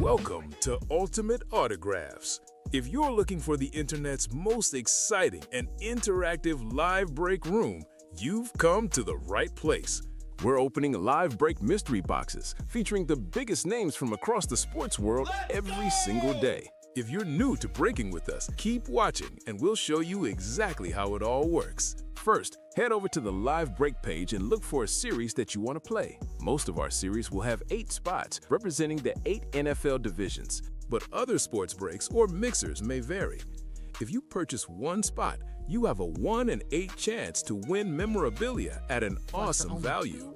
Welcome to Ultimate Autographs. If you're looking for the internet's most exciting and interactive live break room, you've come to the right place. We're opening live break mystery boxes featuring the biggest names from across the sports world every single day. If you're new to breaking with us, keep watching and we'll show you exactly how it all works. First, head over to the live break page and look for a series that you want to play. Most of our series will have 8 spots representing the 8 NFL divisions, but other sports breaks or mixers may vary. If you purchase one spot, you have a 1 in 8 chance to win memorabilia at an awesome value.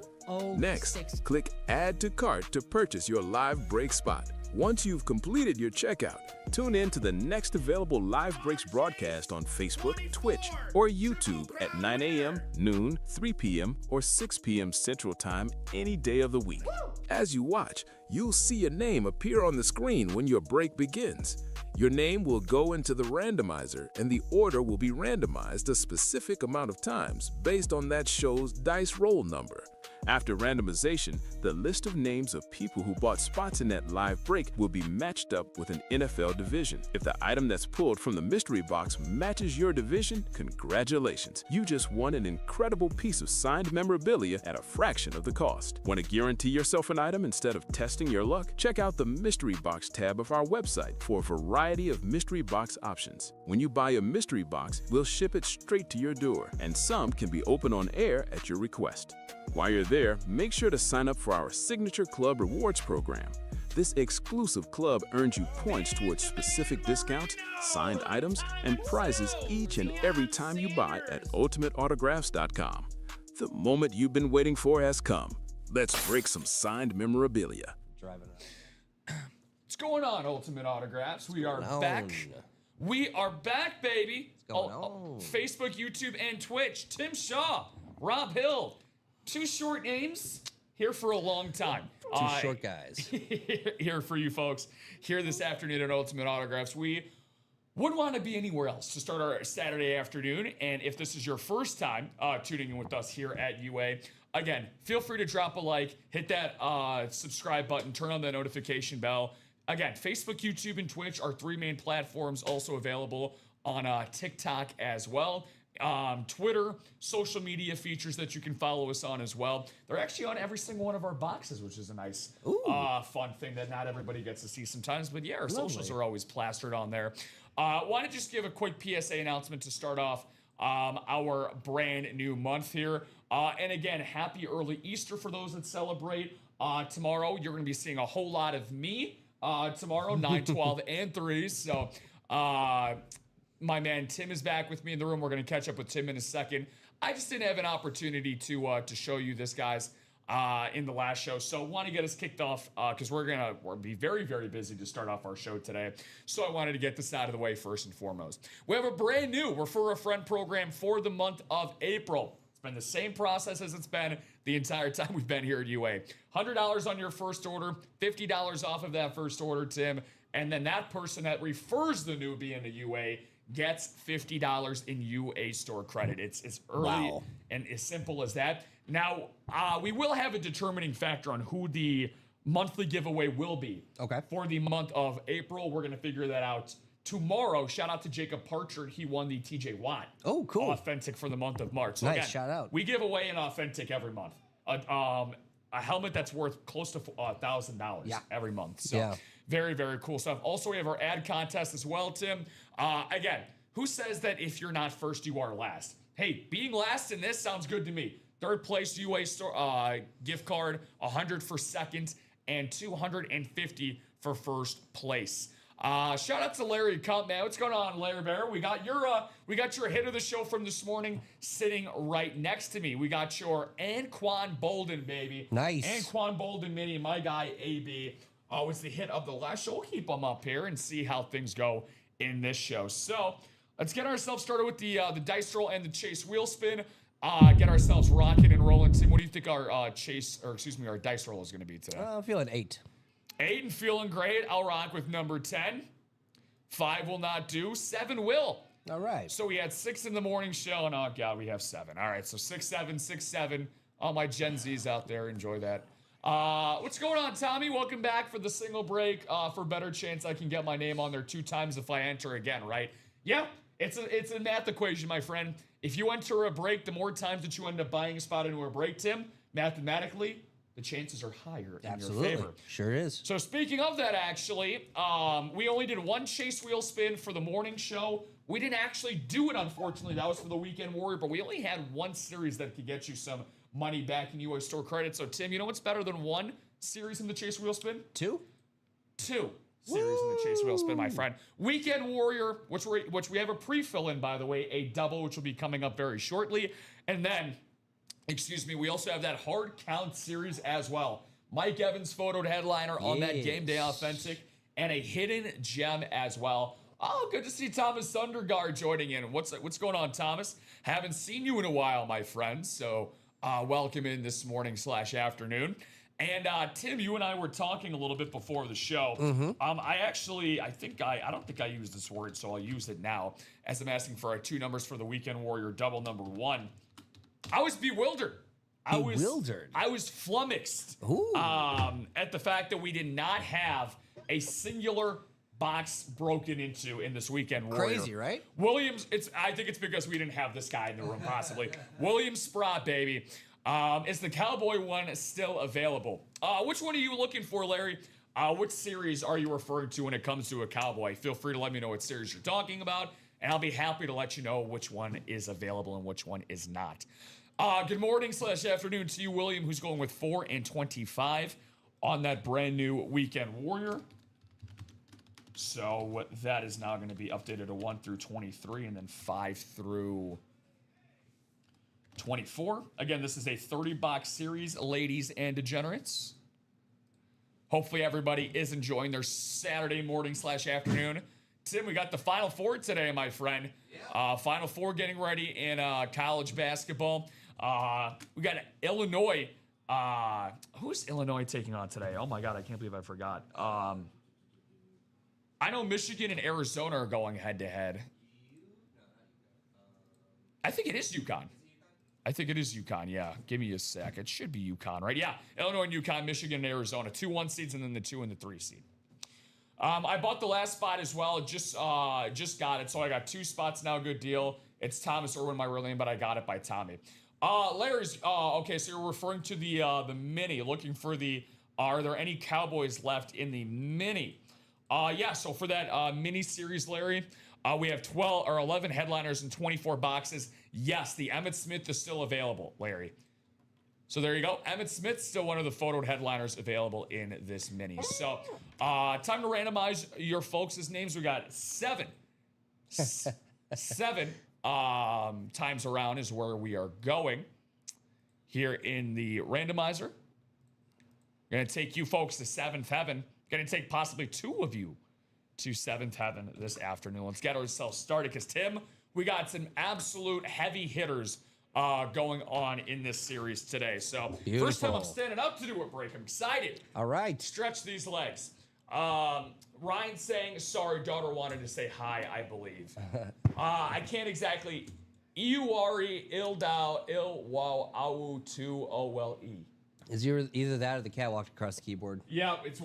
Next, click Add to Cart to purchase your live break spot. Once you've completed your checkout, tune in to the next available Live Breaks broadcast on Facebook, Twitch, or YouTube at 9 a.m., noon, 3 p.m., or 6 p.m. Central Time any day of the week. As you watch, you'll see your name appear on the screen when your break begins. Your name will go into the randomizer, and the order will be randomized a specific amount of times based on that show's dice roll number. After randomization, the list of names of people who bought spots in that live break will be matched up with an NFL division. If the item that's pulled from the mystery box matches your division, congratulations! You just won an incredible piece of signed memorabilia at a fraction of the cost. Want to guarantee yourself an item instead of testing your luck? Check out the mystery box tab of our website for a variety of mystery box options. When you buy a mystery box, we'll ship it straight to your door, and some can be opened on air at your request. While you're there, make sure to sign up for our Signature Club Rewards program. This exclusive club earns you points towards specific discounts, signed items, and prizes each and every time you buy at ultimateautographs.com. The moment you've been waiting for has come. Let's break some signed memorabilia. What's going on, Ultimate Autographs? We are back. We are back, baby. What's going on? Facebook, YouTube, and Twitch. Tim Shaw, Rob Hill. 2 short names here for a long time. 2 short guys. Here for you folks here this afternoon at Ultimate Autographs. We wouldn't want to be anywhere else to start our Saturday afternoon. And if this is your first time tuning in with us here at UA, again, feel free to drop a like, hit that subscribe button, turn on the notification bell. Again, Facebook, YouTube, and Twitch are 3 main platforms, also available on TikTok as well. Twitter, social media features that you can follow us on as well. They're actually on every single one of our boxes, which is a nice, fun thing that not everybody gets to see sometimes. But yeah, our socials are always plastered on there. Want to just give a quick PSA announcement to start off our brand new month here. And again, happy early Easter for those that celebrate. Tomorrow, you're going to be seeing a whole lot of me tomorrow, 9, 12, and 3. So, my man Tim is back with me in the room. We're going to catch up with Tim in a second. I just didn't have an opportunity to show you this, guys, in the last show. So want to get us kicked off because we're going to be very, very busy to start off our show today. So I wanted to get this out of the way first and foremost. We have a brand new Refer a Friend program for the month of April. It's been the same process as it's been the entire time we've been here at UA. $100 on your first order, $50 off of that first order, Tim. And then that person that refers the newbie into UA gets $50 in UA store credit. It's early and as simple as that. Now, we will have a determining factor on who the monthly giveaway will be for the month of April. We're going to figure that out tomorrow. Shout out to Jacob Parchard. He won the TJ Watt. Oh, cool. Authentic for the month of March. So nice, again, shout out. We give away an authentic every month. A helmet that's worth close to $1,000 every month. So very, very cool stuff. Also, we have our ad contest as well, Tim. Again, who says that if you're not first, you are last? Hey, being last in this sounds good to me. Third place UA store gift card, 100 for second, and 250 for first place. Shout out to Larry Cup, man. What's going on, Larry Bear? We got your hit of the show from this morning sitting right next to me. We got your Anquan Bolden, baby. Nice. Anquan Bolden mini, my guy AB. Was the hit of the last show. We'll keep them up here and see how things go in this show. So let's get ourselves started with the dice roll and the chase wheel spin. Get ourselves rocking and rolling. Tim, what do you think our our dice roll is going to be today? I'm feeling 8. 8 and feeling great. I'll rock with number 10. 5 will not do. 7 will. All right. So we had 6 in the morning show, and oh god, we have 7. All right, so 6, 7, 6, 7. All my Gen Zs out there, enjoy that. What's going on, Tommy? Welcome back for the single break. For better chance I can get my name on there 2 times if I enter again, right? Yeah, it's a math equation, my friend. If you enter a break, the more times that you end up buying a spot into a break, Tim, mathematically, the chances are higher in your favor. Sure is. So speaking of that, actually, we only did 1 chase wheel spin for the morning show. We didn't actually do it, unfortunately. That was for the Weekend Warrior, but we only had 1 series that could get you some money back in UA Store credit. So, Tim, you know what's better than 1 series in the chase wheel spin? 2? 2 series in the chase wheel spin, my friend. Weekend Warrior, which we have a pre-fill in, by the way, a double, which will be coming up very shortly. And then, we also have that hard count series as well. Mike Evans photoed headliner on that Game Day Authentic, and a hidden gem as well. Oh, good to see Thomas Sundergaard joining in. What's going on, Thomas? Haven't seen you in a while, my friend. So welcome in this morning / afternoon. And Tim, you and I were talking a little bit before the show. I don't think I used this word, so I'll use it now as I'm asking for our 2 numbers for the Weekend Warrior double number 1. I was bewildered. I was flummoxed at the fact that we did not have a singular box broken into in this Weekend Warrior. Crazy, right? Williams, I think it's because we didn't have this guy in the room, possibly. William Sprott, baby. Is the Cowboy one still available? Which one are you looking for, Larry? Which series are you referring to when it comes to a Cowboy? Feel free to let me know what series you're talking about, and I'll be happy to let you know which one is available and which one is not. Good morning / afternoon to you, William, who's going with 4 and 25 on that brand new Weekend Warrior. So that is now going to be updated to 1 through 23 and then 5 through 24. Again, this is a 30-box series, ladies and degenerates. Hopefully everybody is enjoying their Saturday morning / afternoon. Tim, we got the Final Four today, my friend. Yeah. Final Four getting ready in college basketball. We got Illinois. Who's Illinois taking on today? Oh, my God, I can't believe I forgot. I know Michigan and Arizona are going head-to-head. I think it is UConn. Yeah. Give me a sec. It should be UConn, right? Yeah. Illinois and UConn, Michigan and Arizona. 2 1 seeds and then the 2 and the 3 seed. I bought the last spot as well. Just got it. So I got 2 spots now. Good deal. It's Thomas Irwin, my real name, but I got it by Tommy. Larry's, okay, so you're referring to the mini. Looking for are there any Cowboys left in the mini? Yeah, so for that mini series, Larry, we have 11 headliners and 24 boxes. Yes, the Emmitt Smith is still available, Larry. So there you go. Emmitt Smith, still one of the photoed headliners available in this mini. So time to randomize your folks' names. We got 7 times around is where we are going here in the randomizer. Going to take you folks to 7th heaven. Going to take possibly 2 of you to 7th heaven this afternoon. Let's get ourselves started because, Tim, we got some absolute heavy hitters going on in this series today. So Beautiful. First time I'm standing up to do a break. I'm excited. All right. Stretch these legs. Ryan saying, sorry, daughter wanted to say hi, I believe. I can't exactly. Iuari Ildau Ilwau Awu 2OLE. Is either that or the cat walked across the keyboard? Yeah, it's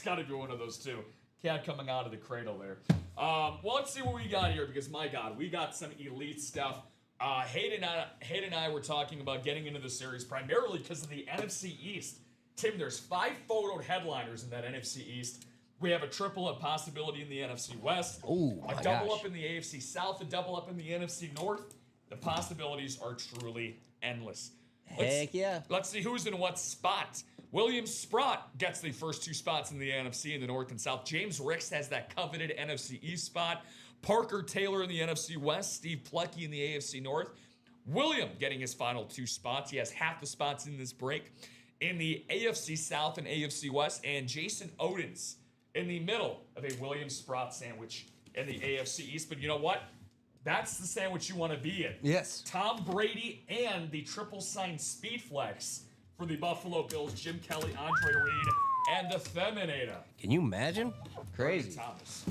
got to be one of those 2. Cat coming out of the cradle there. Well, let's see what we got here because, my God, we got some elite stuff. Hayden and I were talking about getting into the series primarily because of the NFC East. Tim, there's 5 photoed headliners in that NFC East. We have a triple possibility in the NFC West. Oh, a double up in the AFC South, a double up in the NFC North. The possibilities are truly endless. Heck yeah. Let's see who's in what spot. William Sprott gets the first 2 spots in the NFC in the North and South. James Ricks has that coveted NFC East spot. Parker Taylor in the NFC West. Steve Plecki in the AFC North. William getting his final 2 spots. He has half the spots in this break in the AFC South and AFC West. And Jason Odens in the middle of a William Sprott sandwich in the AFC East. But you know what? That's the sandwich you want to be in. Yes. Tom Brady and the triple sign speed flex for the Buffalo Bills, Jim Kelly, Andre Reed, and the Feminator. Can you imagine? Crazy. Thomas.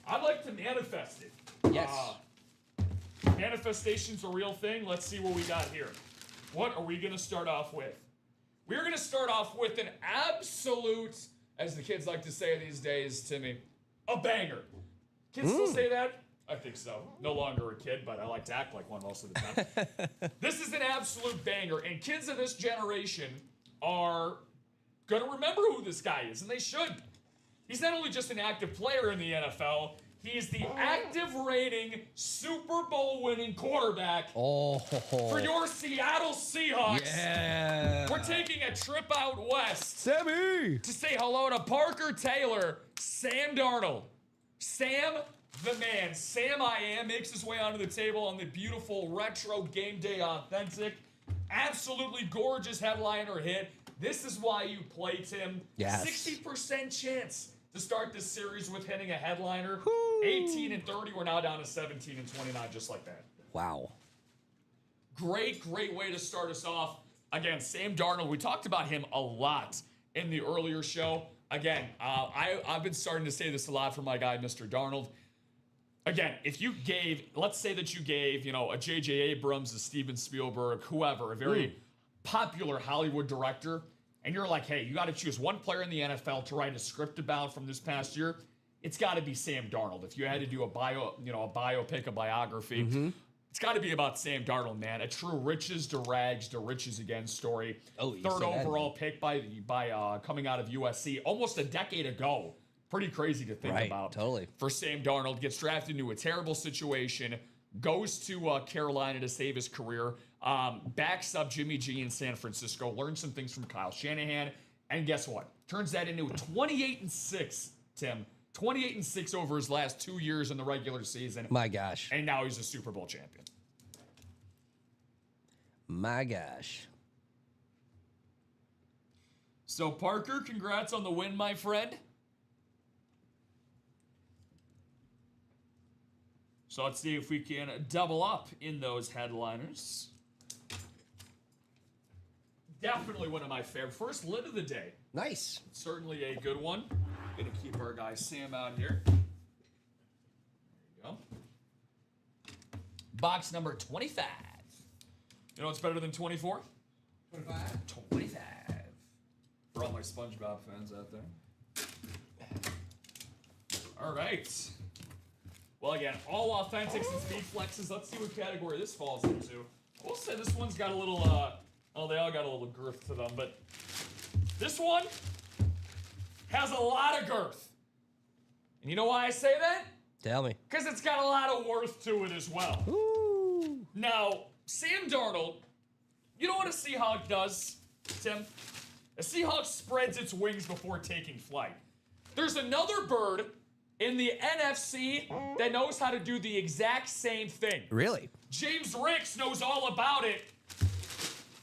I'd like to manifest it. Yes. Manifestation's a real thing. Let's see what we got here. What are we going to start off with? we're going to start off with an absolute, as the kids like to say these days, Timmy, a banger. Kids still say that? I think so. No longer a kid, but I like to act like one most of the time. This is an absolute banger, and kids of this generation are going to remember who this guy is, and they should. He's not only just an active player in the NFL, he's the active rating Super Bowl winning quarterback for your Seattle Seahawks. Yeah. We're taking a trip out west Sammy. to say hello to Parker Taylor, Sam Darnold. Sam the man, Sam I Am, makes his way onto the table on the beautiful retro game day authentic. Absolutely gorgeous headliner hit. This is why you play, Tim. Yes. 60% chance to start this series with hitting a headliner. 18 and 30. We're now down to 17 and 29, just like that. Wow. Great way to start us off. Again, Sam Darnold. We talked about him a lot in the earlier show. Again, I've been starting to say this a lot for my guy, Mr. Darnold. Again, if you gave, let's say that you gave, a J.J. Abrams, a Steven Spielberg, whoever, a very popular Hollywood director, and you're like, hey, you got to choose one player in the NFL to write a script about from this past year, it's got to be Sam Darnold. If you had to do a biopic, a biography, it's got to be about Sam Darnold, man. A true riches to rags to riches again story. Oh, you Third say that. overall pick by coming out of USC almost a decade ago. Pretty crazy to think about. Totally. For Sam Darnold, gets drafted into a terrible situation, goes to Carolina to save his career, backs up Jimmy G in San Francisco, learns some things from Kyle Shanahan, and guess what? Turns that into 28-6, Tim. 28-6 over his last 2 years in the regular season. My gosh. And now he's a Super Bowl champion. My gosh. So, Parker, congrats on the win, my friend. So let's see if we can double up in those headliners. Definitely one of my favorite. First lit of the day. Nice. Certainly a good one. Gonna keep our guy Sam out here. There you go. Box number 25. You know what's better than 24? 25. 25. For all my SpongeBob fans out there. All right. Well, again, all authentics and speed flexes. Let's see what category this falls into. I will say this one's got a little, they all got a little girth to them, but this one has a lot of girth. And you know why I say that? Tell me. Because it's got a lot of worth to it as well. Ooh. Now, Sam Darnold, you know what a Seahawk does, Tim? A Seahawk spreads its wings before taking flight. There's another bird in the NFC that knows how to do the exact same thing. Really? James Ricks knows all about it.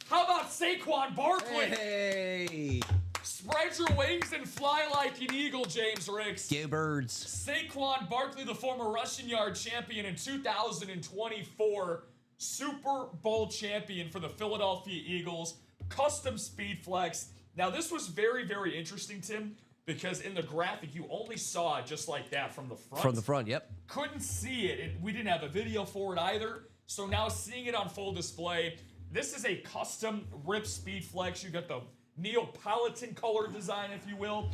How about Saquon Barkley? Hey. Spread your wings and fly like an eagle, James Ricks. Go birds. Saquon Barkley, the former rushing yard champion in 2024, Super Bowl champion for the Philadelphia Eagles, custom speed flex. Now, this was very, very interesting, Tim, because in the graphic, you only saw it just like that from the front. From the front, yep. Couldn't see it. We didn't have a video for it either. So now seeing it on full display, this is a custom rip speed flex. You got the Neapolitan color design, if you will.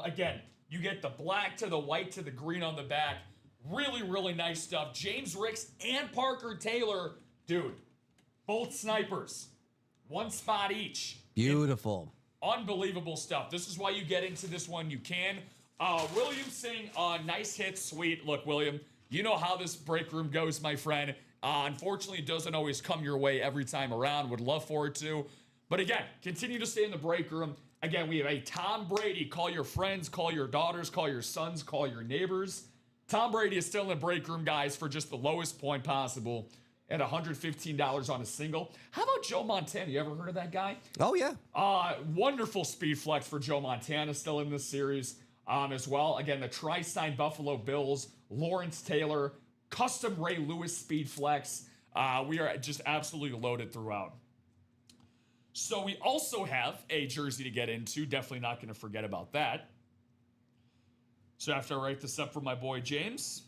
Again, you get the black to the white to the green on the back. Really, really nice stuff. James Ricks and Parker Taylor, dude, both snipers. One spot each. Beautiful. Unbelievable stuff. This is why you get into this one. You can. William saying, nice hit, sweet. Look, William, you know how this break room goes, my friend. Unfortunately, it doesn't always come your way every time around. Would love for it to. But again, continue to stay in the break room. Again, we have a Tom Brady. Call your friends, call your daughters, call your sons, call your neighbors. Tom Brady is still in the break room, guys, for just the lowest point possible at $115 on a single. How about Joe Montana? You ever heard of that guy? Oh, yeah. Wonderful speed flex for Joe Montana still in this series as well. Again, the tri-signed Buffalo Bills, Lawrence Taylor, custom Ray Lewis speed flex. We are just absolutely loaded throughout. So we also have a jersey to get into. Definitely not going to forget about that. So after I write this up for my boy James,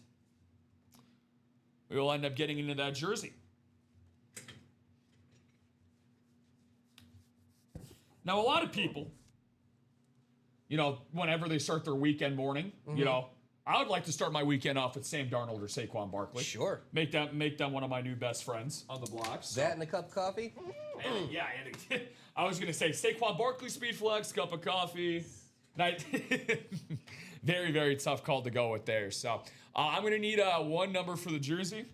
we will end up getting into that jersey. Now, a lot of people, whenever they start their weekend morning, I would like to start my weekend off with Sam Darnold or Saquon Barkley. Sure. Make them one of my new best friends on the block. So. That and a cup of coffee? Yeah, I was going to say Saquon Barkley, Speed Flex, cup of coffee. Very, very tough call to go with there. So I'm going to need one number for the jersey.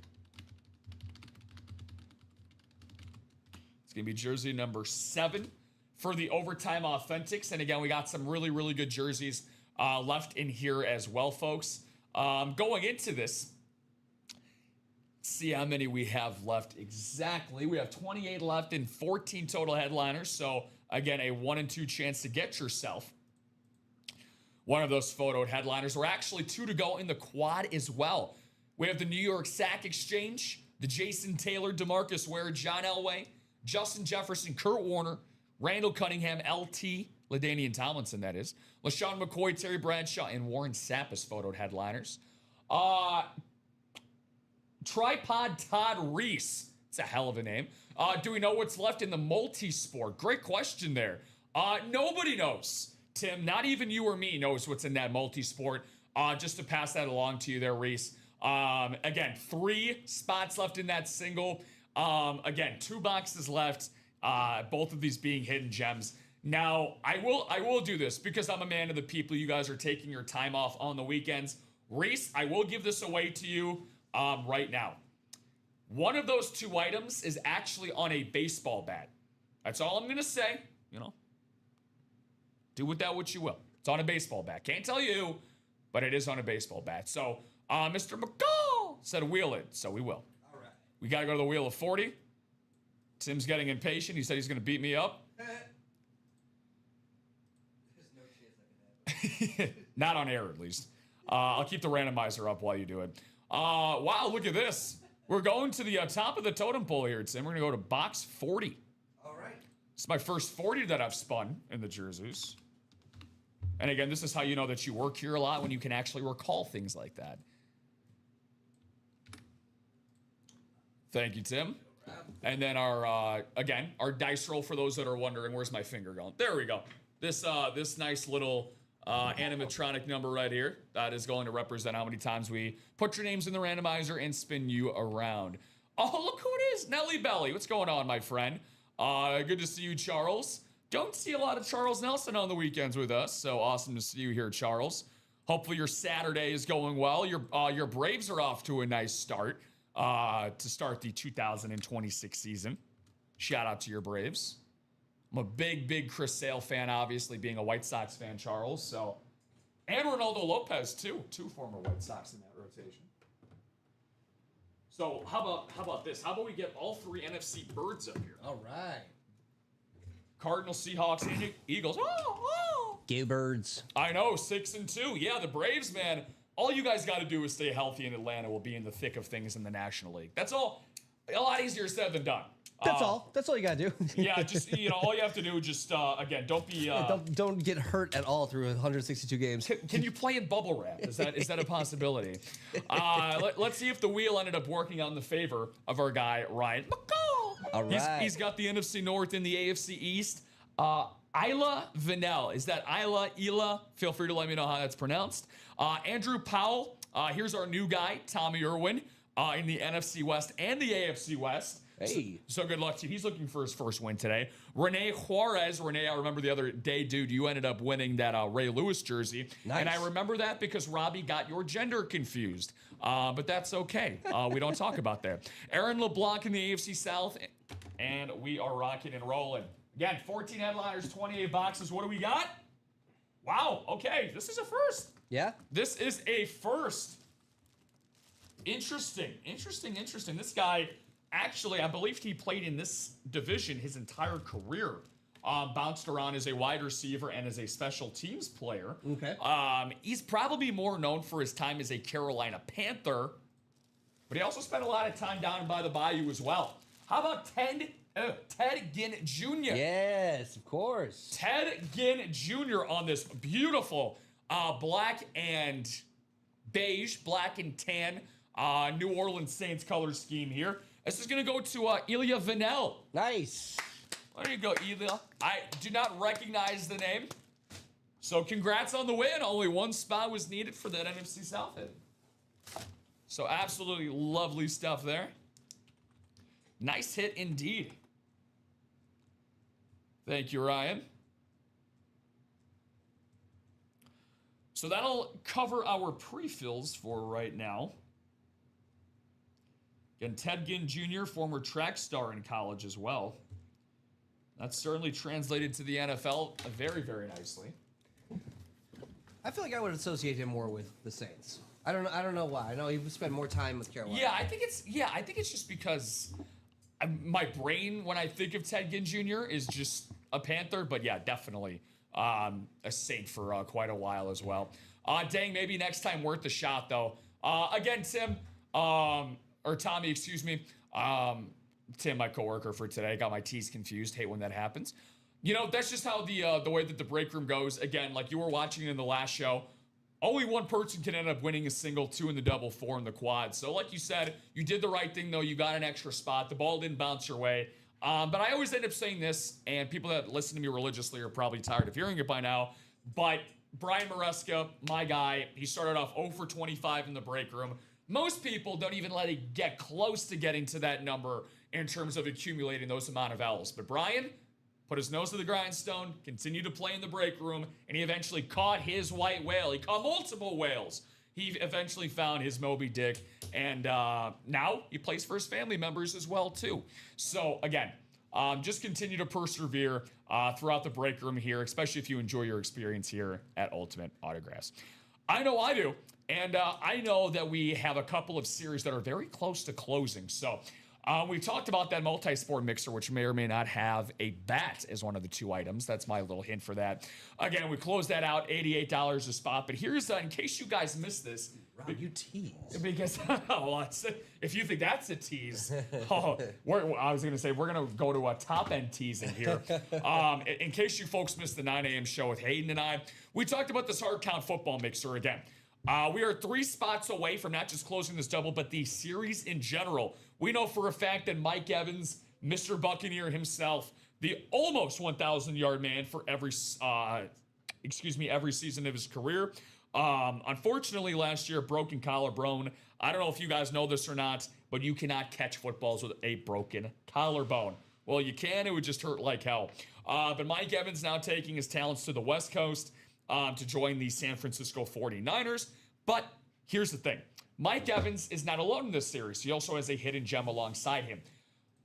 It's going to be jersey number 7 for the Overtime Authentics. And again, we got some really, really good jerseys left in here as well, folks. Going into this, see how many we have left exactly. We have 28 left and 14 total headliners. So again, a 1 in 2 chance to get yourself one of those photoed headliners. We're actually 2 to go in the quad as well. We have the New York Sack Exchange, the Jason Taylor, DeMarcus Ware, John Elway, Justin Jefferson, Kurt Warner, Randall Cunningham, LT, LaDainian Tomlinson, that is, LaShawn McCoy, Terry Bradshaw, and Warren Sapp as photoed headliners. Tripod Todd Reese. It's a hell of a name. Do we know what's left in the multi-sport? Great question there. Nobody knows. Tim, not even you or me knows what's in that multi-sport. Just to pass that along to you there, Reese. Again, 3 spots left in that single. Again, 2 boxes left. Both of these being hidden gems. Now, I will do this because I'm a man of the people. You guys are taking your time off on the weekends. Reese, I will give this away to you right now. One of those 2 items is actually on a baseball bat. That's all I'm going to say. Do with that what you will. It's on a baseball bat. Can't tell you, but it is on a baseball bat. So, Mr. McCall said wheel it, so we will. All right. We got to go to the wheel of 40. Tim's getting impatient. He said he's going to beat me up. There's no chance that can happen. Not on air, at least. I'll keep the randomizer up while you do it. Wow, look at this. We're going to the top of the totem pole here, Tim. We're going to go to box 40. All right. It's my first 40 that I've spun in the jerseys. And again, this is how you know that you work here a lot, when you can actually recall things like that. Thank you, Tim. And then our dice roll for those that are wondering, where's my finger going? There we go. This nice little animatronic number right here, that is going to represent how many times we put your names in the randomizer and spin you around. Oh, look who it is. Nelly Belly. What's going on, my friend? Good to see you, Charles. Don't see a lot of Charles Nelson on the weekends with us, so awesome to see you here, Charles. Hopefully your Saturday is going well. Your Braves are off to a nice start to start the 2026 season. Shout out to your Braves. I'm a big Chris Sale fan, obviously, being a White Sox fan, Charles. So, and Ronaldo Lopez too, 2 former White Sox in that rotation. So how about this? How about we get all 3 NFC birds up here? All right. Cardinals, Seahawks, and Eagles. Oh. Go Birds. I know, 6 and 2. Yeah, the Braves, man. All you guys got to do is stay healthy, and Atlanta will be in the thick of things in the National League. That's all. A lot easier said than done. That's all. That's all you gotta do. Yeah, just all you have to do is just again, don't be don't get hurt at all through 162 games. Can you play in bubble wrap? Is that a possibility? Let's see if the wheel ended up working on the favor of our guy Ryan McCall. All right. He's got the NFC North and the AFC East. Isla Vanell. Is that Ila? Feel free to let me know how that's pronounced. Andrew Powell. Here's our new guy, Tommy Irwin, in the NFC West and the AFC West. Hey. So good luck to you. He's looking for his first win today. Rene Juarez. Rene, I remember the other day, dude, you ended up winning that Ray Lewis jersey. Nice. And I remember that because Robbie got your gender confused. But that's okay. We don't talk about that. Aaron LeBlanc in the AFC South. And we are rocking and rolling. Again, 14 headliners, 28 boxes. What do we got? Wow. Okay. This is a first. Yeah? This is a first. Interesting. This guy... Actually, I believe he played in this division his entire career. Bounced around as a wide receiver and as a special teams player. Okay. He's probably more known for his time as a Carolina Panther, but he also spent a lot of time down by the Bayou as well. How about Ted Ginn Jr.? Yes, of course. Ted Ginn Jr. on this beautiful black and beige, black and tan New Orleans Saints color scheme here. This is going to go to Ilya Vanell. Nice. There you go, Ela. I do not recognize the name. So congrats on the win. Only one spot was needed for that NFC South hit. So absolutely lovely stuff there. Nice hit indeed. Thank you, Ryan. So that'll cover our pre-fills for right now. Again, Ted Ginn Jr., former track star in college as well. That's certainly translated to the NFL very, very nicely. I feel like I would associate him more with the Saints. I don't know why. I know he spent more time with Carolina. Yeah, I think it's just because my brain, when I think of Ted Ginn Jr., is just a Panther. But yeah, definitely a Saint for quite a while as well. Dang, maybe next time worth a shot though. Again, Tim, or Tommy, excuse me. Tim, my coworker for today, got my T's confused. Hate when that happens. You know, that's just how the way that the break room goes. Again, like you were watching in the last show, only one person can end up winning a single, 2 in the double, 4 in the quad. So like you said, you did the right thing though. You got an extra spot. The ball didn't bounce your way. But I always end up saying this, and people that listen to me religiously are probably tired of hearing it by now. But Brian Maresca, my guy, he started off 0 for 25 in the break room. Most people don't even let it get close to getting to that number in terms of accumulating those amount of L's. But Brian put his nose to the grindstone, continued to play in the break room, and he eventually caught his white whale. He caught multiple whales. He eventually found his Moby Dick, and now he plays for his family members as well, too. So, again, just continue to persevere throughout the break room here, especially if you enjoy your experience here at Ultimate Autographs. I know I do, and I know that we have a couple of series that are very close to closing. So, we talked about that multi-sport mixer, which may or may not have a bat as one of the 2 items. That's my little hint for that. Again, we closed that out, $88 a spot. But here's, in case you guys missed this. Rob, you tease. Because, well, if you think that's a tease, I was going to say, we're going to go to a top-end teasing here. In case you folks missed the 9 a.m. show with Hayden and I, we talked about this hard count football mixer again. We are 3 spots away from not just closing this double, but the series in general. We know for a fact that Mike Evans, Mr. Buccaneer himself, the almost 1,000-yard man for every season of his career. Unfortunately, last year, broken collarbone. I don't know if you guys know this or not, but you cannot catch footballs with a broken collarbone. Well, you can. It would just hurt like hell. But Mike Evans now taking his talents to the West Coast to join the San Francisco 49ers. But here's the thing. Mike Evans is not alone in this series. He also has a hidden gem alongside him.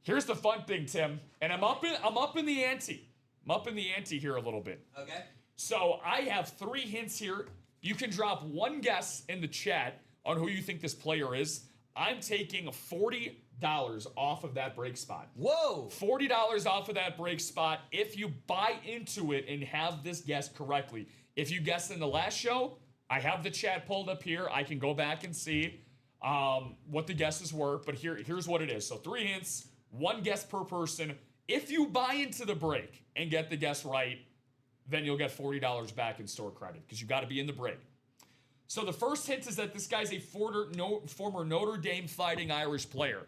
Here's the fun thing, Tim, and I'm up in the ante. I'm up in the ante here a little bit. Okay. So I have 3 hints here. You can drop 1 guess in the chat on who you think this player is. I'm taking $40 off of that break spot. Whoa! $40 off of that break spot if you buy into it and have this guess correctly. If you guessed in the last show, I have the chat pulled up here. I can go back and see what the guesses were, but here's what it is. So 3 hints, 1 guess per person. If you buy into the break and get the guess right, then you'll get $40 back in store credit because you got to be in the break. So the first hint is that this guy's a former Notre Dame Fighting Irish player.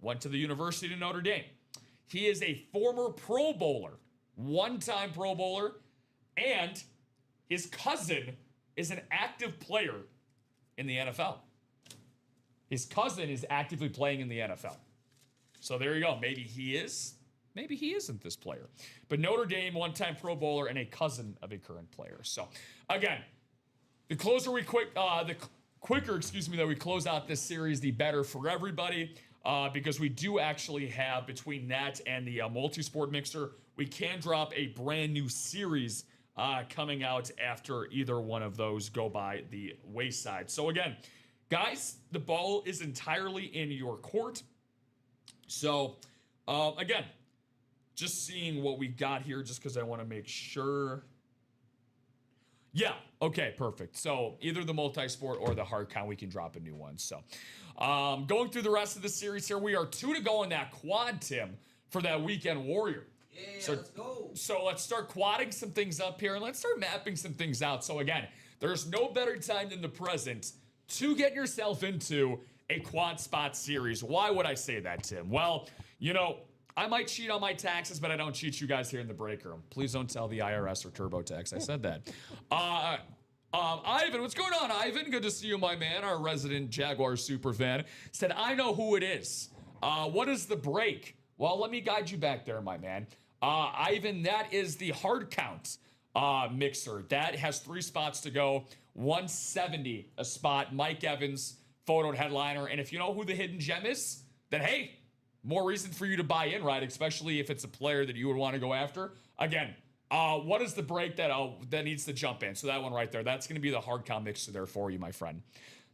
Went to the University of Notre Dame. He is a former Pro Bowler, 1-time Pro Bowler, and his cousin is an active player in the NFL. His cousin is actively playing in the NFL. So there you go. Maybe he is. Maybe he isn't this player. But Notre Dame, 1-time Pro Bowler, and a cousin of a current player. So again, the quicker that we close out this series, the better for everybody. Because we do actually have, between that and the multi-sport mixer, we can drop a brand new series coming out after either one of those go by the wayside. So again, guys, the ball is entirely in your court. So again, just seeing what we got here, just because I want to make sure. Yeah, okay, perfect. So either the multi-sport or the hard count, we can drop a new one. So going through the rest of the series here, we are 2 to go in that quad, Tim, for that Weekend Warrior. Yeah, so, let's go. So let's start quadding some things up here, and let's start mapping some things out. So again, there's no better time than the present to get yourself into a quad spot series. Why would I say that, Tim? Well, you know, I might cheat on my taxes, but I don't cheat you guys here in the break room. Please don't tell the IRS or TurboTax I said that. Ivan, what's going on, Ivan? Good to see you, my man. Our resident Jaguar super fan said, I know who it is. What is the break? Well, let me guide you back there, my man. Ivan, that is the hard count mixer. That has 3 spots to go. 170 a spot. Mike Evans, photoed headliner. And if you know who the hidden gem is, then hey, more reason for you to buy in, right? Especially if it's a player that you would want to go after. Again, what is the break that needs to jump in? So that one right there, that's going to be the hard count mixer there for you, my friend.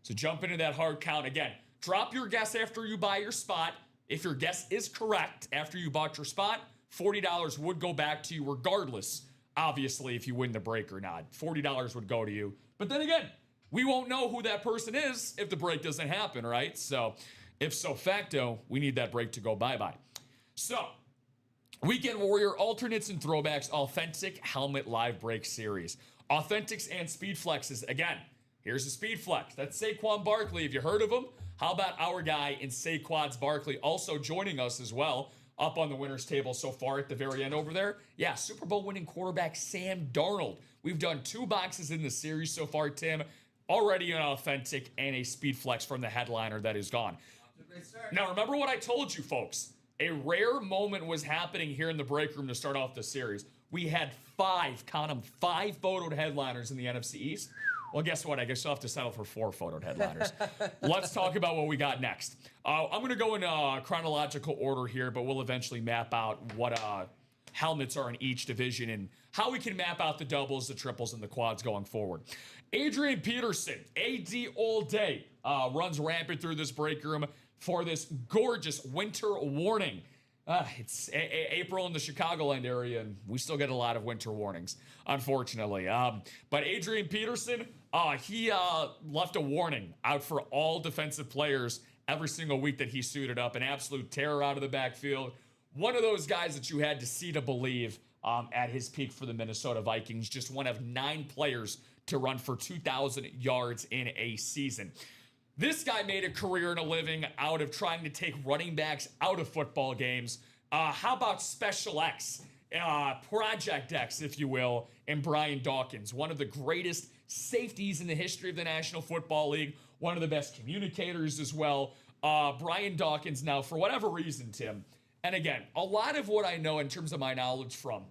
So jump into that hard count. Again, drop your guess after you buy your spot. If your guess is correct after you bought your spot, $40 would go back to you regardless, obviously, if you win the break or not. $40 would go to you. But then again, we won't know who that person is if the break doesn't happen, right? So if so facto, we need that break to go bye-bye. So, Weekend Warrior Alternates and Throwbacks Authentic Helmet Live Break Series. Authentics and Speed Flexes. Again, here's the Speed Flex. That's Saquon Barkley. Have you heard of him? How about our guy in Saquon's Barkley also joining us as well up on the winner's table so far at the very end over there? Yeah, Super Bowl winning quarterback Sam Darnold. We've done 2 boxes in the series so far, Tim. Already an authentic and a Speed Flex from the headliner that is gone. Now, remember what I told you, folks. A rare moment was happening here in the break room to start off the series. We had 5, count them, 5 photoed headliners in the NFC East. Well, guess what? I guess you'll have to settle for 4 photoed headliners. Let's talk about what we got next. I'm going to go in chronological order here, but we'll eventually map out what helmets are in each division and how we can map out the doubles, the triples, and the quads going forward. Adrian Peterson, AD all day, runs rampant through this break room for this gorgeous winter warning. It's April in the Chicagoland area, and we still get a lot of winter warnings, unfortunately. But Adrian Peterson, he left a warning out for all defensive players every single week that he suited up. An absolute terror out of the backfield. One of those guys that you had to see to believe at his peak for the Minnesota Vikings. Just one of 9 players to run for 2,000 yards in a season. This guy made a career and a living out of trying to take running backs out of football games. How about Special X, Project X, if you will, and Brian Dawkins, one of the greatest safeties in the history of the National Football League, one of the best communicators as well. Brian Dawkins now, for whatever reason, Tim, and again, a lot of what I know in terms of my knowledge from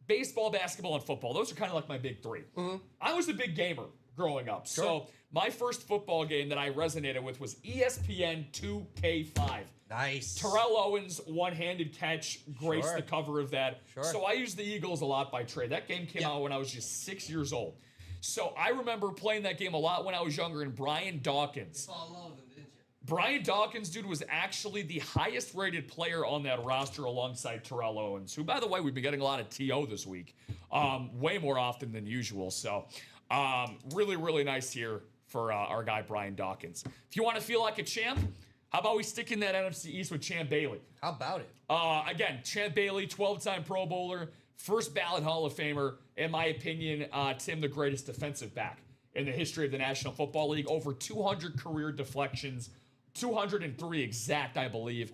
baseball, basketball, and football, those are kind of like my big 3. Mm-hmm. I was a big gamer growing up, sure. So my first football game that I resonated with was ESPN 2K5. Nice. Terrell Owens, one-handed catch, graced the cover of that. Sure. So I used the Eagles a lot by trade. That game came out when I was just 6 years old. So I remember playing that game a lot when I was younger, and Brian Dawkins. You fell in love with him, didn't you? Brian Dawkins, dude, was actually the highest-rated player on that roster alongside Terrell Owens, who, by the way, we've been getting a lot of TO this week, way more often than usual. So really, really nice here for our guy Brian Dawkins. If you want to feel like a champ, how about we stick in that NFC East with Champ Bailey? How about it? Again, Champ Bailey, 12-time Pro Bowler, first ballot Hall of Famer, in my opinion, Tim, the greatest defensive back in the history of the National Football League. Over 200 career deflections, 203 exact, I believe,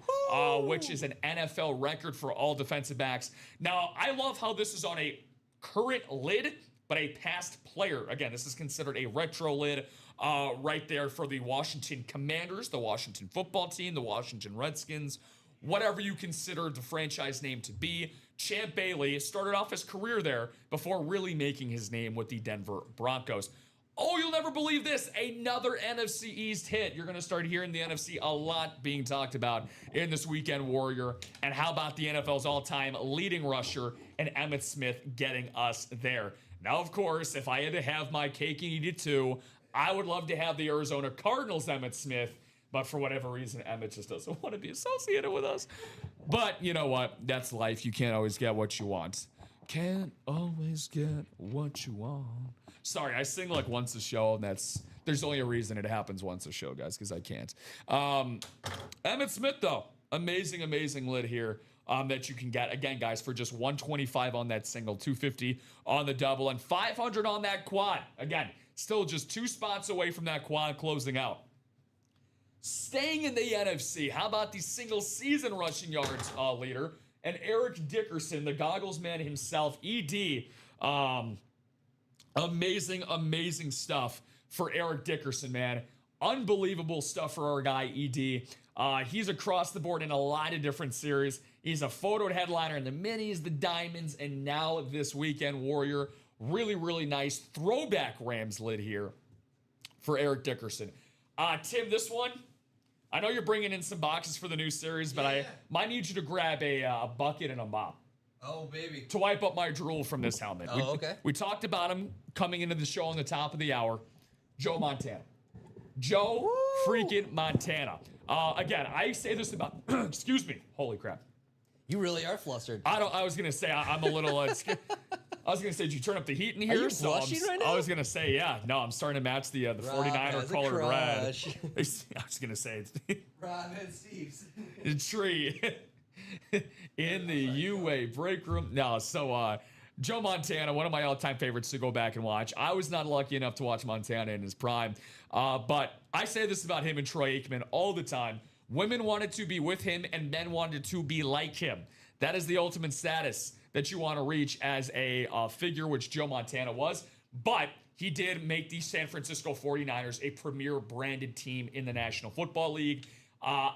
which is an NFL record for all defensive backs. Now, I love how this is on a current lid, but a past player. Again, this is considered a retro lid right there for the Washington Commanders, the Washington football team, the Washington Redskins, whatever you consider the franchise name to be. Champ Bailey started off his career there before really making his name with the Denver Broncos. Oh, you'll never believe this. Another NFC East hit. You're going to start hearing the NFC a lot being talked about in this Weekend Warrior. And how about the NFL's all-time leading rusher and Emmitt Smith getting us there? Now, of course, if I had to have my cake and eat it too, I would love to have the Arizona Cardinals' Emmitt Smith, but for whatever reason, Emmitt just doesn't want to be associated with us. But you know what? That's life. You can't always get what you want. Can't always get what you want. Sorry, I sing like once a show, and there's only a reason it happens once a show, guys, because I can't. Emmitt Smith, though, amazing lid here. That you can get, again, guys, for just $125 on that single, $250 on the double, and $500 on that quad. Again, still just 2 spots away from that quad closing out. Staying in the NFC, how about the single season rushing yards leader? and Eric Dickerson, the goggles man himself, ED. Amazing stuff for Eric Dickerson, man. Unbelievable stuff for our guy, ED. He's across the board in a lot of different series. He's a photoed headliner in the minis, the diamonds, and now this weekend warrior. Really nice throwback Rams lid here for Eric Dickerson. Tim, this one, I know you're bringing in some boxes for the new series, but I might need you to grab a bucket and a mop. Oh, baby. To wipe up my drool from this helmet. Okay. We talked about him coming into the show on the top of the hour. Joe Montana. Joe freaking Montana. Again, I say this about, excuse me, holy crap. You really are flustered. I was going to say, I'm a little, I was going to say, did you turn up the heat in here? Are you blushing right now? I was going to say, yeah. No, I'm starting to match the 49er colored red. I was going to say, it's Rob and Steve's. the tree in the UA break room. No, so Joe Montana, one of my all-time favorites to go back and watch. I was not lucky enough to watch Montana in his prime, but I say this about him and Troy Aikman all the time. Women wanted to be with him and men wanted to be like him. That is the ultimate status that you want to reach as a figure, which Joe Montana was. But he did make the San Francisco 49ers a premier branded team in the National Football League.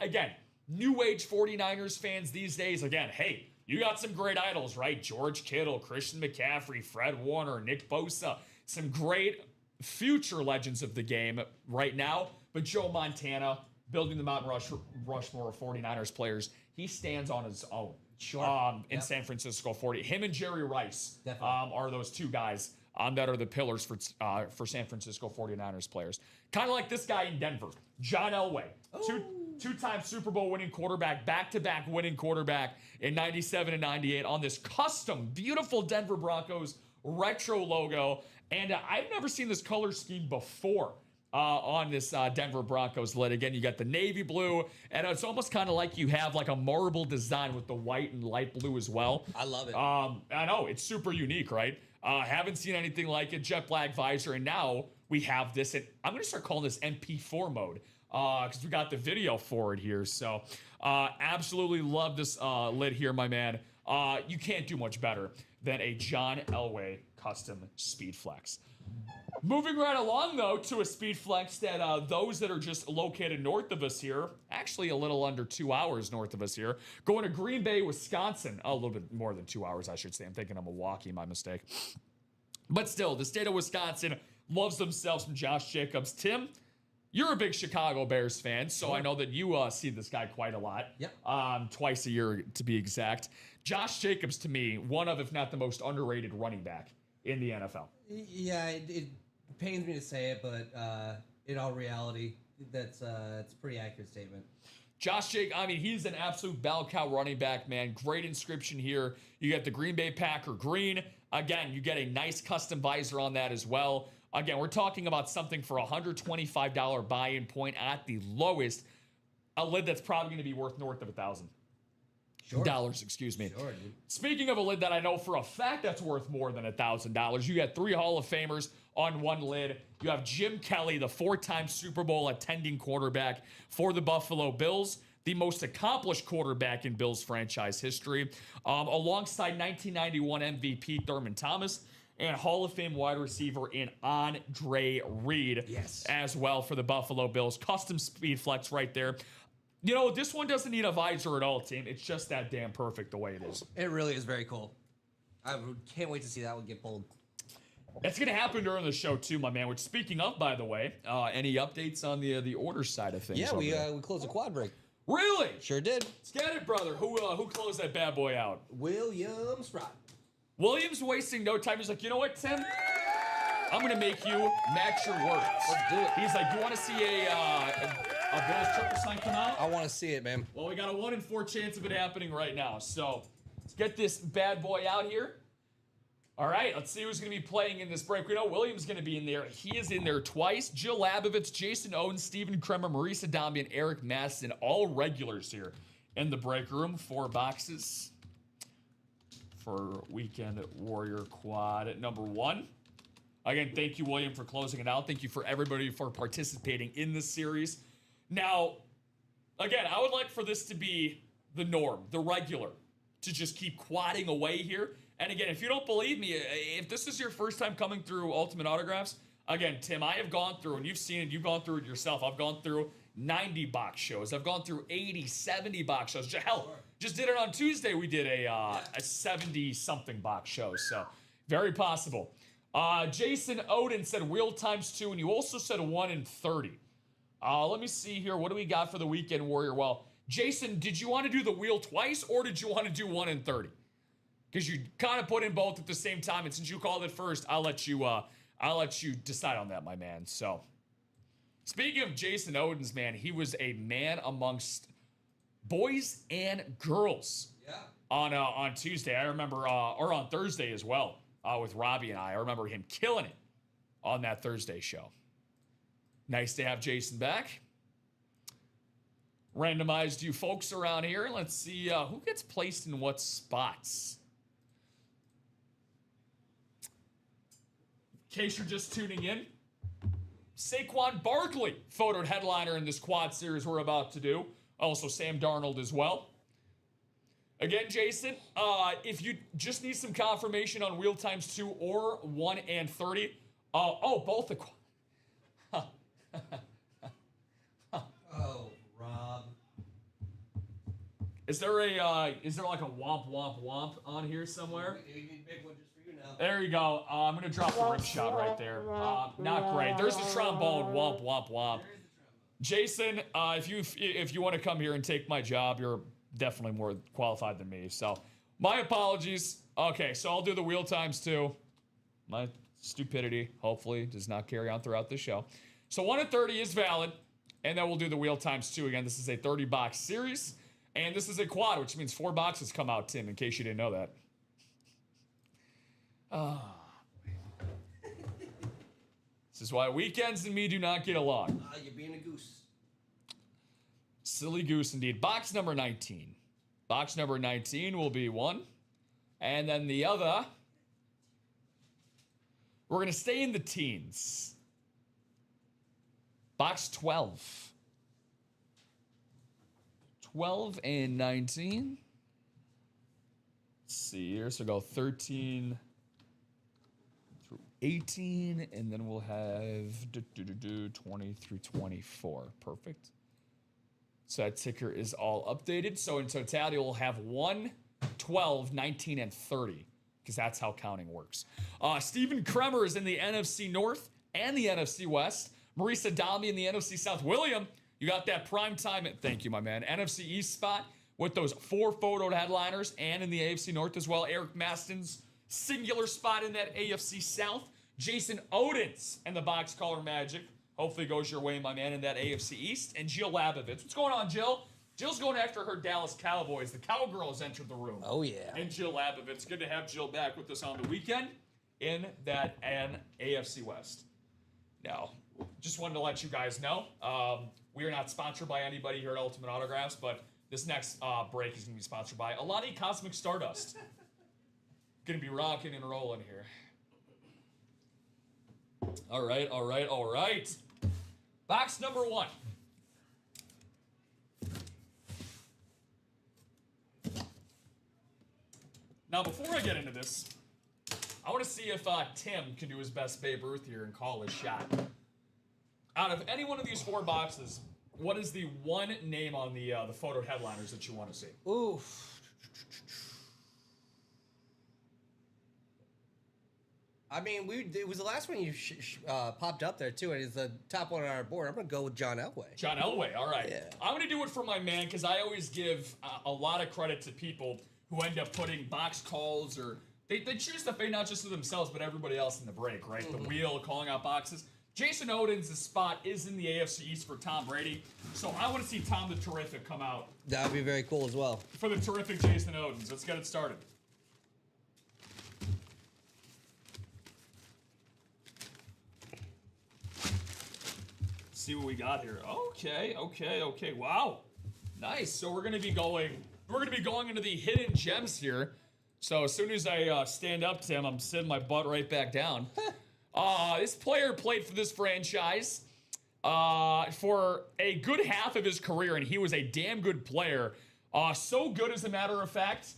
Again, new age 49ers fans these days, again, hey, you got some great idols, right? George Kittle, Christian McCaffrey, Fred Warner, Nick Bosa, some great future legends of the game right now. But Joe Montana, building the Mount Rushmore of 49ers players, he stands on his own. Sure. In San Francisco 40. Him and Jerry Rice Definitely. are those two guys that are the pillars for San Francisco 49ers players. Kind of like this guy in Denver, John Elway. Two-time Super Bowl winning quarterback, back-to-back winning quarterback in 97 and 98 on this custom, beautiful Denver Broncos retro logo. And I've never seen this color scheme before on this Denver Broncos lid. Again, you got the navy blue, and it's almost kind of like you have like a marble design with the white and light blue as well. I love it. I know, it's super unique, right? Haven't seen anything like it. Jet black visor, and now we have this. And I'm going to start calling this MP4 mode because we got the video for it here. So absolutely love this lid here, my man. You can't do much better than a John Elway custom Speed Flex. Moving right along, though, to a Speed Flex that those that are just located north of us here, actually a little under 2 hours north of us here, going to Green Bay, Wisconsin. A little bit more than 2 hours, I should say. I'm thinking of Milwaukee, my mistake. But still, the state of Wisconsin loves themselves some Josh Jacobs. Tim, you're a big Chicago Bears fan, so I know that you see this guy quite a lot. Yep. Twice a year, to be exact. Josh Jacobs, to me, one of, if not the most underrated running back in the NFL. Yeah, it pains me to say it, but in all reality, it's a pretty accurate statement. Josh Jacobs, I mean, he's an absolute bell cow running back, man. Great inscription here. You got the Green Bay Packer green. Again, you get a nice custom visor on that as well. Again, we're talking about something for $125 buy-in point at the lowest. A lid that's probably going to be worth north of $1,000. Dollars, excuse me. Sure, dude. Speaking of a lid that I know for a fact that's worth more than $1,000, you got 3 Hall of Famers on one lid. You have Jim Kelly, the 4-time Super Bowl attending quarterback for the Buffalo Bills, the most accomplished quarterback in Bills franchise history, alongside 1991 MVP Thurman Thomas and Hall of Fame wide receiver in Andre Reed as well for the Buffalo Bills. Custom Speed Flex right there. You know, this one doesn't need a visor at all, team. It's just that damn perfect the way it is. It really is very cool. I can't wait to see that one get pulled. It's going to happen during the show, too, my man. Which, speaking of, by the way, any updates on the order side of things? Yeah, we closed a quad break. Really? Sure did. Let's get it, brother. Who closed that bad boy out? Williams Rod. Williams wasting no time. He's like, you know what, Tim? I'm going to make you match your words. Let's do it. He's like, you want to see a Bills triple sign come out? I want to see it, man. Well, we got a 1 in 4 chance of it happening right now. So let's get this bad boy out here. All right, let's see who's going to be playing in this break. We know Williams going to be in there. He is in there twice. Jill Labovitz, Jason Owens, Steven Kremer, Marisa Dambi, and Eric Maston, all regulars here in the break room. 4 boxes for Weekend Warrior Quad at number 1. Again, thank you, William, for closing it out. Thank you for everybody for participating in this series. Now, again, I would like for this to be the norm, the regular to just keep quadding away here. And again, if you don't believe me, if this is your first time coming through Ultimate Autographs, again, Tim, I have gone through, and you've seen it, you've gone through it yourself. I've gone through 90 box shows. I've gone through 80, 70 box shows. Hell, just did it on Tuesday. We did a 70-something box show, so very possible. Jason Odin said wheel ×2, and you also said 1 in 30. Let me see here. What do we got for the Weekend Warrior? Well, Jason, did you want to do the wheel twice, or did you want to do 1 in 30? Because you kind of put in both at the same time, and since you called it first, I'll let you decide on that, my man. So, speaking of Jason Odin's, man, he was a man amongst boys and girls. Yeah. On Tuesday, I remember, or on Thursday as well, with Robbie and I remember him killing it on that Thursday show. Nice to have Jason back. Randomized you folks around here. Let's see who gets placed in what spots. In case you're just tuning in, Saquon Barkley photoed headliner in this quad series we're about to do. Also, Sam Darnold as well. Again, Jason, if you just need some confirmation on wheel ×2 or 1 and 30, both the. Oh, Rob. Is there like a womp womp womp on here somewhere? You need a big one just for you now. There you go. I'm gonna drop the rim shot right there. Not great. There's the trombone. Womp womp womp. Jason, if you want to come here and take my job, you're definitely more qualified than me. So my apologies. Okay, so I'll do the wheel ×2. My stupidity hopefully does not carry on throughout the show. So 1 in 30 is valid, and then we'll do the wheel ×2 again. This is a 30-box series, and this is a quad, which means 4 boxes come out, Tim, in case you didn't know that. This is why weekends and me do not get along. You're being a goose. Silly goose indeed. Box number 19. Box number 19 will be 1. And then the other, we're going to stay in the teens. Box 12. 12 and 19. Let's see here. So go 13 through 18. And then we'll have 20 through 24. Perfect. So that ticker is all updated. So in totality, we'll have 1, 12, 19, and 30. Because that's how counting works. Stephen Kremer is in the NFC North and the NFC West. Marisa Dami in the NFC South. William, you got that prime time. Thank you, my man. NFC East spot with those 4 photoed headliners, and in the AFC North as well. Eric Maston's singular spot in that AFC South. Jason Odins and the box color magic. Hopefully goes your way, my man, in that AFC East. And Jill Labovitz. What's going on, Jill? Jill's going after her Dallas Cowboys. The Cowgirls entered the room. Oh, yeah. And Jill Labovitz. Good to have Jill back with us on the weekend in that AFC West. Now, just wanted to let you guys know, we are not sponsored by anybody here at Ultimate Autographs, but this next break is going to be sponsored by Alani Cosmic Stardust. Going to be rocking and rolling here. All right. Box number 1. Now, before I get into this, I want to see if Tim can do his best Babe Ruth here and call his shot. Out of any one of these 4 boxes, what is the one name on the photo headliners that you want to see? Oof. I mean, it was the last one you popped up there, too, and it's the top one on our board. I'm going to go with John Elway. John Elway, all right. Yeah. I'm going to do it for my man, because I always give a lot of credit to people who end up putting box calls, or they choose to fade not just to themselves, but everybody else in the break, right? Mm-hmm. The wheel, calling out boxes. Jason Odin's spot is in the AFC East for Tom Brady, so I want to see Tom the Terrific come out. That would be very cool as well. For the terrific Jason Odins. Let's get it started. See what we got here. Okay. Wow. Nice. So we're gonna be going into the hidden gems here. So as soon as I stand up, Tim, I'm sitting my butt right back down. This player played for this franchise for a good half of his career, and he was a damn good player. So good, as a matter of fact,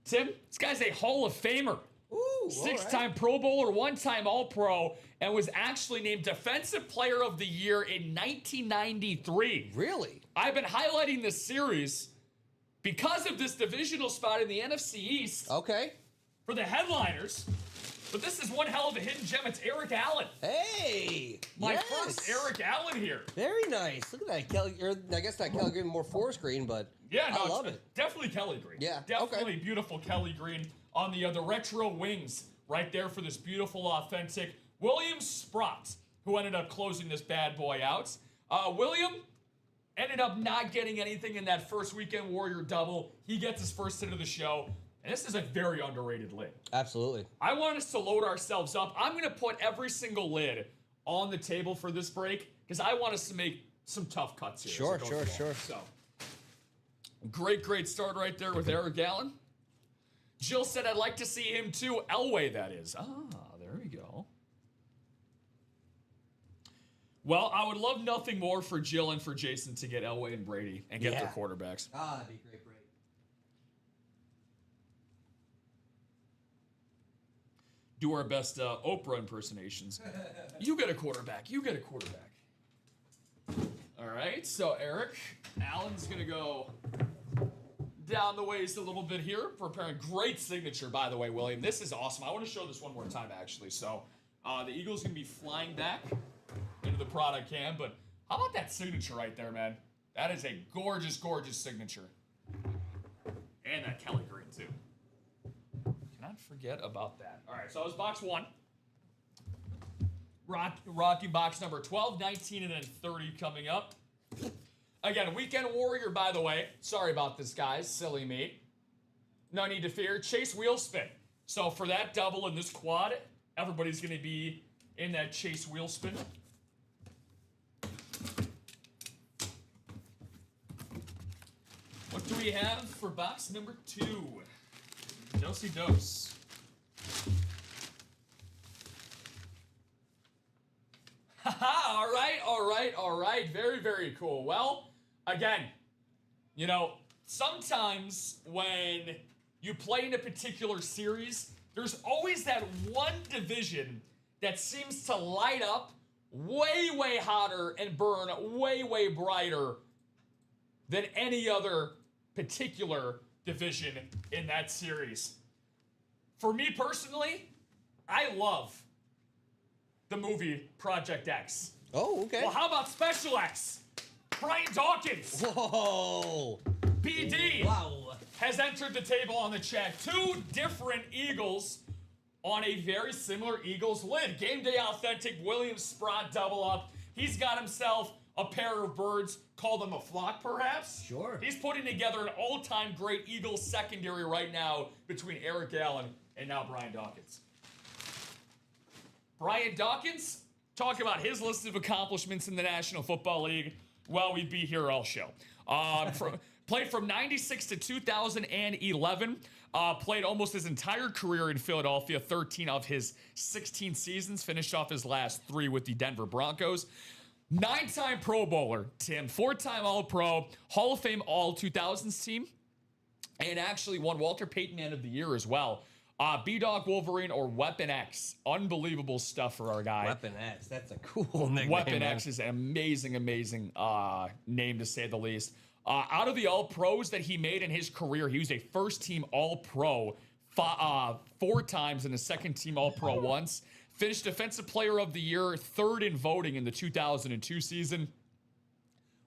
Tim, this guy's a Hall of Famer. Ooh, Six-time Pro Bowler, one-time All-Pro, and was actually named Defensive Player of the Year in 1993. Really? I've been highlighting this series because of this divisional spot in the NFC East Okay. for the headliners. But this is one hell of a hidden gem. It's Eric Allen. Hey! My first Eric Allen here. Very nice. Look at that Kelly. I guess not Kelly Green, more forest green, but Yeah, no, I love it's it. definitely Kelly Green. Yeah, Definitely beautiful Kelly Green on the retro wings right there for this beautiful, authentic William Sprott, who ended up closing this bad boy out. William ended up not getting anything in that first Weekend Warrior double. He gets his first hit of the show. And this is a very underrated lid. Absolutely. I want us to load ourselves up. I'm going to put every single lid on the table for this break because I want us to make some tough cuts here. Sure. So, great start right there with Eric Allen. Jill said I'd like to see him too. Elway, that is. There we go. Well, I would love nothing more for Jill and for Jason to get Elway and Brady and get their quarterbacks. That'd be great, Brady. Do our best Oprah impersonations. You get a quarterback. All right, so Eric Allen's going to go down the waist a little bit here. Preparing great signature, by the way, William. This is awesome. I want to show this one more time, actually. So the Eagles going to be flying back into the product can, but how about that signature right there, man? That is a gorgeous, gorgeous signature. And that Kelly Green, too. Cannot forget about that. All right, so that was box 1. Rocky box number 12, 19, and then 30 coming up. Again, Weekend Warrior, by the way. Sorry about this, guys. Silly me. No need to fear. Chase wheel spin. So for that double in this quad, everybody's going to be in that Chase wheel spin. What do we have for box number 2? Dosey dose. All right. Very cool. Well, again, sometimes when you play in a particular series, there's always that one division that seems to light up way hotter and burn way brighter than any other particular division in that series. For me personally, I love the movie Project X. Oh, okay. Well, how about Special X? Brian Dawkins. Whoa. PD. Wow. Has entered the table on the chat. 2 different Eagles on a very similar Eagles lid. Game Day Authentic William Sprott double up. He's got himself a pair of birds. Call them a flock, perhaps? Sure. He's putting together an all-time great Eagles secondary right now between Eric Allen and now Brian Dawkins. Brian Dawkins, talk about his list of accomplishments in the National Football League. Well, we'd be here all show. Played from 96 to 2011. Played almost his entire career in Philadelphia, 13 of his 16 seasons. Finished off his last 3 with the Denver Broncos. 9-time Pro Bowler, Tim. 4-time All-Pro, Hall of Fame All-2000s team. And actually won Walter Payton Man of the Year as well. B-Dog Wolverine or Weapon X. Unbelievable stuff for our guy. Weapon X. That's a cool nickname. Weapon X is an amazing name to say the least. Out of the All-Pros that he made in his career, he was a first-team All-Pro 4 times and a second-team All-Pro once. Finished Defensive Player of the Year, 3rd in voting in the 2002 season.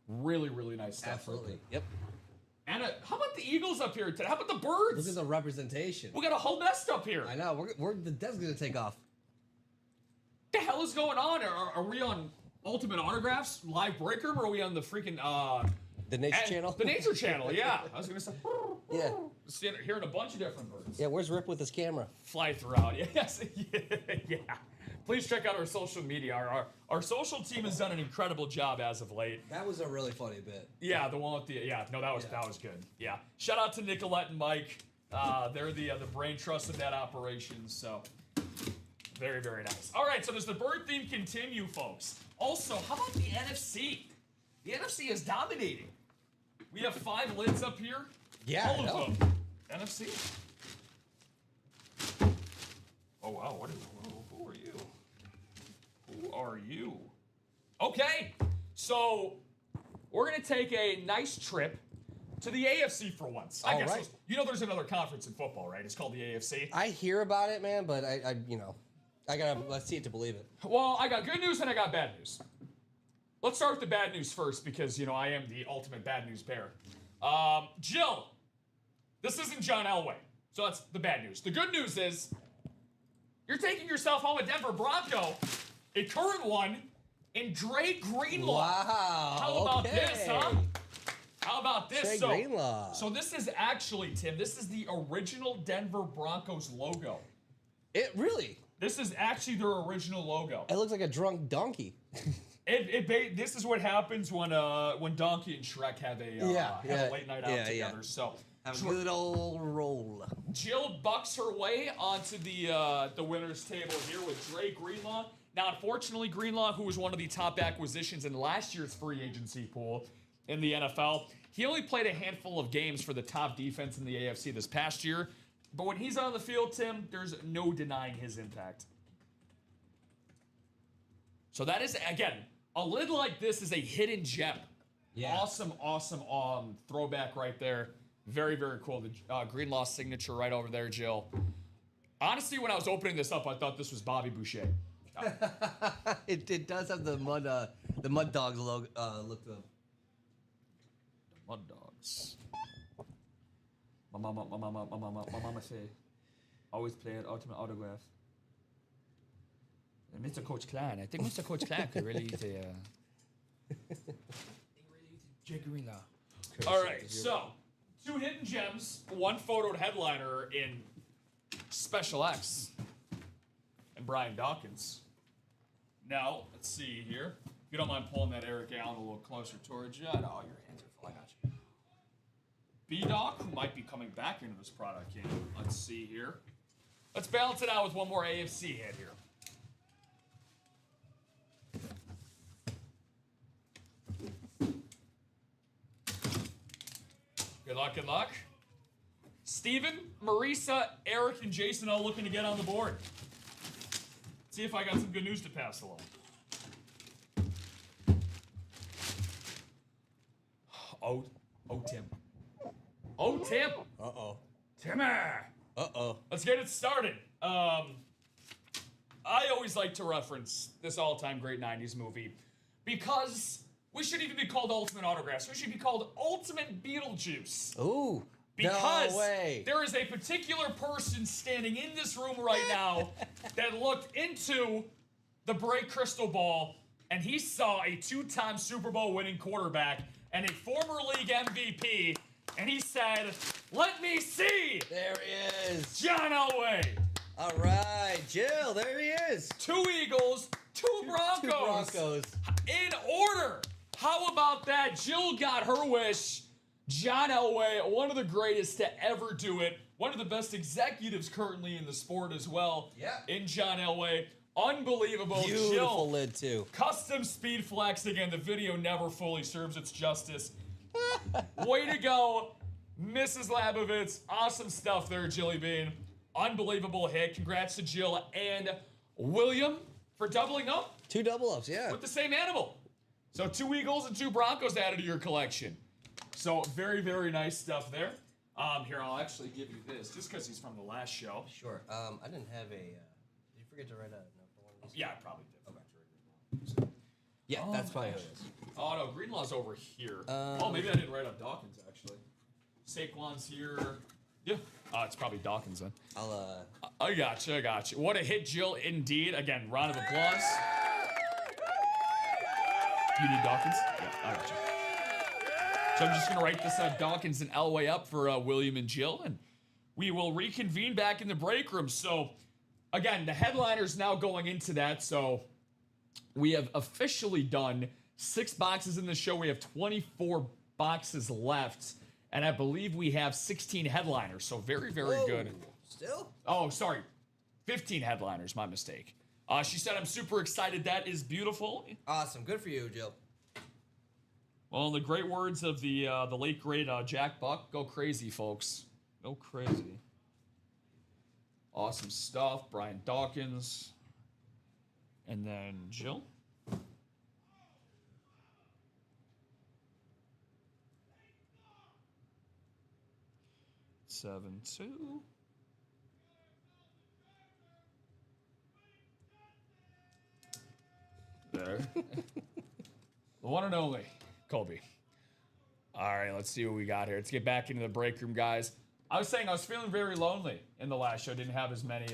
Really nice stuff. Absolutely. Yep. And how about the Eagles up here today? How about the Birds? Look at the representation. We got a whole nest up here. I know. We're the desk gonna take off. What the hell is going on? Are we on Ultimate Autographs live break room, or are we on the freaking The Nature Channel. The Nature Channel, yeah. I was gonna say. Yeah. Hearing a bunch of different birds. Yeah. Where's Rip with his camera? Fly throughout. Yes. Yeah. Please check out our social media. Our social team has done an incredible job as of late. That was a really funny bit. Yeah, the one with that was good. Yeah. Shout out to Nicolette and Mike. They're the brain trust in that operation. So very nice. All right, so does the bird theme continue, folks? Also, how about the NFC? The NFC is dominating. We have 5 lids up here. Yeah, all I know. of them. NFC. Oh, wow. Who are you? Who are you? Okay. So, we're going to take a nice trip to the AFC for once. I guess right. You know there's another conference in football, right? It's called the AFC. I hear about it, man, but I gotta see it to believe it. Well, I got good news and I got bad news. Let's start with the bad news first because, I am the ultimate bad news bearer. Jill, this isn't John Elway. So that's the bad news. The good news is you're taking yourself home a Denver Bronco, a current one, in Dre Greenlaw. Wow. How about this, huh? How about this? Dre Greenlaw. So this is actually, Tim, this is the original Denver Broncos logo. It really? This is actually their original logo. It looks like a drunk donkey. This is what happens when Donkey and Shrek have a late night out together. Yeah. So have a good old roll. Jill bucks her way onto the winners table here with Dre Greenlaw. Now, unfortunately, Greenlaw, who was one of the top acquisitions in last year's free agency pool in the NFL, he only played a handful of games for the top defense in the AFC this past year. But when he's on the field, Tim, there's no denying his impact. So that is, again, a lid like this is a hidden gem. Yeah. Awesome throwback right there. Very, very cool. The Greenlaw signature right over there, Jill. Honestly, when I was opening this up, I thought this was Bobby Boucher. It does have the Mud Dogs logo look to them. Mud Dogs. My mama say, always play an ultimate autograph. And Mr. Coach Klein, I think Mr. Coach Klein could really use Jay Greenlaw. All right, so 2 hidden gems, 1 photoed headliner in Special X and Brian Dawkins. Now, let's see here. If you don't mind pulling that Eric Allen a little closer towards you. I know your hands are full. I got you. B-Doc, who might be coming back into this product game. Let's see here. Let's balance it out with one more AFC hit here. Good luck, good luck. Steven, Marisa, Eric, and Jason all looking to get on the board. See if I got some good news to pass along. Oh, Tim. Oh, Tim. Uh-oh. Timmy. Uh-oh. Let's get it started. I always like to reference this all-time great 90s movie because we shouldn't even be called Ultimate Autographs. We should be called Ultimate Beetlejuice. Ooh. Because no way. There is a particular person standing in this room right now that looked into the Bray crystal ball and he saw a 2-time Super Bowl winning quarterback and a former league MVP, and he said, "Let me see." There he is. John Elway. All right, Jill, there he is. 2 Eagles, 2 Broncos. 2 Broncos. In order. How about that? Jill got her wish. John Elway, one of the greatest to ever do it. One of the best executives currently in the sport as well. Yeah. In John Elway. Unbelievable. Beautiful Jill, lid, too. Custom speed flex. Again, the video never fully serves its justice. Way to go, Mrs. Labovitz. Awesome stuff there, Jilly Bean. Unbelievable hit. Congrats to Jill and William for doubling up. 2 double ups, yeah. With the same animal. So 2 Eagles and 2 Broncos added to your collection. So very, very nice stuff there. Here, I'll actually give you this, just because he's from the last show. Sure. I didn't have a... did you forget to write a note for one of these? Yeah, I probably did. Okay. Yeah, that's probably how it is. Oh, no, Greenlaw's over here. Maybe I didn't write up Dawkins, actually. Saquon's here. Yeah. It's probably Dawkins, then. I got you. What a hit, Jill, indeed. Again, round of applause. You need Dawkins? Yeah, I got you. So I'm just going to write this Dawkins and Elway up for William and Jill, and we will reconvene back in the break room. So, again, the headliner's now going into that, so we have officially done 6 boxes in the show. We have 24 boxes left, and I believe we have 16 headliners, so very, very good. Still? Oh, sorry. 15 headliners, my mistake. She said, "I'm super excited." That is beautiful. Awesome. Good for you, Jill. Well, in the great words of the late, great Jack Buck, go crazy, folks. Go crazy. Awesome stuff. Brian Dawkins. And then Jill. Seven, two. There. The one and only Colby. All right, let's see what we got here. Let's get back into the break room, guys. I was saying I was feeling very lonely in the last show. Didn't have as many,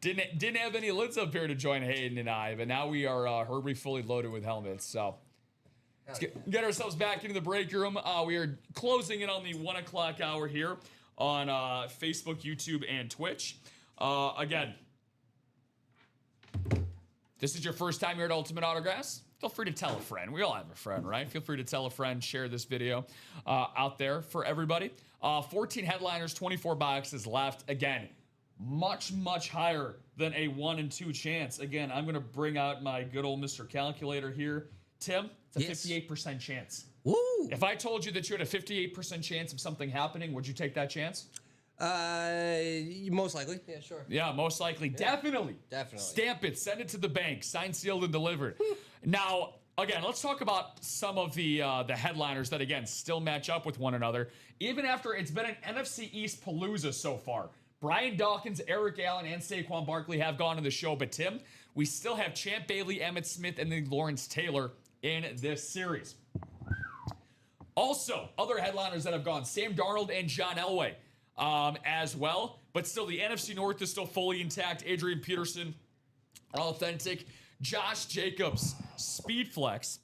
didn't have any lids up here to join Hayden and I. But now we are Herbie fully loaded with helmets. So let's get ourselves back into the break room. We are closing in on the 1 o'clock hour here on Facebook, YouTube, and Twitch. Again, this is your first time here at Ultimate Autographs. Feel free to tell a friend. We all have a friend, right? Feel free to tell a friend, share this video out there for everybody. 14 headliners, 24 boxes left. Again, much, much higher than a 1 in 2 chance. Again, I'm going to bring out my good old Mr. Calculator here. Tim, it's a 58% chance. Woo! If I told you that you had a 58% chance of something happening, would you take that chance? Most likely. Yeah, sure. Yeah, most likely. Yeah. Definitely. Definitely. Stamp it. Send it to the bank. Signed, sealed, and delivered. Now, again, let's talk about some of the headliners that, again, still match up with one another. Even after it's been an NFC East palooza so far. Brian Dawkins, Eric Allen, and Saquon Barkley have gone to the show. But, Tim, we still have Champ Bailey, Emmitt Smith, and then Lawrence Taylor in this series. Also, other headliners that have gone, Sam Darnold and John Elway. As well, but still the NFC North is still fully intact. Adrian Peterson, authentic. Josh Jacobs, speed flex.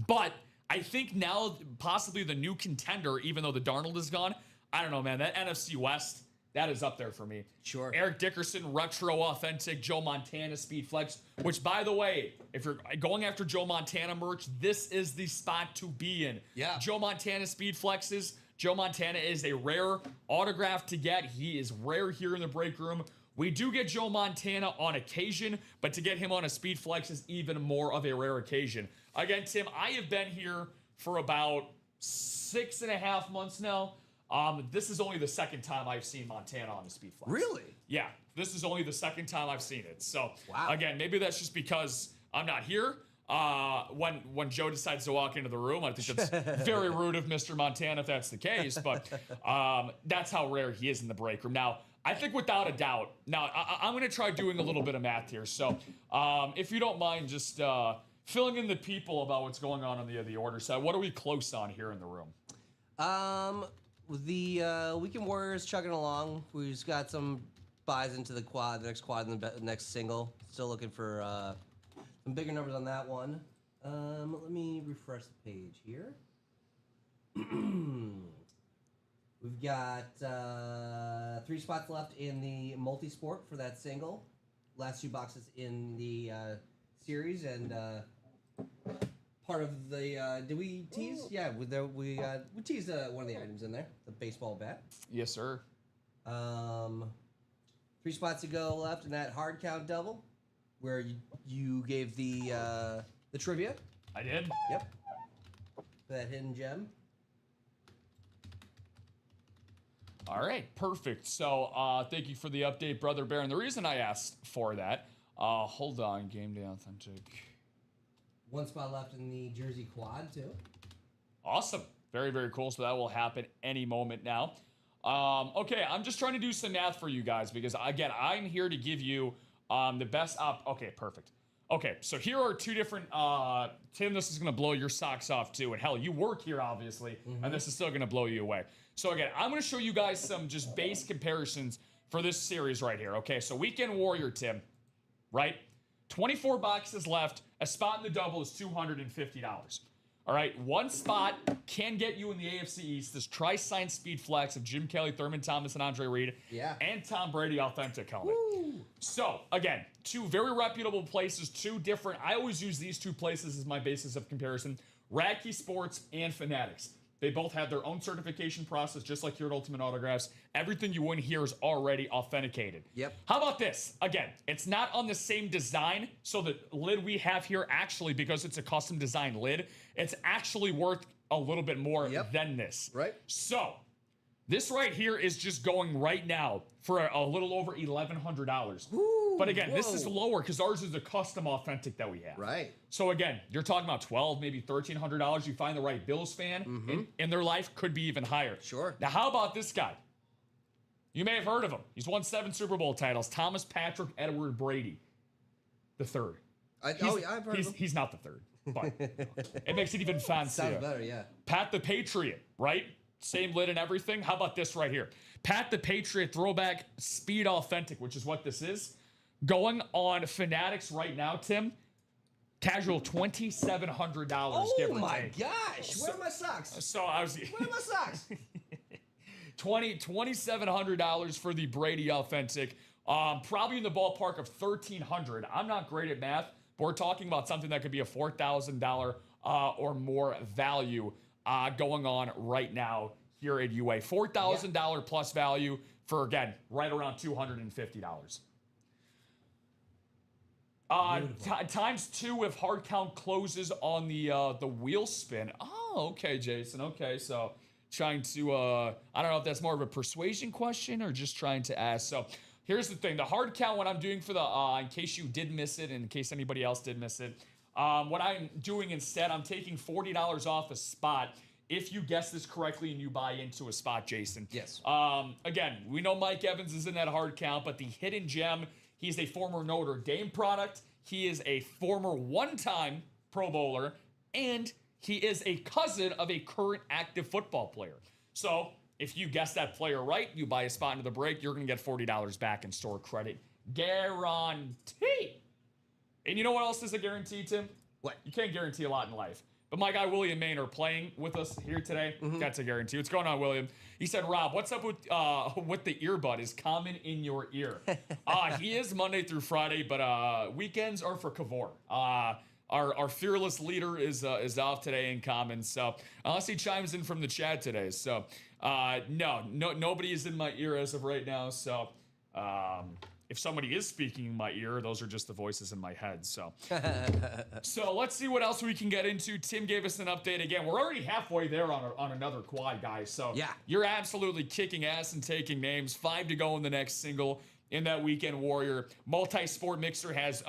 But I think now possibly the new contender, even though the Darnold is gone, I don't know, man. That NFC West, that is up there for me. Sure. Eric Dickerson, retro authentic. Joe Montana, speed flex. Which, by the way, if you're going after Joe Montana merch, this is the spot to be in. Yeah. Joe Montana speed flexes. Joe Montana is a rare autograph to get. He is rare here in the break room. We do get Joe Montana on occasion, but to get him on a speed flex is even more of a rare occasion. Again, Tim, I have been here for about 6.5 months now. This is only the second time I've seen Montana on a speed flex. Really? Yeah, this is only the second time I've seen it. So, wow. Again, maybe that's just because I'm not here. When Joe decides to walk into the room, I think that's very rude of Mr. Montana if that's the case, but that's how rare he is in the break room. Now, I think without a doubt, I'm going to try doing a little bit of math here. So if you don't mind just filling in the people about what's going on the order side, what are we close on here in the room? The Weekend Warriors chugging along. We've got some buys into the next quad, and the next single. Still looking for some bigger numbers on that one. Let me refresh the page here. We've got 3 spots left in the multi-sport for that single. Last 2 boxes in the series, and part of the did we tease? Yeah, we teased one of the items in there, the baseball bat. Yes, sir. 3 spots to go left in that hard count double, where you gave the trivia. I did. Yep. For that hidden gem. All right, perfect. So thank you for the update, Brother Bear. And the reason I asked for that, hold on, Game Day Authentic. 1 spot left in the Jersey quad, too. Awesome. Very, very cool. So that will happen any moment now. Okay, I'm just trying to do some math for you guys because, again, I'm here to give you the best okay, perfect. Okay, so here are 2 different, Tim, this is going to blow your socks off too. And hell, you work here, obviously, and this is still going to blow you away. So again, I'm going to show you guys some just base comparisons for this series right here. Okay, so Weekend Warrior, Tim, right? 24 boxes left. A spot in the double is $250. All right, 1 spot can get you in the AFC East. This tri-sign speed flex of Jim Kelly, Thurman Thomas, and Andre Reed. Yeah. And Tom Brady authentic helmet. Woo. So, again, 2 very reputable places, 2 different. I always use these 2 places as my basis of comparison. Radkey Sports and Fanatics. They both have their own certification process, just like here at Ultimate Autographs. Everything you win here is already authenticated. Yep. How about this? Again, it's not on the same design, so the lid we have here, actually, because it's a custom design lid, it's actually worth a little bit more than this. Right. So, This right here is just going right now for a little over $1,100. But again, this is lower because ours is a custom authentic that we have. Right. So again, you're talking about $1,200, maybe $1,300. You find the right Bills fan in their life, could be even higher. Sure. Now, how about this guy? You may have heard of him. He's won 7 Super Bowl titles. Thomas Patrick Edward Brady, the third. I've heard of him. He's not the third, but it makes it even fancier. Sounds better, yeah. Pat the Patriot, right? Same lid and everything. How about this right here? Pat the Patriot Throwback Speed Authentic, which is what this is. Going on Fanatics right now, Tim. Casual $2,700. Give or Oh my take. gosh! Where are my socks? So I was Where are my socks? $2,700 for the Brady Authentic. Probably in the ballpark of $1,300. I'm not great at math, but we're talking about something that could be a $4,000 or more value going on right now here at UA. $4,000 plus value for, again, right around $250. Times 2 if hard count closes on the wheel spin. Oh, okay, Jason. Okay, so trying to, I don't know if that's more of a persuasion question or just trying to ask. So here's the thing. The hard count, what I'm doing for the, in case you did miss it, and in case anybody else did miss it, what I'm doing instead, I'm taking $40 off a spot if you guess this correctly and you buy into a spot, Jason. Yes. Again, we know Mike Evans is in that hard count, but the hidden gem, he's a former Notre Dame product. He is a former one-time Pro Bowler, and he is a cousin of a current active football player. So if you guess that player right, you buy a spot into the break, you're going to get $40 back in store credit. Guarantee. And you know what else is a guarantee, Tim? What? You can't guarantee a lot in life. But my guy William Maine are playing with us here today. That's a guarantee. What's going on, William? He said, Rob, what's up with the earbud? Is common in your ear? He is Monday through Friday, but weekends are for Kavor. Our fearless leader is off today in common. So unless he chimes in from the chat today. So no, nobody is in my ear as of right now. So if somebody is speaking in my ear, those are just the voices in my head. So, so let's see what else we can get into. Tim gave us an update again. We're already halfway there on another quad, guys. So yeah, you're absolutely kicking ass and taking names. 5 to go in the next single in that Weekend Warrior. Multi-sport mixer has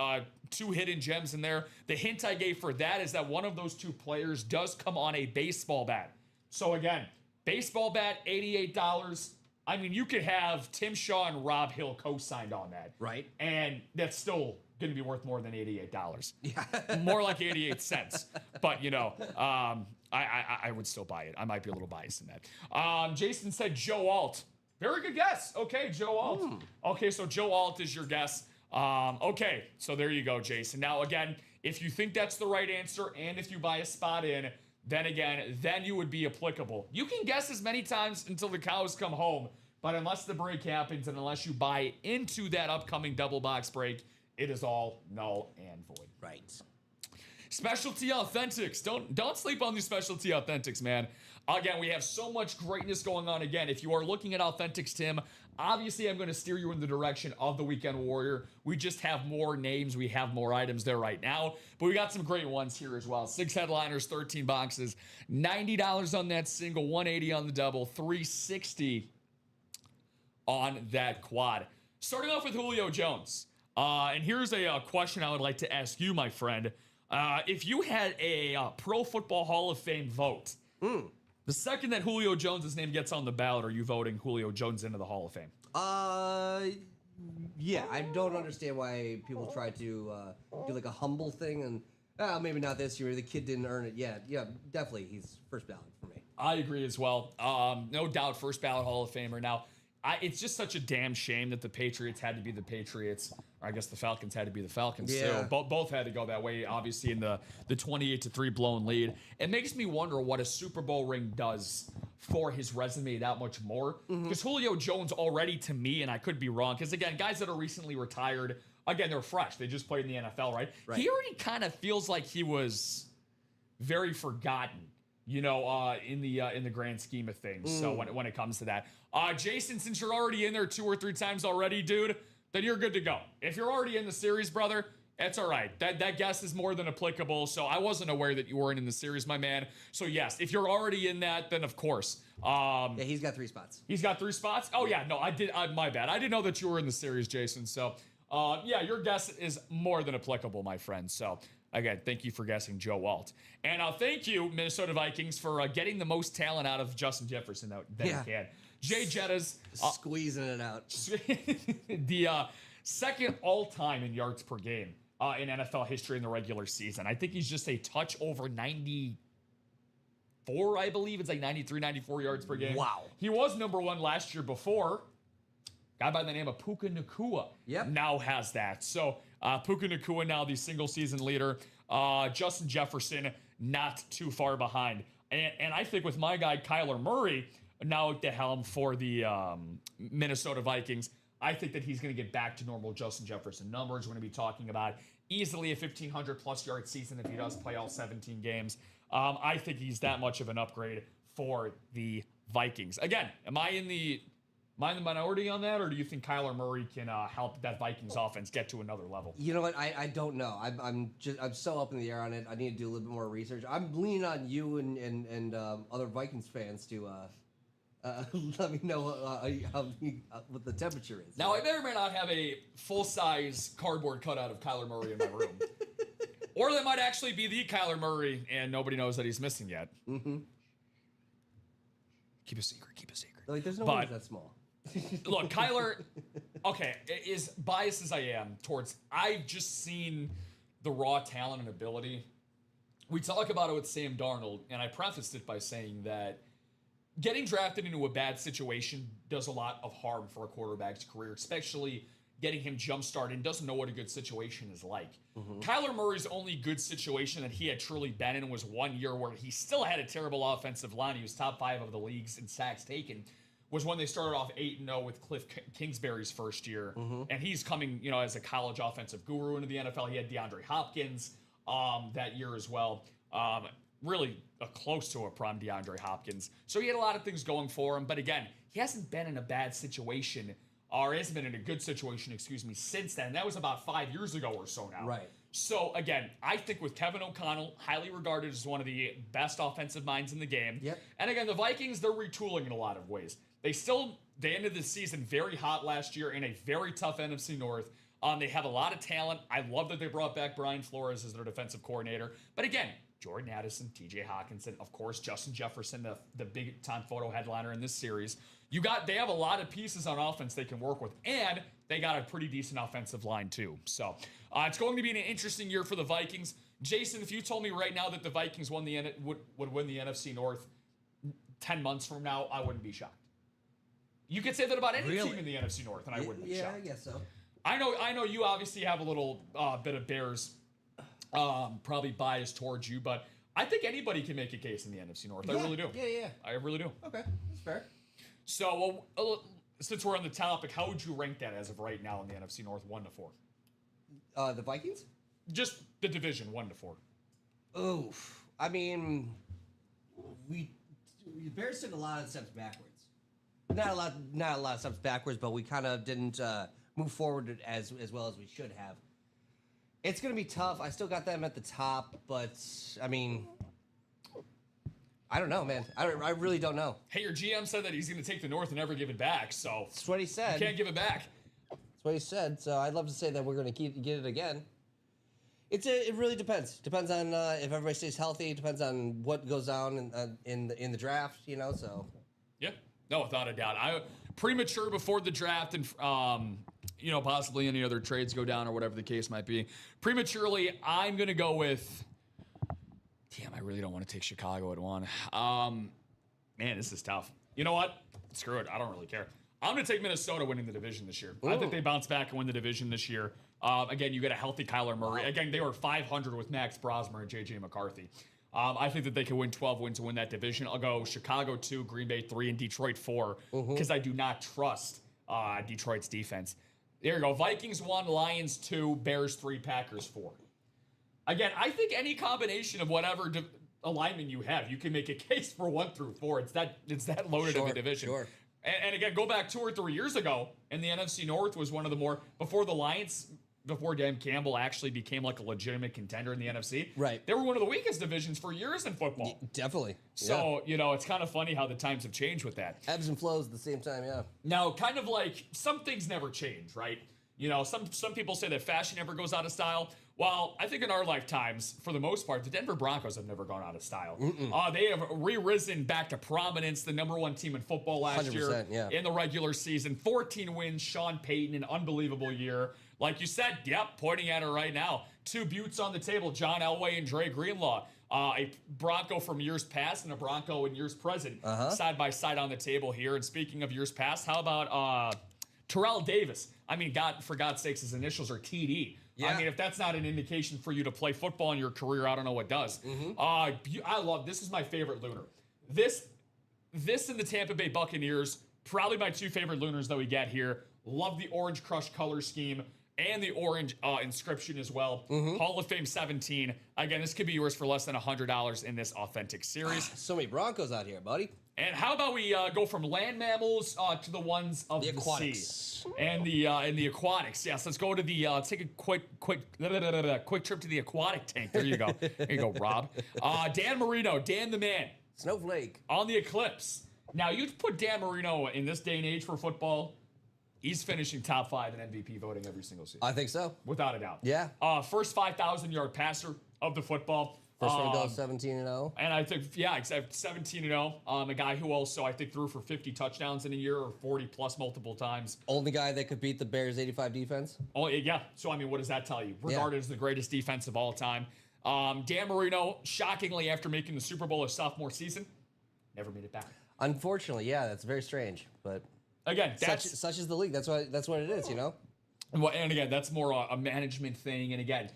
2 hidden gems in there. The hint I gave for that is that one of those 2 players does come on a baseball bat. So again, baseball bat, $88. I mean, you could have Tim Shaw and Rob Hill co-signed on that. Right. And that's still going to be worth more than $88. Yeah. More like 88 cents. But, you know, I would still buy it. I might be a little biased in that. Jason said Joe Alt. Very good guess. Okay, Joe Alt. Okay, so Joe Alt is your guess. Okay, so there you go, Jason. Now, again, if you think that's the right answer and if you buy a spot in, then you would be applicable. You can guess as many times until the cows come home, but unless the break happens and unless you buy into that upcoming double box break, it is all null and void. Right. Specialty Authentics. Don't sleep on these Specialty Authentics, man. Again, we have so much greatness going on. Again, if you are looking at Authentics, Tim, obviously I'm going to steer you in the direction of the Weekend Warrior. We just have more names. We have more items there right now. But we got some great ones here as well. 6 headliners, 13 boxes, $90 on that single, $180 on the double, $360 on that quad. Starting off with Julio Jones. And here's a question I would like to ask you, my friend. If you had a Pro Football Hall of Fame vote, the second that Julio Jones' name gets on the ballot, are you voting Julio Jones into the Hall of Fame? Yeah, I don't understand why people try to do like a humble thing and maybe not this year. The kid didn't earn it yet. Yeah, definitely he's first ballot for me. I agree as well. No doubt first ballot Hall of Famer. Now, it's just such a damn shame that the Patriots had to be the Patriots. Or I guess the Falcons had to be the Falcons too. Both had to go that way, obviously, in the 28-3 blown lead. It makes me wonder what a Super Bowl ring does for his resume that much more. Because Julio Jones already, to me, and I could be wrong, because again, guys that are recently retired, again, they're fresh. They just played in the NFL, right? He already kind of feels like he was very forgotten, you know, in the grand scheme of things. So when it comes to that. Jason, since you're already in there 2 or 3 times already, dude, then you're good to go. If you're already in the series, brother, That's all right. That guess is more than applicable. So I wasn't aware that you weren't in the series, my man. So yes, if you're already in that, then of course. Yeah, he's got 3 spots. He's got 3 spots? Oh yeah, no, I did. My bad. I didn't know that you were in the series, Jason. So yeah, your guess is more than applicable, my friend. So again, thank you for guessing Joe Alt. And thank you, Minnesota Vikings, for getting the most talent out of Justin Jefferson that you can. Jay Jetta's squeezing it out. The second all-time in yards per game in NFL history in the regular season. I think he's just a touch over 94, I believe. It's like 93, 94 yards per game. Wow. He was number 1 last year before. Guy by the name of Puka Nacua now has that. So Puka Nacua now the single-season leader. Justin Jefferson not too far behind. And I think with my guy Kyler Murray now at the helm for the Minnesota Vikings, I think that he's going to get back to normal Justin Jefferson numbers. We're going to be talking about easily a 1,500-plus yard season if he does play all 17 games. I think he's that much of an upgrade for the Vikings. Again, am I in the minority on that, or do you think Kyler Murray can help that Vikings offense get to another level? You know what? I don't know. I'm so up in the air on it. I need to do a little bit more research. I'm leaning on you and other Vikings fans to let me know what the temperature is. Now, I may or may not have a full-size cardboard cutout of Kyler Murray in my room. Or that might actually be the Kyler Murray, and nobody knows that he's missing yet. Mm-hmm. Keep a secret. Like, there's no one that small. Look, Kyler, okay, as biased as I am towards, I've just seen the raw talent and ability. We talk about it with Sam Darnold, and I prefaced it by saying that getting drafted into a bad situation does a lot of harm for a quarterback's career, especially getting him jump-started and doesn't know what a good situation is like. Mm-hmm. Kyler Murray's only good situation that he had truly been in was 1 year where he still had a terrible offensive line. He was top 5 of the leagues in sacks taken, was when they started off 8-0 with Cliff Kingsbury's first year. Mm-hmm. And he's coming, as a college offensive guru into the NFL. He had DeAndre Hopkins that year as well. Really close to a prime DeAndre Hopkins. So he had a lot of things going for him. But again, he hasn't been in a bad situation, or hasn't been in a good situation, since then. That was about 5 years ago or so now. Right. So again, I think with Kevin O'Connell, highly regarded as one of the best offensive minds in the game. Yep. And again, the Vikings, they're retooling in a lot of ways. They ended the season very hot last year in a very tough NFC North. They have a lot of talent. I love that they brought back Brian Flores as their defensive coordinator. But again, Jordan Addison, TJ Hawkinson, of course, Justin Jefferson, the big-time photo headliner in this series. They have a lot of pieces on offense they can work with, and they got a pretty decent offensive line, too. So it's going to be an interesting year for the Vikings. Jason, if you told me right now that the Vikings would win the NFC North 10 months from now, I wouldn't be shocked. You could say that about any team in the NFC North, and I wouldn't be shocked. Yeah, I guess so. I know you obviously have a little bit of Bears probably biased towards you, but I think anybody can make a case in the NFC North. I really do. Yeah. I really do. Okay, that's fair. So, since we're on the topic, how would you rank that as of right now in the NFC North, 1 to 4? The Vikings? Just the division, 1 to 4. Oof. I mean, we Bears took a lot of steps backwards. Not a lot of steps backwards, but we kind of didn't move forward as well as we should have. It's going to be tough. I still got them at the top, but, I mean, I don't know, man. I really don't know. Hey, your GM said that he's going to take the North and never give it back, so that's what he said. You can't give it back. That's what he said, so I'd love to say that we're going to get it again. It really depends. Depends on if everybody stays healthy. Depends on what goes down in the draft, so. Yeah, no, without a doubt. Premature before the draft and possibly any other trades go down or whatever the case might be. Prematurely, I'm going to go with, damn, I really don't want to take Chicago at 1. Man, this is tough. You know what? Screw it. I don't really care. I'm going to take Minnesota winning the division this year. Ooh. I think they bounce back and win the division this year. Again, you get a healthy Kyler Murray. Again, they were 500 with Max Brosmer and J.J. McCarthy. I think that they can win 12 wins to win that division. I'll go Chicago 2, Green Bay 3, and Detroit 4 because I do not trust Detroit's defense. There you go. Vikings 1, Lions 2, Bears 3, Packers 4. Again, I think any combination of whatever alignment you have, you can make a case for 1 through 4. It's that loaded of a division. Sure. And again, go back 2 or 3 years ago, and the NFC North was one of the more, before the Lions before Dan Campbell actually became like a legitimate contender in the NFC. Right. They were one of the weakest divisions for years in football. Definitely. So, it's kind of funny how the times have changed with that. Ebbs and flows at the same time, yeah. Now, kind of like some things never change, right? Some people say that fashion never goes out of style. Well, I think in our lifetimes, for the most part, the Denver Broncos have never gone out of style. They have re-risen back to prominence, the number one team in football last year in the regular season. 14 wins, Sean Peyton, an unbelievable year. Like you said, pointing at her right now. 2 buttes on the table, John Elway and Dre Greenlaw. A Bronco from years past and a Bronco in years present, side by side on the table here. And speaking of years past, how about Terrell Davis? I mean, for God's sakes, his initials are TD. Yeah. I mean, if that's not an indication for you to play football in your career, I don't know what does. I love, this is my favorite lunar. This and the Tampa Bay Buccaneers, probably my 2 favorite lunars that we get here. Love the orange crush color scheme and the orange inscription as well. Hall of Fame 17. Again, this could be yours for less than $100 in this authentic series. So many Broncos out here, buddy. And how about we go from land mammals to the ones of the aquatics. sea and the aquatics? Yes, let's go to the take a quick trip to the aquatic tank. There you go. There you go, Rob. Dan Marino, Dan the man, Snowflake on the Eclipse. Now you'd put Dan Marino in this day and age for football. He's finishing top 5 in MVP voting every single season. I think so, without a doubt. Yeah. First 5,000-yard passer of the football. First one goes 17-0. And I think, 17-0. A guy who also, I think, threw for 50 touchdowns in a year or 40-plus multiple times. Only guy that could beat the Bears' 85 defense. Oh, yeah. So, I mean, what does that tell you? Regarded as the greatest defense of all time. Dan Marino, shockingly, after making the Super Bowl his sophomore season, never made it back. Unfortunately, that's very strange. But again, such is the league. That's what it is, Well, and again, that's more a management thing. And again,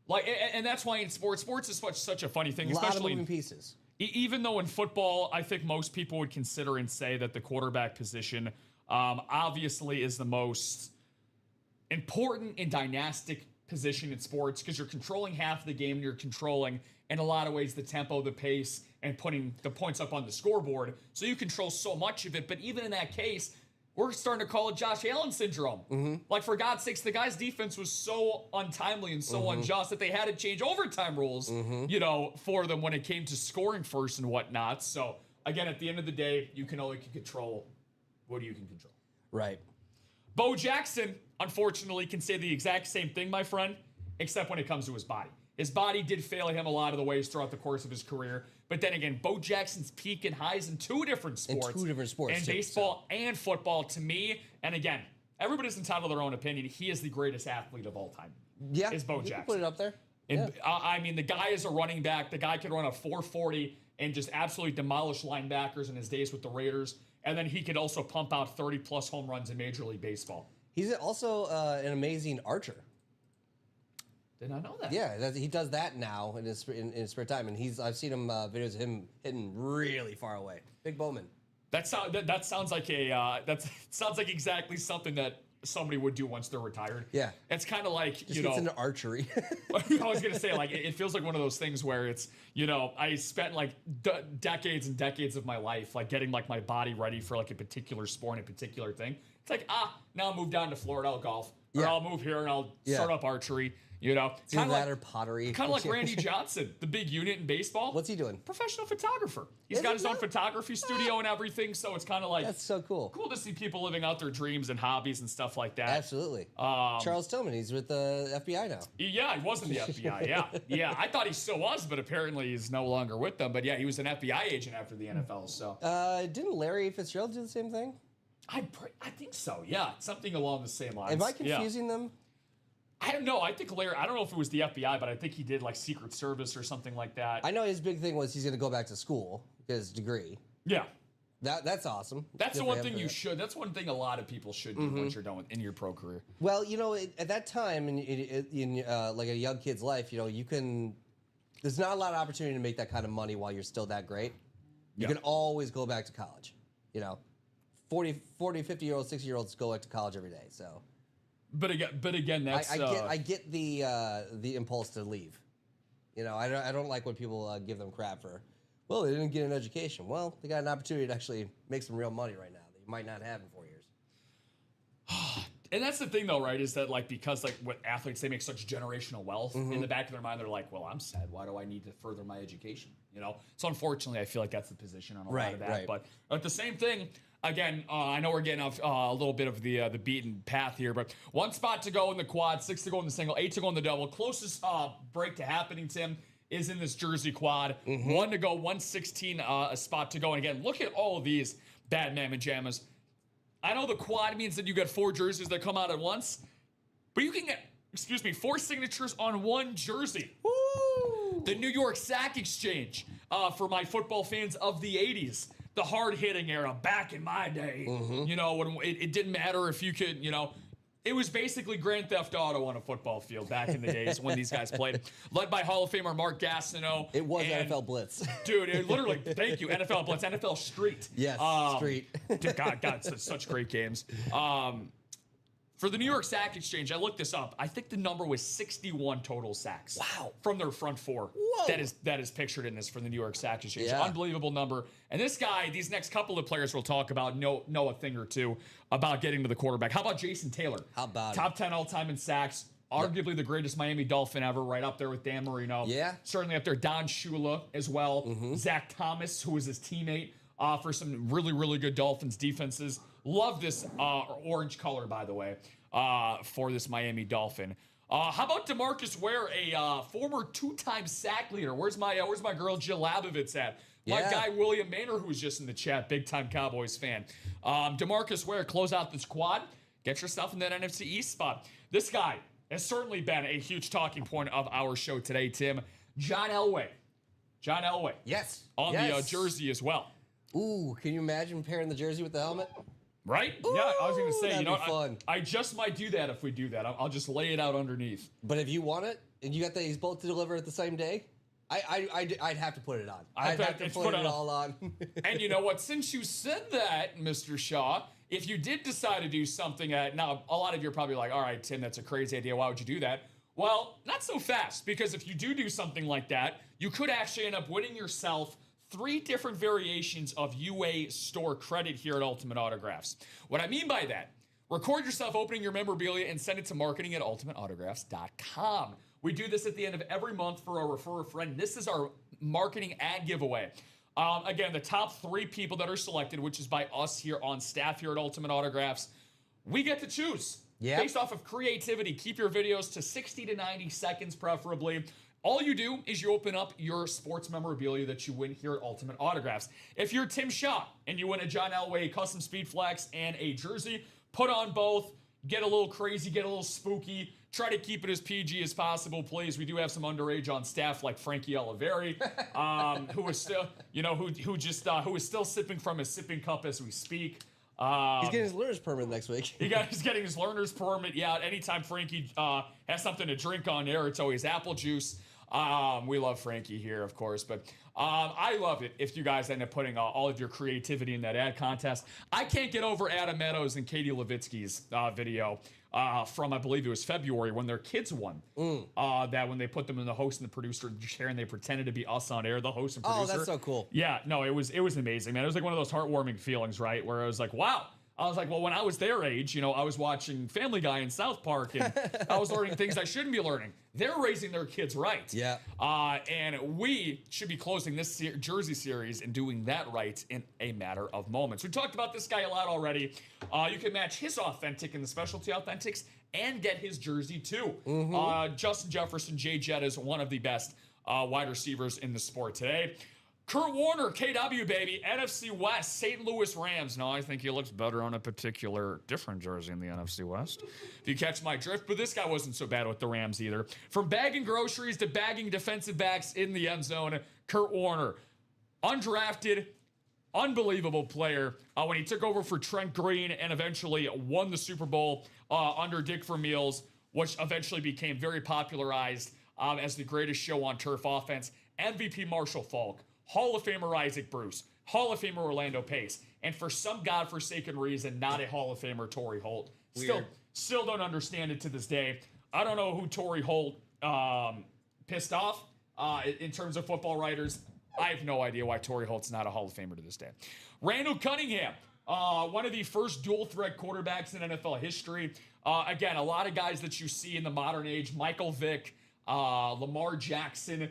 and that's why in sports is such a funny thing, especially a lot of moving pieces. Even though in football, I think most people would consider and say that the quarterback position obviously is the most important and dynastic position in sports because you're controlling half of the game and you're controlling, in a lot of ways, the tempo, the pace, and putting the points up on the scoreboard. So you control so much of it. But even in that case, we're starting to call it Josh Allen syndrome. Like, for God's sakes, the guy's defense was so untimely and so unjust that they had to change overtime rules, for them when it came to scoring first and whatnot. So, again, at the end of the day, you can only control what you can control. Right. Bo Jackson, unfortunately, can say the exact same thing, my friend, except when it comes to his body. His body did fail him a lot of the ways throughout the course of his career. But then again, Bo Jackson's peak and highs in 2 different sports. And baseball and football, to me. And again, everybody's entitled to their own opinion. He is the greatest athlete of all time. Yeah. Is Bo Jackson. Put it up there. And, I mean, the guy is a running back. The guy could run a 4.40 and just absolutely demolish linebackers in his days with the Raiders. And then he could also pump out 30-plus home runs in Major League Baseball. He's also an amazing archer. Did not know that. Yeah, he does that now in his spare time, and I've seen him videos of him hitting really far away. Big Bowman. That sounds like exactly something that somebody would do once they're retired. Yeah, it's kind of like just gets into archery. I was gonna say, like, it feels like one of those things where it's, I spent like decades and decades of my life like getting like my body ready for like a particular sport and a particular thing. It's like, now I'll move down to Florida, I'll golf, or I'll move here and I'll start up archery. It's kind of that or pottery. Kind of like Randy Johnson, the big unit in baseball. What's he doing? Professional photographer. He's got his own photography studio and everything, so it's kind of like... That's so cool. Cool to see people living out their dreams and hobbies and stuff like that. Absolutely. Charles Tillman, he's with the FBI now. Yeah, he was in the FBI, yeah. I thought he still was, but apparently he's no longer with them. But yeah, he was an FBI agent after the NFL, so... Didn't Larry Fitzgerald do the same thing? I think so, yeah. Something along the same lines. Am I confusing them? I don't know. I think Larry, I don't know if it was the FBI, but I think he did like Secret Service or something like that. I know his big thing was he's going to go back to school, get his degree. Yeah. That's awesome. That's the one thing you should. That's one thing a lot of people should do once you're done in your pro career. Well, at that time in like a young kid's life, there's not a lot of opportunity to make that kind of money while you're still that great. You can always go back to college. 40, 50-year-olds, 60-year-olds go back to college every day. So. But again, that's I get the impulse to leave. I don't like when people give them crap for, well, they didn't get an education. Well, they got an opportunity to actually make some real money right now that you might not have in 4 years. And that's the thing, though, right? Is that like because like with athletes, they make such generational wealth in the back of their mind. They're like, well, I'm sad. Why do I need to further my education? You know. So unfortunately, I feel like that's the position on a lot of that. Right. But at the same thing, again, I know we're getting off a little bit of the beaten path here, but 1 spot to go in the quad, 6 to go in the single, 8 to go in the double. Closest break to happening, Tim, is in this jersey quad. 1 to go, 116 a spot to go. And again, look at all of these bad mamma jammas. I know the quad means that you get 4 jerseys that come out at once, but you can get, 4 signatures on 1 jersey. Woo! The New York Sack Exchange for my football fans of the 80s. The hard-hitting era back in my day. You know, when it didn't matter if you could, you know, it was basically Grand Theft Auto on a football field back in the days when these guys played. Led by Hall of Famer Mark Gastineau. It was NFL Blitz. Dude, it literally, thank you, NFL Blitz, NFL Street. Yes, Street. Dude, God, such great games. For the New York Sack Exchange, I looked this up. I think the number was 61 total sacks. Wow. From their front 4. Whoa. That is pictured in this for the New York Sack Exchange. Yeah. Unbelievable number. And this guy, these next couple of players we'll talk about know a thing or two about getting to the quarterback. How about Jason Taylor? How about Top 10 all-time in sacks. Arguably the greatest Miami Dolphin ever, right up there with Dan Marino. Yeah. Certainly up there. Don Shula as well. Zach Thomas, who was his teammate for some really, really good Dolphins defenses. Love this orange color, by the way, for this Miami Dolphin. How about DeMarcus Ware, a former 2-time sack leader? Where's my girl Jill Labovitz at? My guy William Maynor, who was just in the chat, big-time Cowboys fan. DeMarcus Ware, close out this quad. Get yourself in that NFC East spot. This guy has certainly been a huge talking point of our show today, Tim. John Elway. Yes. On the jersey as well. Ooh, can you imagine pairing the jersey with the helmet? Right? Ooh, yeah, I was going to say, that'd be fun. I just might do that if we do that. I'll just lay it out underneath. But if you want it, and you got these both to deliver at the same day, I'd have to put it on. I'd have to put it all on. And you know what? Since you said that, Mr. Shaw, if you did decide to do something, now a lot of you are probably like, all right, Tim, that's a crazy idea. Why would you do that? Well, not so fast, because if you do something like that, you could actually end up winning yourself 3 different variations of UA store credit here at Ultimate Autographs. What I mean by that, record yourself opening your memorabilia and send it to marketing@ultimateautographs.com. We do this at the end of every month for our Refer a Friend. This is our marketing ad giveaway. Again, the top 3 people that are selected, which is by us here on staff here at Ultimate Autographs, we get to choose. Yep. Based off of creativity. Keep your videos to 60 to 90 seconds preferably. All you do is you open up your sports memorabilia that you win here at Ultimate Autographs. If you're Tim Shaw and you win a John Elway custom speed flex and a jersey, put on both, get a little crazy, get a little spooky, try to keep it as PG as possible, please. We do have some underage on staff like Frankie Oliveri, who is still, who is still sipping from his sipping cup as we speak. He's getting his learner's permit next week. He's getting his learner's permit. Yeah, anytime Frankie has something to drink on air, it's always apple juice. We love Frankie here, of course, but I love it if you guys end up putting all of your creativity in that ad contest. I can't get over Adam Meadows and Katie Levitsky's video from, I believe it was February, when their kids won. That when they put them in the host and the producer chair and they pretended to be us on air, the host and producer. Oh, that's so cool. Yeah, no, it was amazing, man. It was like one of those heartwarming feelings, right? Where I was like, wow. I was like, well, when I was their age, I was watching Family Guy in South Park, and I was learning things I shouldn't be learning. They're raising their kids right. Yeah. And we should be closing this jersey series and doing that right in a matter of moments. We talked about this guy a lot already. You can match his authentic and the specialty authentics and get his jersey too. Justin Jefferson, Jay Jett, is one of the best wide receivers in the sport today. Kurt Warner, KW, baby, NFC West, St. Louis Rams. No, I think he looks better on a particular different jersey in the NFC West, if you catch my drift. But this guy wasn't so bad with the Rams either. From bagging groceries to bagging defensive backs in the end zone, Kurt Warner, undrafted, unbelievable player. When he took over for Trent Green and eventually won the Super Bowl under Dick Vermeils, which eventually became very popularized as the greatest show on turf offense. MVP Marshall Faulk, Hall of Famer Isaac Bruce, Hall of Famer Orlando Pace, and for some godforsaken reason, not a Hall of Famer Torrey Holt. Still don't understand it to this day. I don't know who Torrey Holt pissed off in terms of football writers. I have no idea why Torrey Holt's not a Hall of Famer to this day. Randall Cunningham, one of the first dual-threat quarterbacks in NFL history. Again, a lot of guys that you see in the modern age, Michael Vick, Lamar Jackson,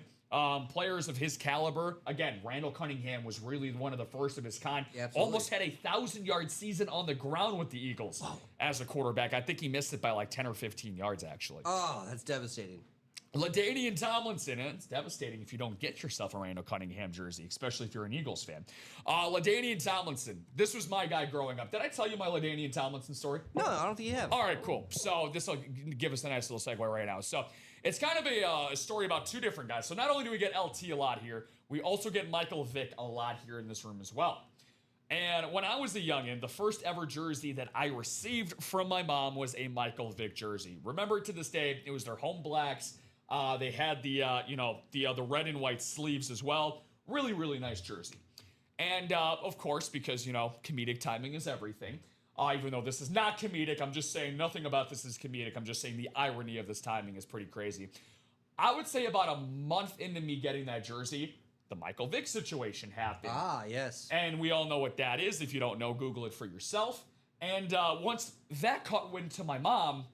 players of his caliber. Again, Randall Cunningham was really one of the first of his kind. Yeah, absolutely. Almost had a 1,000-yard season on the ground with the Eagles as a quarterback. I think he missed it by like 10 or 15 yards, actually. Oh, that's devastating. LaDainian Tomlinson, and it's devastating if you don't get yourself a Randall Cunningham jersey, especially if you're an Eagles fan. LaDainian Tomlinson, this was my guy growing up. Did I tell you my LaDainian Tomlinson story? No, I don't think you have. All right, cool. So this will give us a nice little segue right now. So it's kind of a story about two different guys. So not only do we get LT a lot here, we also get Michael Vick a lot here in this room as well. And when I was a youngin', the first ever jersey that I received from my mom was a Michael Vick jersey. Remember, to this day, it was their home blacks. They had the red and white sleeves as well. Really, really nice jersey. And of course, because, comedic timing is everything. Even though this is not comedic, I'm just saying nothing about this is comedic. I'm just saying the irony of this timing is pretty crazy. I would say about a month into me getting that jersey, the Michael Vick situation happened. Ah, yes. And we all know what that is. If you don't know, Google it for yourself. And once that caught wind to my mom,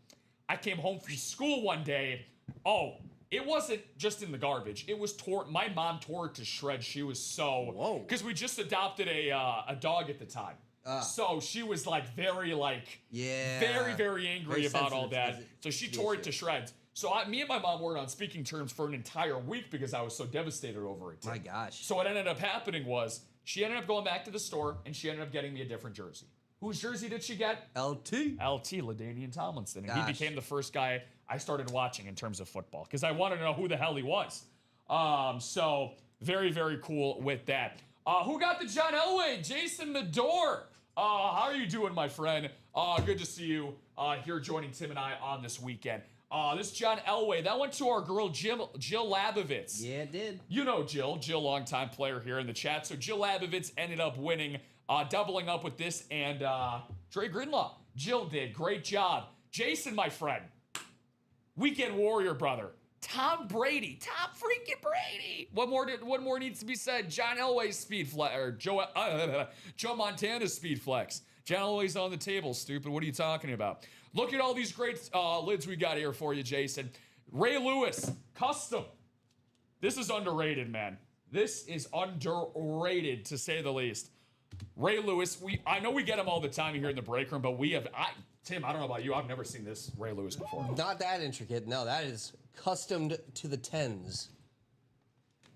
I came home from school one day. Oh, it wasn't just in the garbage. It was my mom tore it to shreds. She was so... Whoa. Because we just adopted a dog at the time. So she was very, very, very angry about all that. So she tore it to shreds. So me and my mom weren't on speaking terms for an entire week because I was so devastated over it. My gosh. So what ended up happening was she ended up going back to the store and she ended up getting me a different jersey. Whose jersey did she get? LT, LaDainian Tomlinson. And he became the first guy I started watching in terms of football because I wanted to know who the hell he was. So very, very cool with that. Who got the John Elway? Jason Medor. How are you doing, my friend? Good to see you here joining Tim and I on this weekend. This John Elway, that went to our girl Jill Labovitz. Yeah, it did. You know Jill. Jill, longtime player here in the chat. So Jill Labovitz ended up winning, doubling up with this and Dre Grinlaw. Jill did. Great job. Jason, my friend. Weekend Warrior, brother. Tom Brady. Tom freaking Brady. What more needs to be said? John Elway's speed flex. Or Joe Montana's speed flex. John Elway's on the table, stupid. What are you talking about? Look at all these great lids we got here for you, Jason. Ray Lewis. Custom. This is underrated, man. This is underrated, to say the least. Ray Lewis. I know we get him all the time here in the break room, but Tim, I don't know about you. I've never seen this Ray Lewis before. Not that intricate. No, that is customed to the 10s.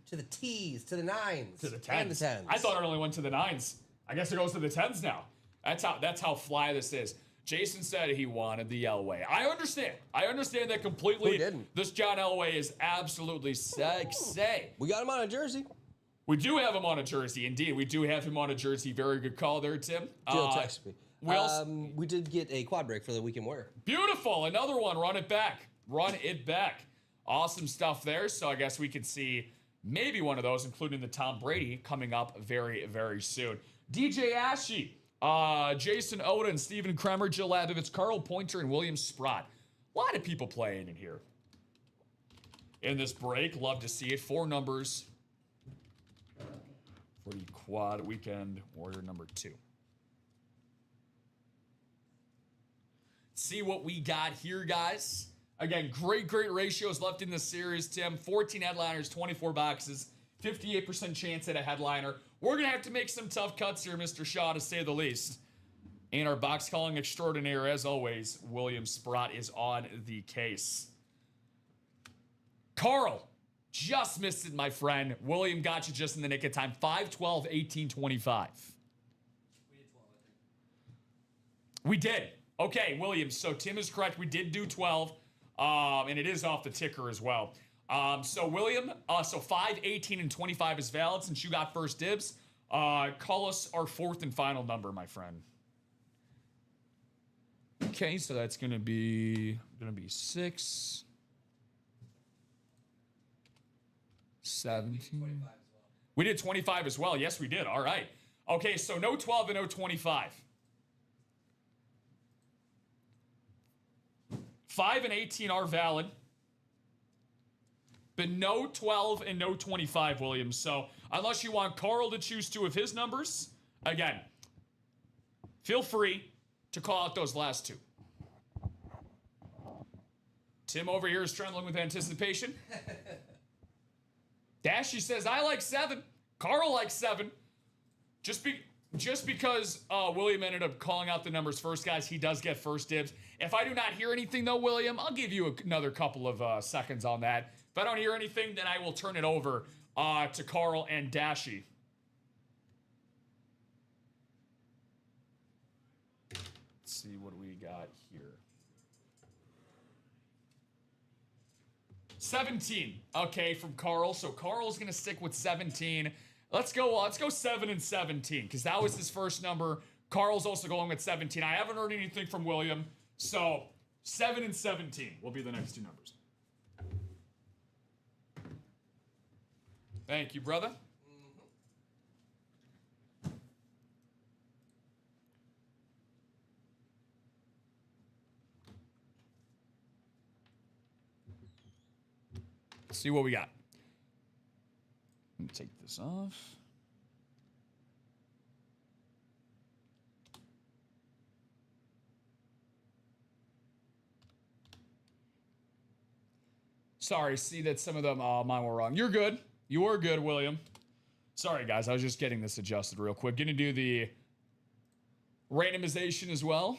To the T's, to the 9s. To the 10s. And the 10s. I thought it only went to the 9s. I guess it goes to the 10s now. That's how fly this is. Jason said he wanted the Elway. I understand. I understand that completely. Who didn't? This John Elway is absolutely sexy. We got him on a jersey. We do have him on a jersey. Indeed, we do have him on a jersey. Very good call there, Tim. Jill texted me. We did get a quad break for the weekend warrior. Beautiful. Another one. Run it back. Run it back. Awesome stuff there. So I guess we could see maybe one of those, including the Tom Brady, coming up very, very soon. DJ Ashe, Jason Oden, Stephen Kremer, Jill Labovitz, Carl Pointer, and William Sprott. A lot of people playing in here. In this break, love to see it. 4 numbers for the quad weekend warrior number 2. See what we got here, guys. Again, great ratios left in this series, Tim. 14 headliners, 24 boxes, 58% chance at a headliner. We're going to have to make some tough cuts here, Mr. Shaw, to say the least. And our box calling extraordinaire, as always, William Sprott is on the case. Carl, just missed it, my friend. William got you just in the nick of time. 5-12, 18-25. We did 12, I think. We did. Okay, William, so Tim is correct. We did do 12, and it is off the ticker as well. So William, 5, 18, and 25 is valid since you got first dibs. Call us our 4th and final number, my friend. Okay, so that's gonna be 6, 17. We did 25 as well. Yes, we did. All right. Okay, so no 12 and no 25. 5 and 18 are valid, but no 12 and no 25, Williams. So unless you want Carl to choose 2 of his numbers, again, feel free to call out those last 2. Tim over here is trembling with anticipation. Dashy says, I like 7. Carl likes 7. Just because William ended up calling out the numbers first, guys, he does get first dibs. If I do not hear anything, though, William, I'll give you another couple of seconds on that. If I don't hear anything, then I will turn it over to Carl and Dashy. Let's see what we got here. 17. Okay, from Carl. So Carl's going to stick with 17. Let's go 7 and 17 because that was his first number. Carl's also going with 17. I haven't heard anything from William. So 7 and 17 will be the next 2 numbers. Thank you, brother. Let's see what we got. Let me take this off. Sorry, see that some of them, mine were wrong. You're good. You are good, William. Sorry, guys. I was just getting this adjusted real quick. Gonna do the randomization as well.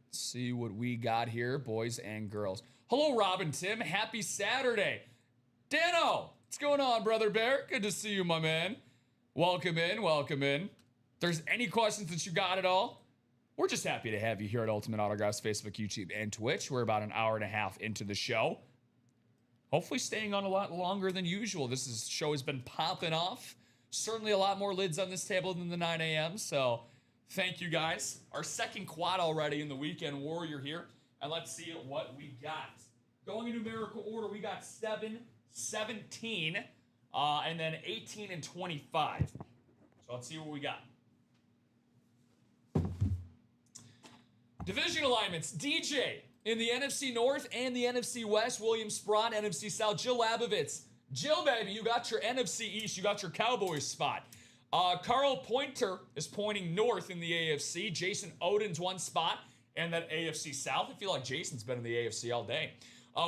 Let's see what we got here, boys and girls. Hello, Rob and Tim. Happy Saturday. Dano, what's going on, Brother Bear? Good to see you, my man. Welcome in, welcome in. If there's any questions that you got at all, we're just happy to have you here at Ultimate Autographs, Facebook, YouTube, and Twitch. We're about an hour and a half into the show. Hopefully staying on a lot longer than usual. This show has been popping off. Certainly a lot more lids on this table than the 9 a.m., so thank you, guys. Our second quad already in the Weekend Warrior here. And let's see what we got. Going in numerical order, we got 7, 17, and then 18 and 25. So let's see what we got. Division alignments. DJ in the NFC North and the NFC West. William Sprawn, NFC South. Jill Labovitz. Jill, baby, you got your NFC East. You got your Cowboys spot. Carl Pointer is pointing north in the AFC. Jason Oden's one spot. And that AFC South. I feel like Jason's been in the AFC all day.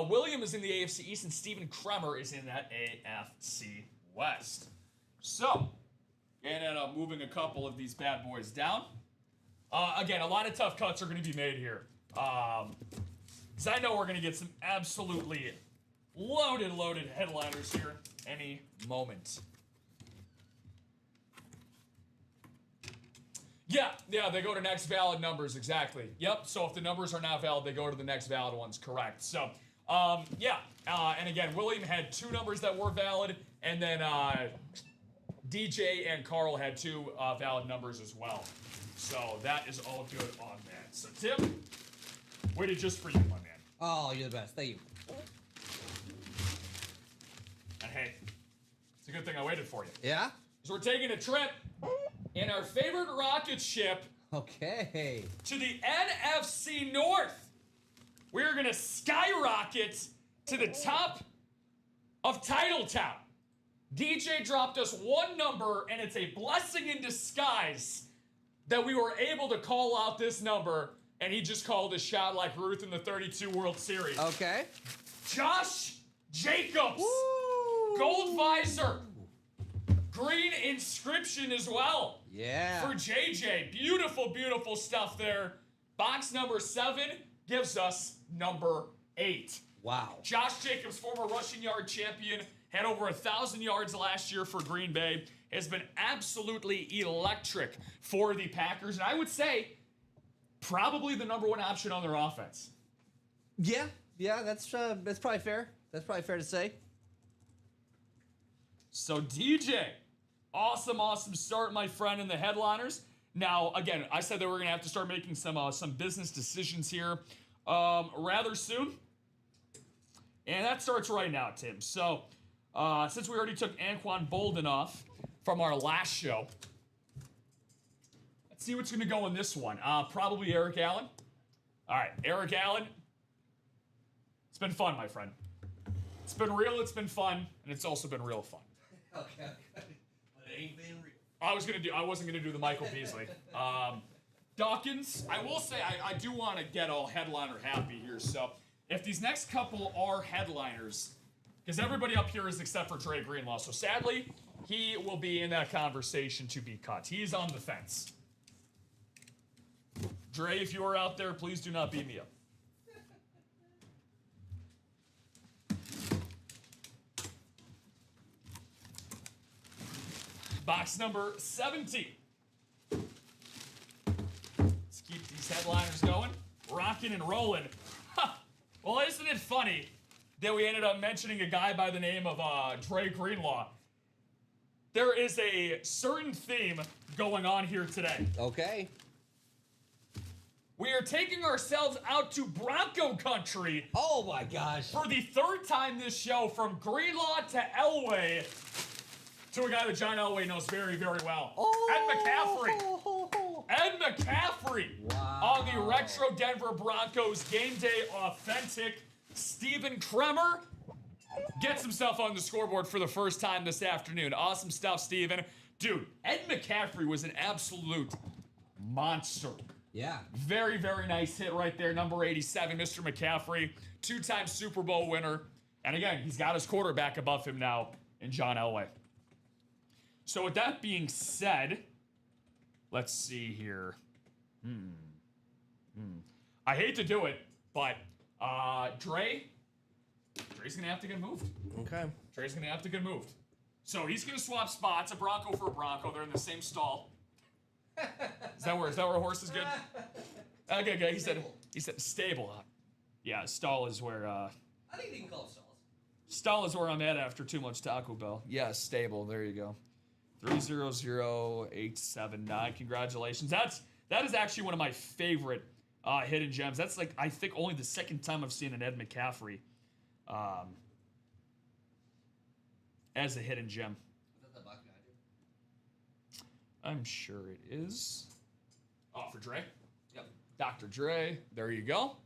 William is in the AFC East, and Stephen Kremer is in that AFC West. So, and then moving a couple of these bad boys down. Again, a lot of tough cuts are going to be made here. Because I know we're going to get some absolutely loaded headliners here any moment. Yeah, they go to next valid numbers, exactly. Yep, so if the numbers are not valid, they go to the next valid ones, correct. So, and again, William had 2 numbers that were valid, and then DJ and Carl had 2 valid numbers as well. So that is all good on that. So, Tim, waited just for you, my man. Oh, you're the best. Thank you. And hey, it's a good thing I waited for you. Yeah? So we're taking a trip in our favorite rocket ship. Okay. To the NFC North. We're going to skyrocket to the top of Titletown. DJ dropped us 1 number, and it's a blessing in disguise that we were able to call out this number, and he just called a shot like Ruth in the 32 World Series. Okay. Josh Jacobs. Woo! Gold visor. Green inscription as well. Yeah. For JJ. Beautiful, beautiful stuff there. Box number 7 gives us number 8. Wow. Josh Jacobs, former rushing yard champion, had over 1,000 yards last year for Green Bay. Has been absolutely electric for the Packers. And I would say probably the number 1 option on their offense. Yeah, that's probably fair. That's probably fair to say. So DJ, awesome start, my friend, in the headliners. Now, again, I said that we're going to have to start making some business decisions here rather soon. And that starts right now, Tim. So, since we already took Anquan Bolden off from our last show, let's see what's going to go in this one. Probably Eric Allen. All right, Eric Allen. It's been fun, my friend. It's been real, it's been fun, and it's also been real fun. Okay. But it ain't been real. I wasn't gonna do the Michael Beasley. Dawkins, I will say I do want to get all headliner happy here. So if these next couple are headliners, because everybody up here is except for Dre Greenlaw. So sadly, he will be in that conversation to be cut. He's on the fence. Dre, if you are out there, please do not beat me up. Box number 17. Let's keep these headliners going. Rocking and rolling. Ha! Well, isn't it funny that we ended up mentioning a guy by the name of Dre Greenlaw? There is a certain theme going on here today. Okay. We are taking ourselves out to Bronco country. Oh my gosh. For the third time this show, from Greenlaw to Elway, to a guy that John Elway knows very, very well. Ed McCaffrey. Wow. On the Retro Denver Broncos Game Day Authentic. Steven Kremer gets himself on the scoreboard for the first time this afternoon. Awesome stuff, Steven. Dude, Ed McCaffrey was an absolute monster. Yeah. Very, very nice hit right there. Number 87, Mr. McCaffrey. Two-time Super Bowl winner. And again, he's got his quarterback above him now in John Elway. So with that being said, let's see here. I hate to do it, but Dre's going to have to get moved. Okay. Dre's going to have to get moved. So he's going to swap spots, a Bronco for a Bronco. They're in the same stall. Is that where a horse is good? Okay, good. He said stable. Yeah, stall is where I think they can call it stalls. Stall is where I'm at after too much Taco Bell. Yeah, stable. There you go. 300879. Congratulations. That is actually one of my favorite hidden gems. That's like, I think, only the second time I've seen an Ed McCaffrey as a hidden gem. Is that the box behind you? I'm sure it is. Oh, for Dre? Yep. Dr. Dre. There you go.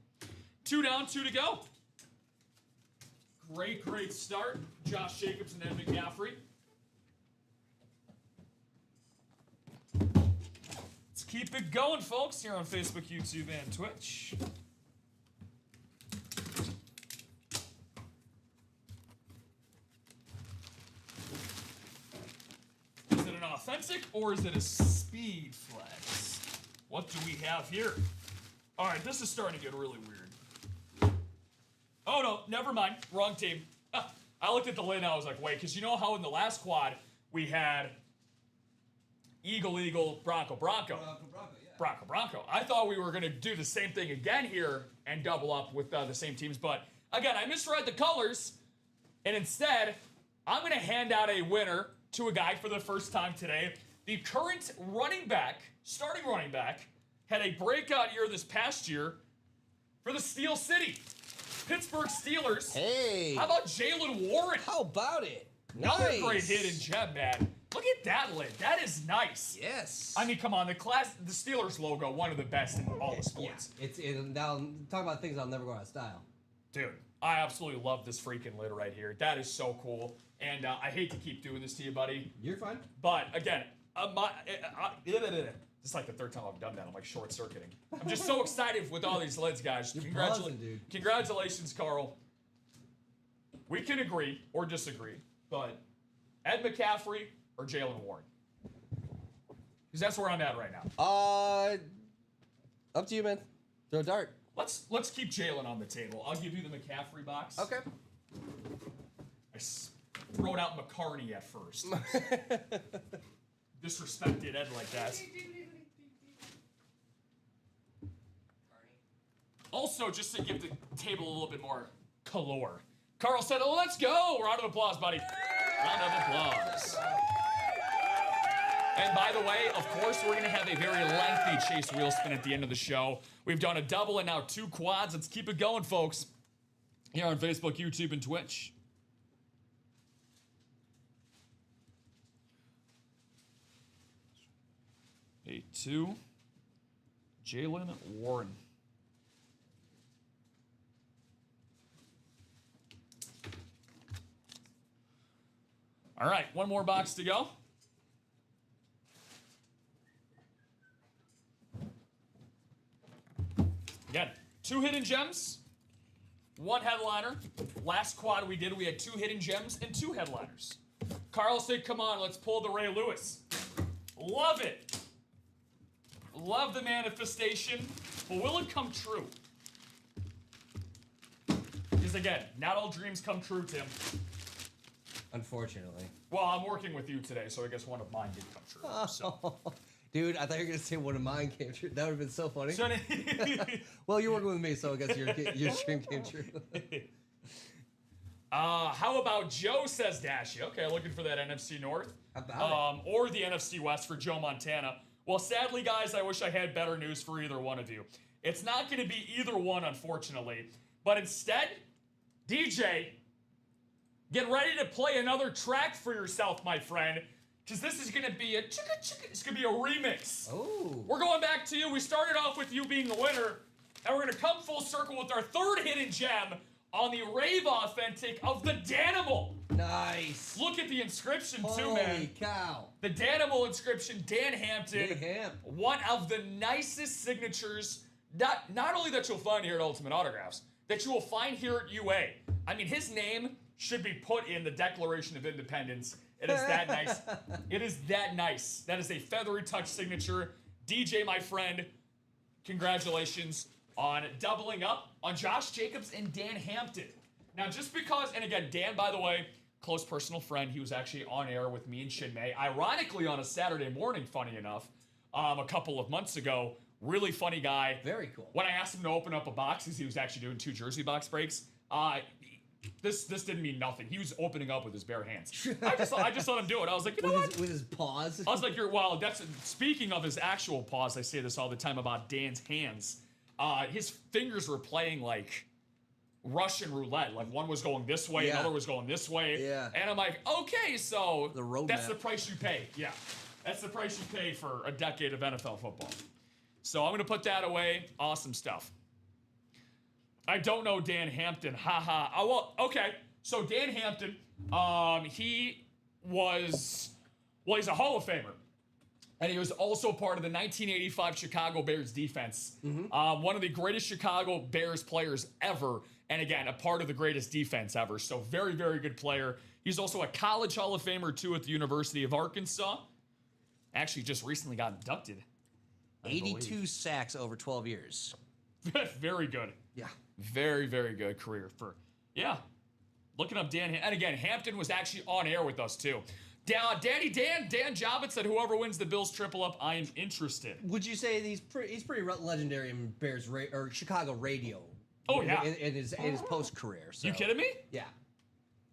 2 down, 2 to go. Great start. Josh Jacobs and Ed McCaffrey. Let's keep it going, folks, here on Facebook, YouTube, and Twitch. Is it an authentic or is it a speed flex? What do we have here? All right, this is starting to get really weird. Oh, no, never mind. Wrong team. I looked at the lid and I was like, wait, because you know how in the last quad we had Eagle, Bronco. Bronco, yeah. Bronco. I thought we were going to do the same thing again here and double up with the same teams. But, again, I misread the colors. And instead, I'm going to hand out a winner to a guy for the first time today. The current starting running back, had a breakout year this past year for the Steel City. Pittsburgh Steelers. Hey. How about Jalen Warren? How about it? Another Nice. great hidden gem, man. Look at that lid. That is nice. Yes. I mean, come on. The Steelers logo, one of the best in all the sports. Yeah. Now, talk about things that'll never go out of style. Dude, I absolutely love this freaking lid right here. That is so cool. And I hate to keep doing this to you, buddy. You're fine. But, again, this is like the third time I've done that. I'm like short-circuiting. I'm just so excited with all these lids, guys. Buzzing, dude. Congratulations, Carl. We can agree or disagree, but Ed McCaffrey or Jalen Warren? Because that's where I'm at right now. Up to you, man. Throw a dart. Let's keep Jalen on the table. I'll give you the McCaffrey box. Okay. I wrote out McCarney at first. Disrespected Ed like that. Also, just to give the table a little bit more color. Carl said, oh, let's go. Round of applause, buddy. Round of applause. And by the way, of course, we're going to have a very lengthy chase wheel spin at the end of the show. We've done a double and now 2 quads. Let's keep it going, folks. Here on Facebook, YouTube, and Twitch. A 2. Jalen Warren. All right, one more box to go. 2 hidden gems, 1 headliner. Last quad we did, we had 2 hidden gems and 2 headliners. Carl said, come on, let's pull the Ray Lewis. Love it. Love the manifestation, but will it come true? Because again, not all dreams come true, Tim. Unfortunately. Well, I'm working with you today, so I guess one of mine did come true. So. Dude, I thought you were going to say one of mine came true. That would have been so funny. Well, you're working with me, so I guess your dream came true. How about Joe, says Dashy? Okay, looking for that NFC North. How about it? Or the NFC West for Joe Montana. Well, sadly, guys, I wish I had better news for either one of you. It's not going to be either one, unfortunately. But instead, DJ, get ready to play another track for yourself, my friend. Because this is going to be it's going to be a remix. Oh. We're going back to you. We started off with you being the winner. And we're going to come full circle with our 3rd hidden gem on the Rave Authentic of the Danimal. Nice. Look at the inscription, too, man. Holy cow. The Danimal inscription, Dan Hampton. Dan Hamp. One of the nicest signatures, not only that you'll find here at Ultimate Autographs, that you will find here at UA. I mean, his name should be put in the Declaration of Independence. It is that nice. It is that nice. That is a feathery touch signature. DJ, my friend, congratulations on doubling up on Josh Jacobs and Dan Hampton. Now, just because, and again, Dan, by the way, close personal friend, he was actually on air with me and Chinmay, ironically on a Saturday morning, funny enough, a couple of months ago. Really funny guy. Very cool. When I asked him to open up a box, because he was actually doing 2 jersey box breaks, this didn't mean nothing. He was opening up with his bare hands. I just let him do it. I was like, you know what? With his paws. I was like, speaking of his actual paws, I say this all the time about Dan's hands. His fingers were playing like Russian roulette. Like one was going this way, another was going this way. Yeah. And I'm like, okay, so The roadmap. that's the price you pay. Yeah. That's the price you pay for a decade of NFL football. So I'm going to put that away. Awesome stuff. I don't know Dan Hampton. Haha. Oh, well, okay. So Dan Hampton, he's a Hall of Famer. And he was also part of the 1985 Chicago Bears defense. One of the greatest Chicago Bears players ever. And again, a part of the greatest defense ever. So very, very good player. He's also a college Hall of Famer, too, at the University of Arkansas. Actually, just recently got inducted. 82 sacks over 12 years. Very good. Yeah. Very, very good career for, looking up Dan. And again, Hampton was actually on air with us, too. Dan Jobbitt said, whoever wins the Bills triple up, I am interested. Would you say he's pretty legendary in Bears or Chicago radio? Oh, yeah. In his post career. So. You kidding me? Yeah.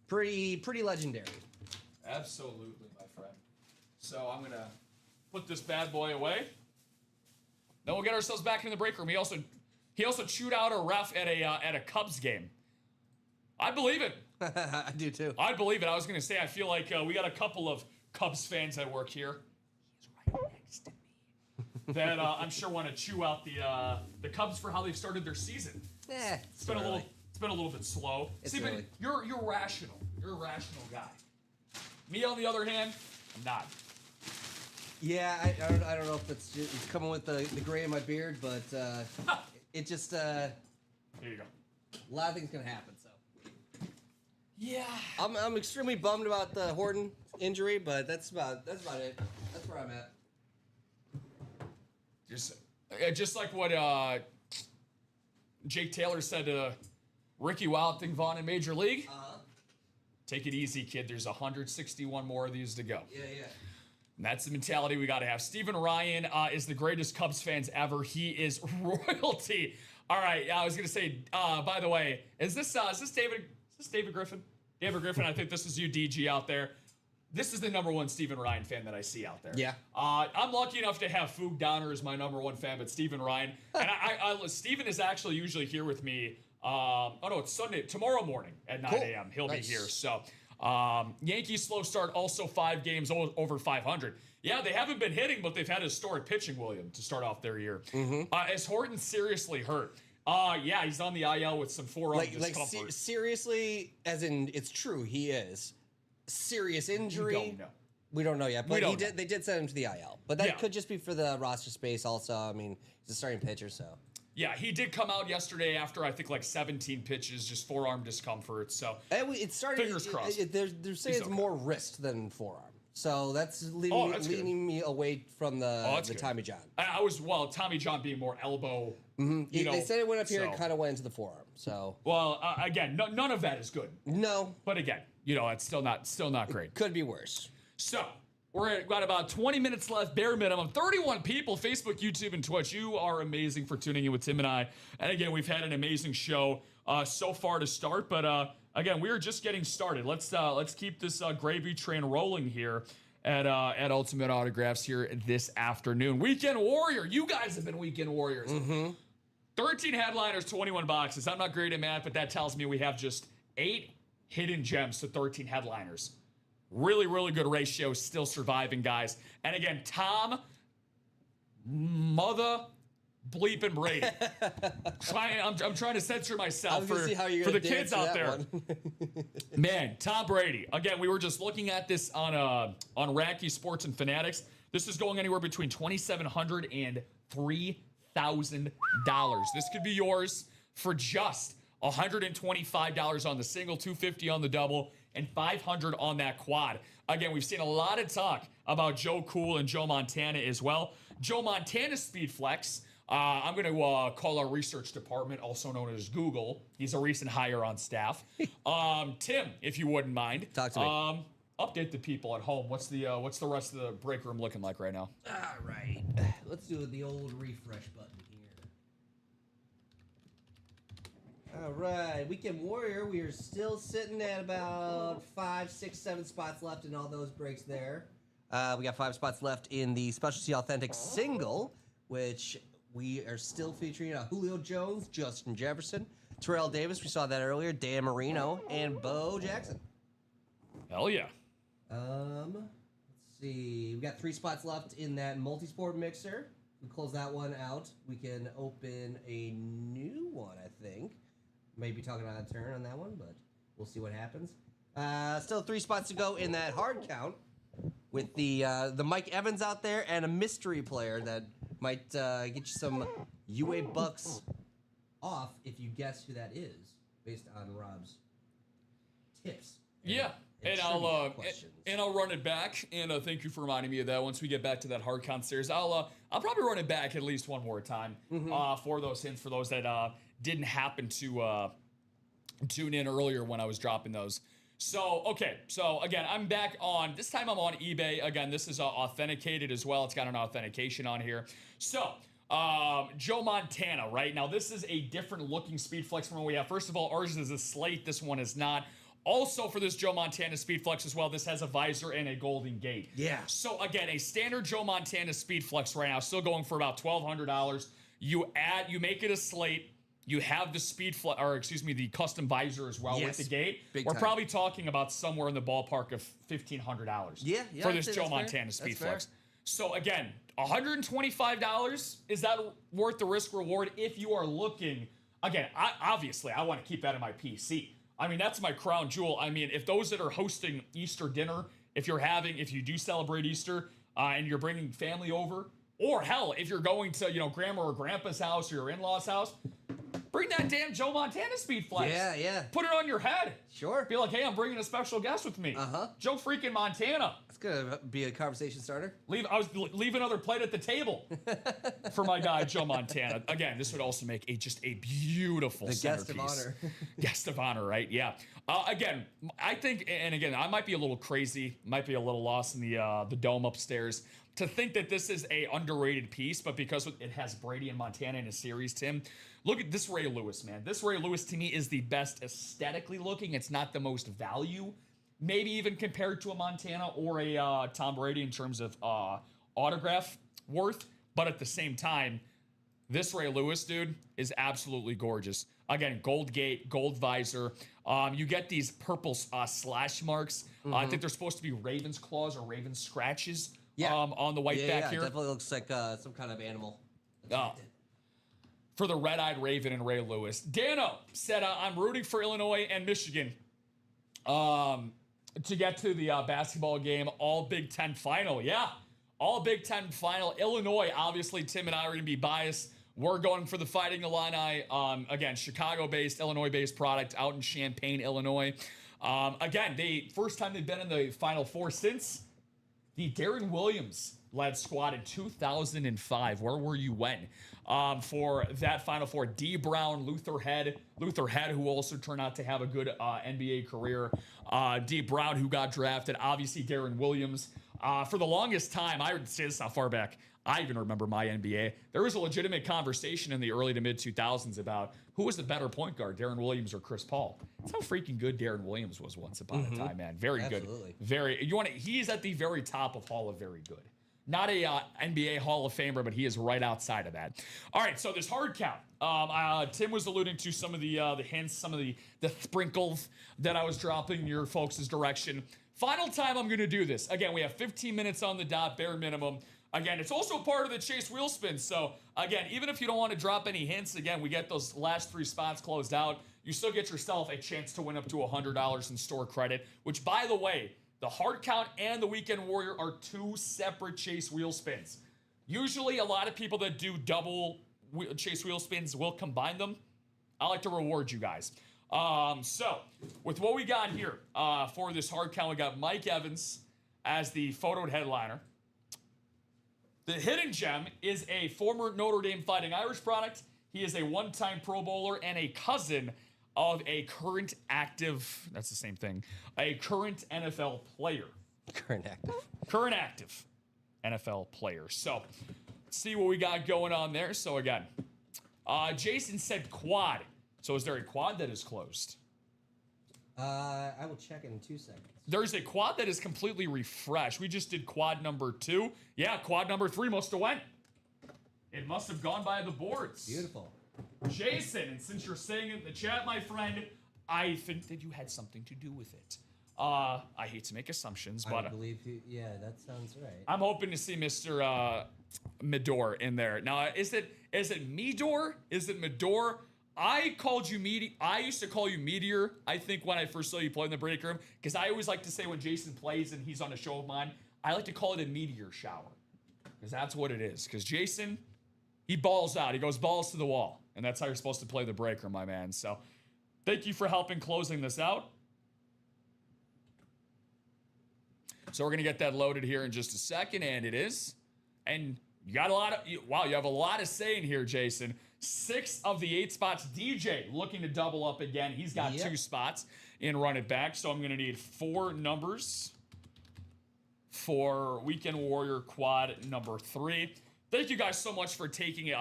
Pretty legendary. Absolutely, my friend. So I'm gonna put this bad boy away. Then we'll get ourselves back in the break room. He also chewed out a ref at a Cubs game. I believe it. I do too. I believe it. I was gonna say I feel like we got a couple of Cubs fans that work here. He's right next to me. That I'm sure want to chew out the Cubs for how they've started their season. It's been a little bit slow. It's See, but early. you're rational. You're a rational guy. Me, on the other hand, I'm not. Yeah, I don't know if it's coming with the gray in my beard, but it just Here you go. a lot of things gonna happen. So Yeah. I'm extremely bummed about the Horton injury, but that's about it. That's where I'm at. Just like what Jake Taylor said to Ricky Wild Thing Vaughn in Major League. Take it easy, kid. There's 161 more of these to go. Yeah. And that's the mentality we got to have. Steven Ryan is the greatest Cubs fans ever. He is royalty. All right, I was gonna say. By the way, is this David? Is this David Griffin? David Griffin. I think this is you, DG, out there. This is the #1 Steven Ryan fan that I see out there. Yeah. I'm lucky enough to have Foog Downer as my #1 fan, but Steven Ryan. And Steven is actually usually here with me. It's Sunday, tomorrow morning at 9 a.m. He'll be here. So, Yankees slow start, also 5 games over 500. Yeah, they haven't been hitting, but they've had historic pitching, William, to start off their year. Is Horton seriously hurt? Yeah, he's on the IL with some forearm discomfort. Seriously, as in it's true, he is. Serious injury. We don't know. We don't know yet, but they did send him to the IL. But that could just be for the roster space also. I mean, he's a starting pitcher, so. Yeah, he did come out yesterday after, I think, like 17 pitches, just forearm discomfort. So it started. Fingers crossed. They're saying it's more wrist than forearm. So that's leading me away from the Tommy John. Tommy John being more elbow. Mm-hmm. They said it went up here and kind of went into the forearm. So again, none of that is good. No, but again, it's still not great. Could be worse. So got about 20 minutes left, bare minimum. 31 people, Facebook, YouTube, and Twitch. You are amazing for tuning in with Tim and I. And again, we've had an amazing show so far to start, but again, we are just getting started. Let's keep this gravy train rolling here at Ultimate Autographs here this afternoon. Weekend Warrior. You guys have been Weekend Warriors. Mm-hmm. 13 headliners, 21 boxes. I'm not great at math, but that tells me we have just 8 hidden gems to 13 headliners. Really, really good ratio. Still surviving, guys. And again, Tom, mother bleeping Brady. I'm trying to censor myself for the kids out there. Man, Tom Brady. Again, we were just looking at this on Racky Sports and Fanatics. This is going anywhere between $2,700 and $3,000. This could be yours for just $125 on the single, $250 on the double, and $500 on that quad. Again, we've seen a lot of talk about Joe Cool and Joe Montana as well. Joe Montana's Speed Flex. I'm going to call our research department, also known as Google. He's a recent hire on staff. Tim, if you wouldn't mind, talk to me. Update the people at home. What's the rest of the break room looking like right now? All right, let's do the old refresh button here. All right, Weekend Warrior. We are still sitting at about 5, 6, 7 spots left in all those breaks there. We got 5 spots left in the Specialty Authentic Single, which we are still featuring Julio Jones, Justin Jefferson, Terrell Davis. We saw that earlier. Dan Marino and Bo Jackson. Hell yeah. Let's see. We got 3 spots left in that multi-sport mixer. We close that one out. We can open a new one, I think. Maybe talking out of turn on that one, but we'll see what happens. Still 3 spots to go in that hard count with the Mike Evans out there and a mystery player that might get you some UA bucks off if you guess who that is based on Rob's tips. And I'll run it back. And thank you for reminding me of that. Once we get back to that hard count series, I'll probably run it back at least one more time for those hints for those that didn't happen to tune in earlier when I was dropping those. So again, I'm back on. This time I'm on eBay. Again, this is authenticated as well. It's got an authentication on here. So Joe Montana, right? Now this is a different looking Speed Flex from what we have. First of all, ours is a slate. This one is not. Also for this Joe Montana Speed Flex as well, this has a visor and a golden gate. Yeah. So again, a standard Joe Montana Speed Flex right now, still going for about $1,200. You make it a slate. You have the the custom visor as well with the gate. We're probably talking about somewhere in the ballpark of $1,500. For this Joe Montana Speed Flex. So again, $125. Is that worth the risk reward if you are looking? Again, obviously, I want to keep that in my PC. I mean, that's my crown jewel. I mean, if those that are hosting Easter dinner, if you do celebrate Easter and you're bringing family over, or hell, if you're going to, grandma or grandpa's house or your in-laws' house, bring that damn Joe Montana Speed Flex. Yeah. Put it on your head. Sure. Be like, hey, I'm bringing a special guest with me. Joe freaking Montana. It's going to be a conversation starter. Leave another plate at the table for my guy, Joe Montana. Again, this would also make just a beautiful centerpiece. Guest of honor. Guest of honor, right? Yeah. Again, I think, and again, I might be a little crazy, might be a little lost in the dome upstairs to think that this is a underrated piece, but because it has Brady and Montana in a series, Tim, look at this Ray Lewis, man. This Ray Lewis, to me, is the best aesthetically looking. It's not the most value, maybe even compared to a Montana or a Tom Brady in terms of autograph worth. But at the same time, this Ray Lewis, dude, is absolutely gorgeous. Again, gold gate, gold visor. You get these purple slash marks. I think they're supposed to be Raven's claws or Raven's scratches on the white back here. It definitely looks like some kind of animal. For the red-eyed Raven and Ray Lewis. Dano said, I'm rooting for Illinois and Michigan to get to the basketball game, all Big Ten final. Yeah, all Big Ten final. Illinois, obviously, Tim and I are going to be biased We're going for the Fighting Illini. Again, Chicago-based, Illinois-based product out in Champaign, Illinois. Again, first time they've been in the Final Four since the Darren Williams-led squad in 2005. Where were you when? For that Final Four, D. Brown, Luther Head, who also turned out to have a good NBA career. D. Brown, who got drafted. Obviously, Darren Williams. For the longest time, I would say this not far back, I even remember my NBA. There was a legitimate conversation in the early to mid 2000s about who was the better point guard, Darren Williams or Chris Paul. That's how freaking good Darren Williams was once upon a time, man. Very Absolutely. good. He's at the very top of Hall of Very Good. Not a NBA Hall of Famer, but he is right outside of that. All right, so this hard count. Tim was alluding to some of the hints, some of the sprinkles that I was dropping in your folks' direction. Final time I'm going to do this. Again, we have 15 minutes on the dot, bare minimum. Again, it's also part of the Chase Wheel Spin. So, again, even if you don't want to drop any hints, again, we get those last 3 spots closed out. You still get yourself a chance to win up to $100 in store credit, which, by the way, the hard count and the Weekend Warrior are 2 separate Chase Wheel Spins. Usually, a lot of people that do double Chase Wheel Spins will combine them. I like to reward you guys. So, with what we got here for this hard count, we got Mike Evans as the photoed headliner. The hidden gem is a former Notre Dame Fighting Irish product. He is a one-time Pro Bowler and a cousin of a current active, that's the same thing, a current NFL player. Current active NFL player. So, let's see what we got going on there. So, again, Jason said quad. So, is there a quad that is closed? I will check in 2 seconds. There's a quad that is completely refreshed. We just did quad number 2. Yeah, quad number 3 must have went. It must have gone by the boards. Beautiful. Jason, and since you're saying it in the chat, my friend, I think that you had something to do with it. I hate to make assumptions, but I believe yeah, that sounds right. I'm hoping to see Mr. Midor in there. Now, is it Midor? Is it Midor? I used to call you Meteor, I think, when I first saw you play in the break room, because I always like to say when Jason plays and he's on a show of mine, I like to call it a meteor shower, because that's what it is. Because Jason, he balls out. He goes balls to the wall, and that's how you're supposed to play the break room, my man. So thank you for helping closing this out. So we're going to get that loaded here in just a second, and it is. And you got you have a lot of say in here, Jason. 6 of the 8 spots. DJ looking to double up again. He's got 2 spots in Run It Back. So I'm going to need 4 numbers for Weekend Warrior quad number 3. Thank you guys so much for taking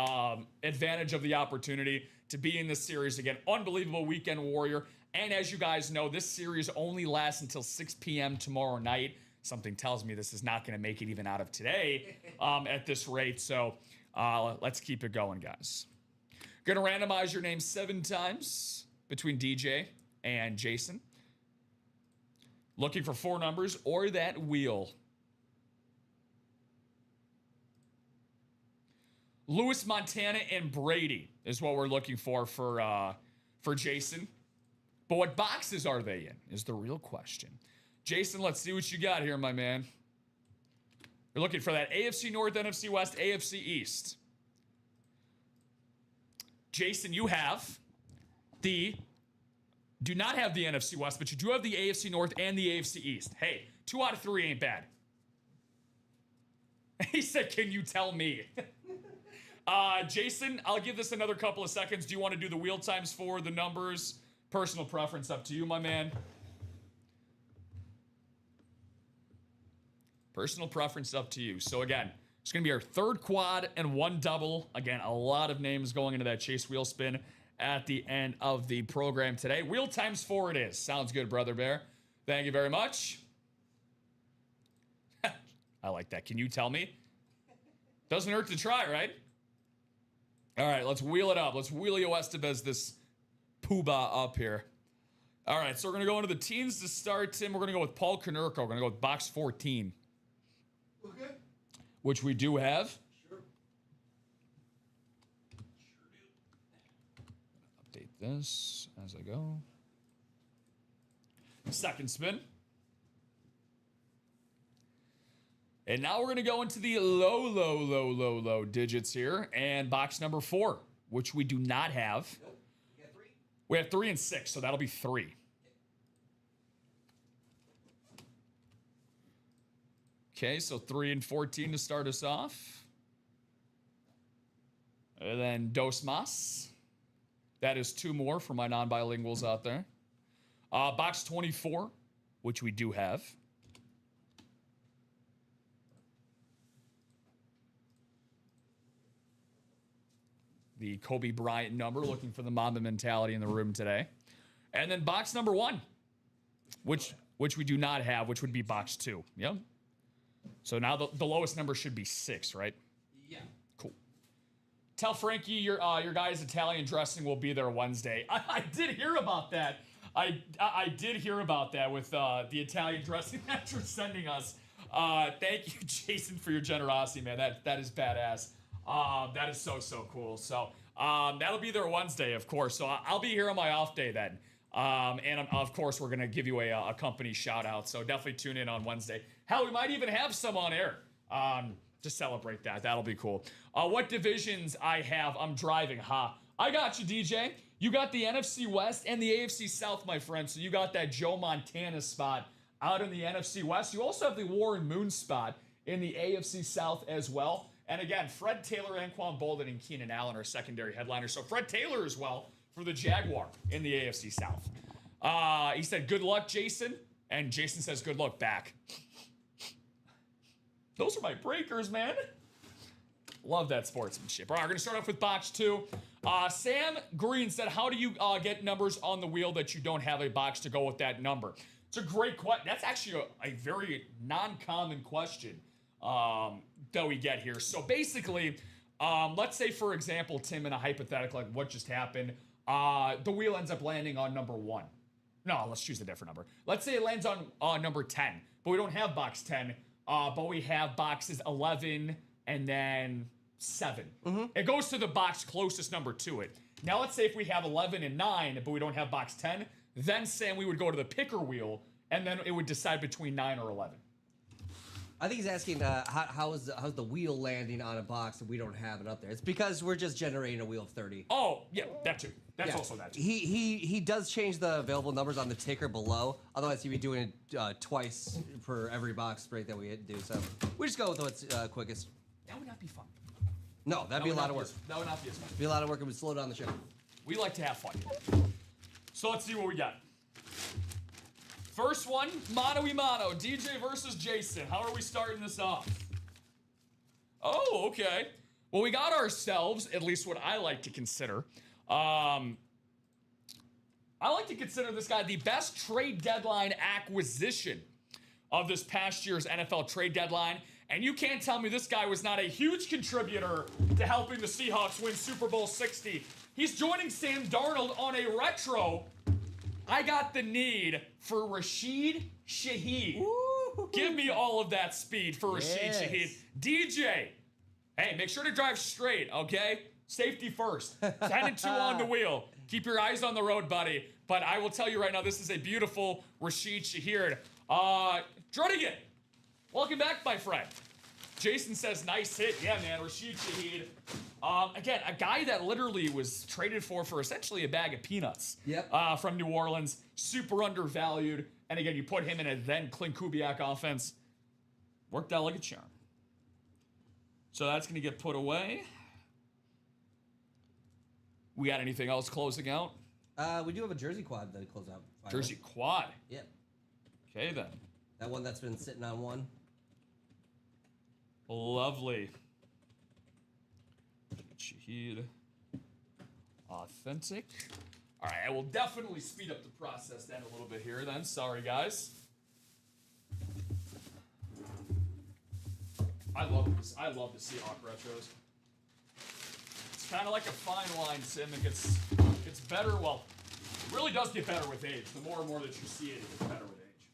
advantage of the opportunity to be in this series again. Unbelievable Weekend Warrior. And as you guys know, this series only lasts until 6 p.m. tomorrow night. Something tells me this is not going to make it even out of today at this rate. So let's keep it going, guys. Going to randomize your name 7 times between DJ and Jason. Looking for 4 numbers or that wheel. Lewis, Montana, and Brady is what we're looking for Jason. But what boxes are they in is the real question. Jason, let's see what you got here, my man. You're looking for that AFC North, NFC West, AFC East. Jason, you do not have the NFC West, but you do have the AFC North and the AFC East. Hey, 2 out of 3 ain't bad. He said, can you tell me? Jason, I'll give this another couple of seconds. Do you want to do the wheel times for the numbers? Personal preference up to you, my man. Personal preference up to you. So again, it's going to be our 3rd quad and 1 double. Again, a lot of names going into that Chase Wheel Spin at the end of the program today. Wheel times 4 it is. Sounds good, Brother Bear. Thank you very much. I like that. Can you tell me? Doesn't hurt to try, right? All right, let's wheel it up. Let's wheelie Estevez this poobah up here. All right, so we're going to go into the teens to start, Tim. We're going to go with Paul Konerko. We're going to go with box 14. Okay. Which we do have. Sure. Update this as I go. Second spin. And now we're going to go into the low digits here. And box number 4, which we do not have. Nope. You got 3? We have 3 and 6, so that'll be 3. Okay, so 3 and 14 to start us off. And then Dos Mas. That is 2 more for my non-bilinguals out there. Box 24, which we do have. The Kobe Bryant number, looking for the Mamba mentality in the room today. And then box number 1, which we do not have, which would be box 2. Yep. So now the lowest number should be 6, right? Yeah. Cool. Tell Frankie your guy's Italian dressing will be there Wednesday. I did hear about that. I did hear about that with the Italian dressing that you're sending us. Thank you, Jason, for your generosity, man. That is badass. That is so cool. So that'll be there Wednesday, of course. So I'll be here on my off day then. And of course, we're going to give you a company shout out. So definitely tune in on Wednesday. Hell, we might even have some on air to celebrate that. That'll be cool. What divisions I have, I'm driving. I got you, DJ. You got the NFC West and the AFC South, my friend. So you got that Joe Montana spot out in the NFC West. You also have the Warren Moon spot in the AFC South as well. And again, Fred Taylor, Anquan Bolden, and Keenan Allen are secondary headliners. So Fred Taylor as well for the Jaguar in the AFC South. He said, good luck, Jason. And Jason says, good luck back. Those are my breakers, man. Love that sportsmanship. All right, we're going to start off with box 2. Sam Green said, how do you get numbers on the wheel that you don't have a box to go with that number? It's a great question. That's actually a very non-common question that we get here. So basically, let's say, for example, Tim, in a hypothetical, like what just happened, the wheel ends up landing on number 1. No, let's choose a different number. Let's say it lands on number 10, but we don't have box 10, but we have boxes 11 and then 7. Mm-hmm. It goes to the box closest number to it. Now, let's say if we have 11 and 9, but we don't have box 10, then Sam, we would go to the picker wheel, and then it would decide between 9 or 11. I think he's asking how's the wheel landing on a box and we don't have it up there. It's because we're just generating a wheel of 30. Oh, yeah, that too. That's also that too. He does change the available numbers on the ticker below. Otherwise, he'd be doing it twice for every box break that we do. So we just go with what's quickest. That would not be fun. No, that'd be a lot of work. That would not be as fun. Be a lot of work. It would slow down the show. We like to have fun. So let's see what we got. First one, mano y mano, DJ versus Jason. How are we starting this off? Oh, okay. Well, we got ourselves, at least what I like to consider. I like to consider this guy the best trade deadline acquisition of this past year's NFL trade deadline. And you can't tell me this guy was not a huge contributor to helping the Seahawks win Super Bowl 60. He's joining Sam Darnold on a retro. I got the need for Rashid Shaheed. Ooh. Give me all of that speed for Rashid Shaheed. DJ, hey, make sure to drive straight, okay? Safety first. 10 and 2 on the wheel. Keep your eyes on the road, buddy. But I will tell you right now, this is a beautiful Rashid Shaheed. Druddigan, welcome back, my friend. Jason says, nice hit. Yeah, man, Rashid Shaheed. Again, a guy that literally was traded for essentially a bag of peanuts. Yep. From New Orleans. Super undervalued. And again, you put him in a then Clint Kubiak offense. Worked out like a charm. So that's going to get put away. We got anything else closing out? We do have a jersey quad that close out. Finally. Jersey quad? Yep. Okay, then. That one that's been sitting on one. Lovely. Shaheed. Authentic. All right, I will definitely speed up the process then a little bit here then. Sorry, guys. I love this. I love the Seahawk retros. It's kind of like a fine line, Sim. It gets better. Well, it really does get better with age. The more and more that you see it, it gets better with age.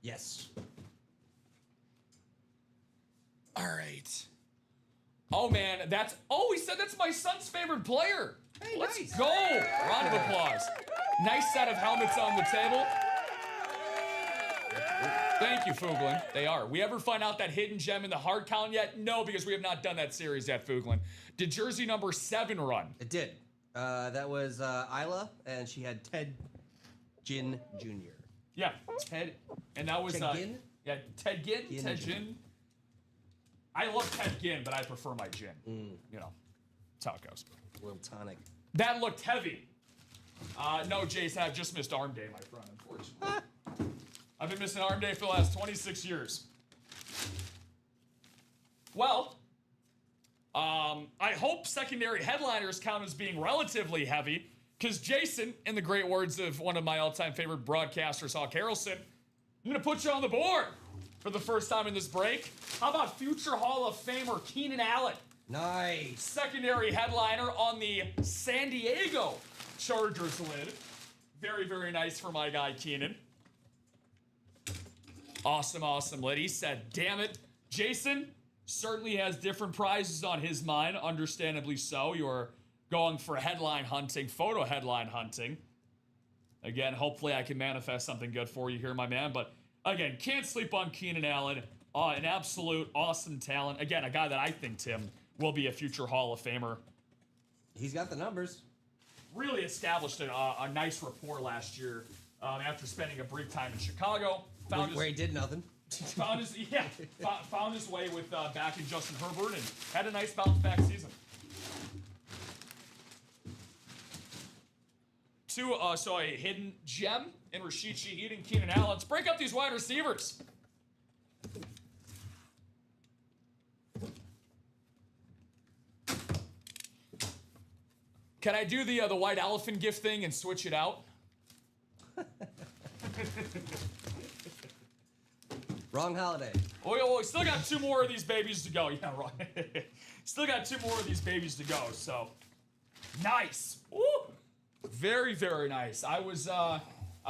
Yes. All right. Oh, man, he said that's my son's favorite player. Hey, Let's nice. go. Round of applause. Nice set of helmets on the table. Thank you, Fuglin. They are. We ever find out that hidden gem in the hard count yet? No, because we have not done that series yet, Fuglin. Did jersey number 7 run? It did. That was Isla, and she had Ted Ginn Jr. Yeah, Ted. And that was... Ted Ginn? Yeah, Ted Ginn. Ginn Ted Jr. Ginn. I love Ted Ginn, but I prefer my gin. You know, that's how it goes. A little tonic. That looked heavy. No, Jason, I've just missed arm day, my friend, unfortunately. I've been missing arm day for the last 26 years. Well, I hope secondary headliners count as being relatively heavy, because Jason, in the great words of one of my all-time favorite broadcasters, Hawk Harrelson, I'm going to put you on the board for the first time in this break. How about future Hall of Famer Keenan Allen? Nice. Secondary headliner on the San Diego Chargers lid. Very, very nice for my guy, Keenan. Awesome, awesome lid. He said, damn it. Jason certainly has different prizes on his mind, understandably so. You're going for headline hunting, photo headline hunting. Again, hopefully I can manifest something good for you here, my man. But again, can't sleep on Keenan Allen. An absolute awesome talent. Again, a guy that I think, Tim, will be a future Hall of Famer. He's got the numbers. Really established a nice rapport last year after spending a brief time in Chicago. Where he did nothing. Found his way with back in Justin Herbert and had a nice bounce back season. So a hidden gem in Rashid Shaheed and Keenan Allen. Let's break up these wide receivers. Can I do the white elephant gift thing and switch it out? Wrong holiday. Oh, we still got 2 more of these babies to go. Yeah, right. Still got 2 more of these babies to go. So nice. Woo! Very, very nice. I was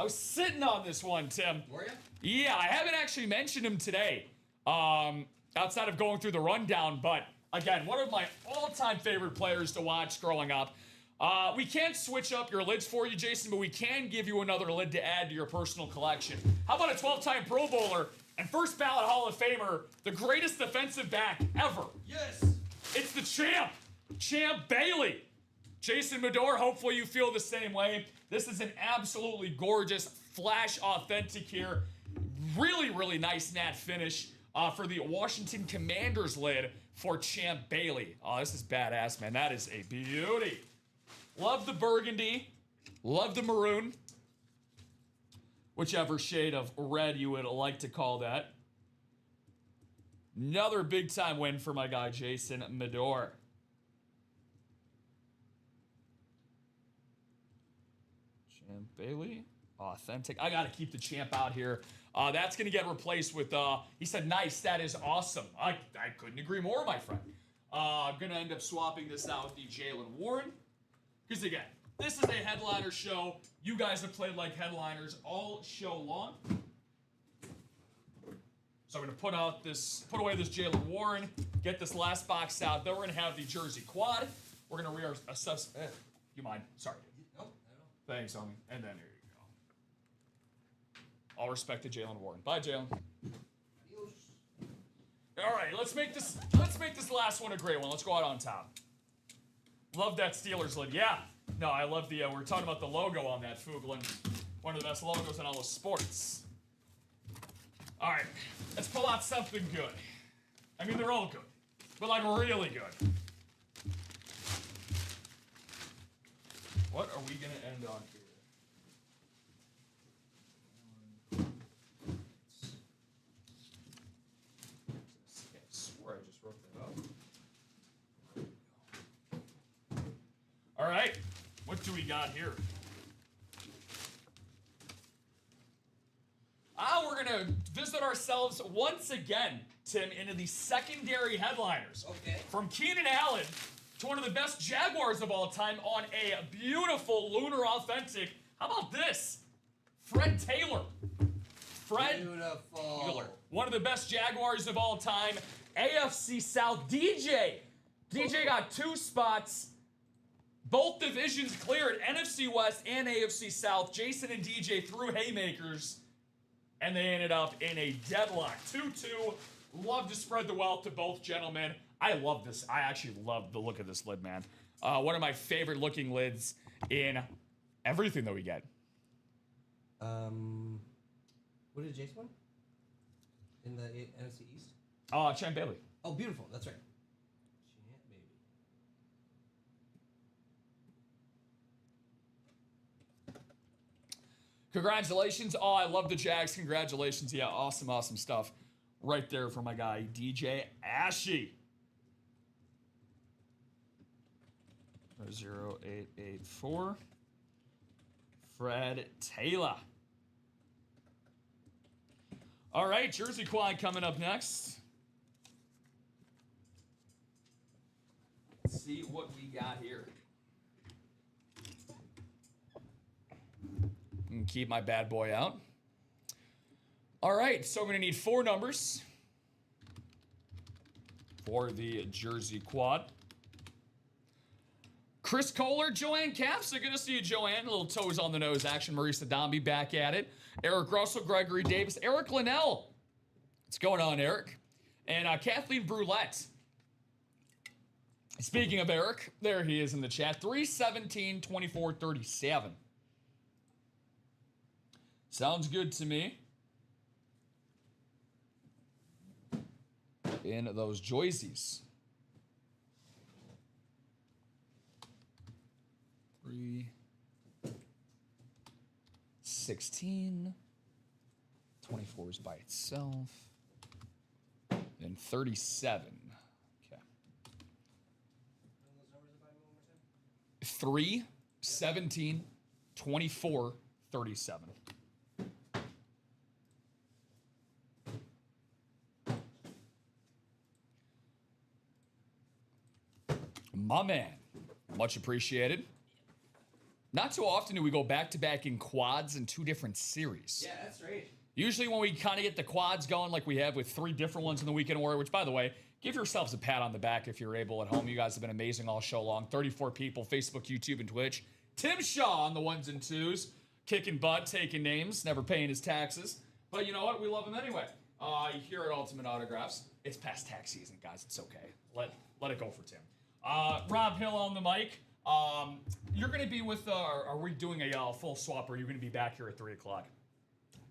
sitting on this one, Tim. Were you? Yeah, I haven't actually mentioned him today. Outside of going through the rundown, but again, one of my all-time favorite players to watch growing up. We can't switch up your lids for you, Jason, but we can give you another lid to add to your personal collection. How about a 12-time Pro Bowler and first ballot Hall of Famer, the greatest defensive back ever? Yes. It's the Champ Bailey. Jason Medor, hopefully you feel the same way. This is an absolutely gorgeous, flash authentic here. Really, really nice matte finish for the Washington Commanders lid for Champ Bailey. Oh, this is badass, man. That is a beauty. Love the burgundy. Love the maroon. Whichever shade of red you would like to call that. Another big-time win for my guy, Jason Medor. Champ Bailey. Authentic. I got to keep the champ out here. That's going to get replaced with, he said, nice, that is awesome. I couldn't agree more, my friend. I'm going to end up swapping this out with the Jalen Warren. Because again, this is a headliner show. You guys have played like headliners all show long. So I'm going to put away this Jalen Warren, get this last box out. Then we're going to have the jersey quad. We're going to reassess. You mind? Sorry. Nope, Thanks, homie. And then here you go. All respect to Jalen Warren. Bye, Jalen. All right, let's make this last one a great one. Let's go out on top. Love that Steelers lid. Yeah. No, I love the, we're talking about the logo on that, Fuglin. One of the best logos in all of sports. All right, let's pull out something good. I mean, they're all good, but like really good. What are we going to end on here? I swear I just wrote that up. All right, what do we got here? We're going to visit ourselves once again, Tim, into the secondary headliners. Okay. From Keenan Allen to one of the best Jaguars of all time on a beautiful Lunar Authentic. How about this? Fred Taylor. Beautiful. Taylor. One of the best Jaguars of all time. AFC South. DJ got 2 spots. Both divisions cleared. NFC West and AFC South. Jason and DJ threw haymakers. And they ended up in a deadlock. 2-2. Love to spread the wealth to both gentlemen. I love this. I actually love the look of this lid, man. One of my favorite looking lids in everything that we get. What did Jace win? In the NFC East? Champ Bailey. Oh, beautiful. That's right. Champ baby. Congratulations. Oh, I love the Jags. Congratulations. Yeah, awesome, awesome stuff. Right there for my guy, DJ Ashy. 0884. Fred Taylor. All right, Jersey Quad coming up next. Let's see what we got here. And keep my bad boy out. All right, so we're going to need 4 numbers for the Jersey Quad. Chris Kohler, Joanne Capsa. Good to see you, Joanne. A little toes on the nose action. Marisa Domby back at it. Eric Russell, Gregory Davis, Eric Linnell. What's going on, Eric? And Kathleen Brulette. Speaking of Eric, there he is in the chat. 317-2437. Sounds good to me. In those Joyce's. 316. 24 is by itself. And 37. Okay. 3, 17, 24, 37. My man. Much appreciated. Not too often do we go back-to-back in quads in 2 different series. Yeah, that's right. Usually when we kind of get the quads going like we have with 3 different ones in the Weekend Warrior, which, by the way, give yourselves a pat on the back if you're able at home. You guys have been amazing all show long. 34 people, Facebook, YouTube, and Twitch. Tim Shaw on the 1s and 2s. Kicking butt, taking names, never paying his taxes. But you know what? We love him anyway. Here at Ultimate Autographs, it's past tax season, guys. It's okay. Let it go for Tim. Rob Hill on the mic. You're going to be with, are we doing a full swap, or are you going to be back here at 3 o'clock?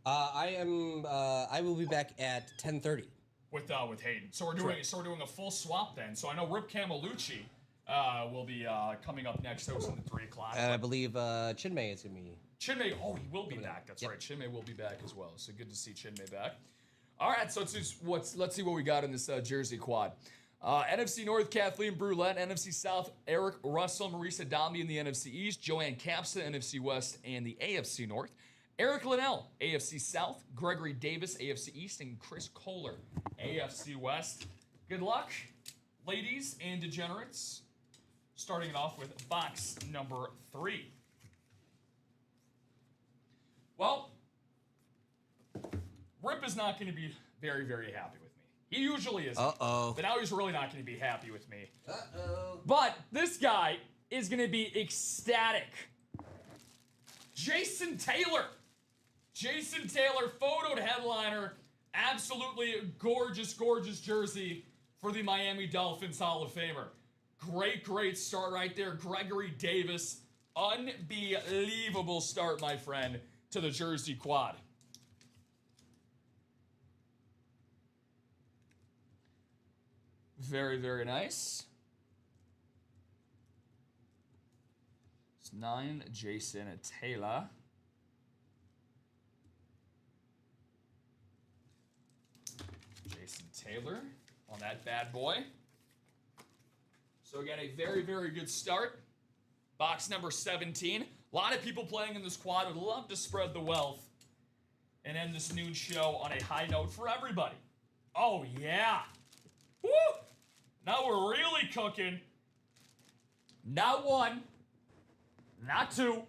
I will be back at 10:30. With Hayden. So we're doing a full swap then. So I know Rip Camelucci will be coming up next. Hosting at 3 o'clock. And I believe Chinmay is going to be... Chinmay, he will be back. That's right. Chinmay will be back as well. So good to see Chinmay back. All right, so let's see what we got in this Jersey Quad. NFC North, Kathleen Brulette. NFC South, Eric Russell, Marisa Domby in the NFC East. Joanne Capsa, NFC West, and the AFC North. Eric Linnell, AFC South. Gregory Davis, AFC East. And Chris Kohler, AFC West. Good luck, ladies and degenerates. Starting it off with box number 3. Well, Rip is not going to be very, very happy with me. He usually is. But now he's really not going to be happy with me. But this guy is going to be ecstatic. Jason Taylor. Jason Taylor, photoed headliner. Absolutely gorgeous, gorgeous jersey for the Miami Dolphins Hall of Famer. Great, great start right there. Gregory Davis. Unbelievable start, my friend, to the Jersey Quad. Very, very nice. It's 9, Jason Taylor. Jason Taylor on that bad boy. So again, a very, very good start. Box number 17. A lot of people playing in this quad would love to spread the wealth and end this noon show on a high note for everybody. Oh, yeah. Woo! Now we're really cooking. Not 1, not 2,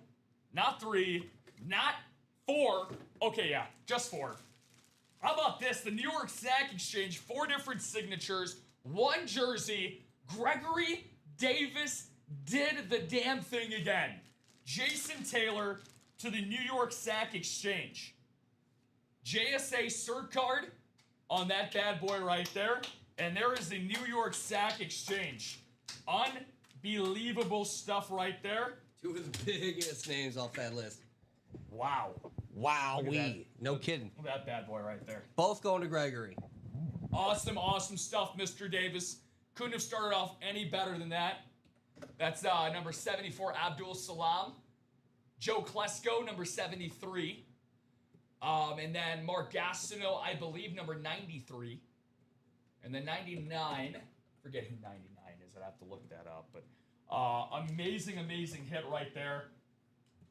not 3, not 4. Okay, yeah, just 4. How about this? The New York Sack Exchange, 4 different signatures, 1 jersey. Gregory Davis did the damn thing again. Jason Taylor to the New York Sack Exchange. JSA cert card on that bad boy right there. And there is the New York Sack Exchange. Unbelievable stuff right there. Two of the biggest names off that list. Wow. Wow, Look at that. no kidding. Look at that bad boy right there. Both going to Gregory. Awesome, awesome stuff, Mr. Davis. Couldn't have started off any better than that. That's number 74, Abdul Salam. Joe Klesko, number 73. And then Mark Gastineau, I believe, number 93. And then 99, forget who 99 is. I'd have to look that up. But amazing, amazing hit right there.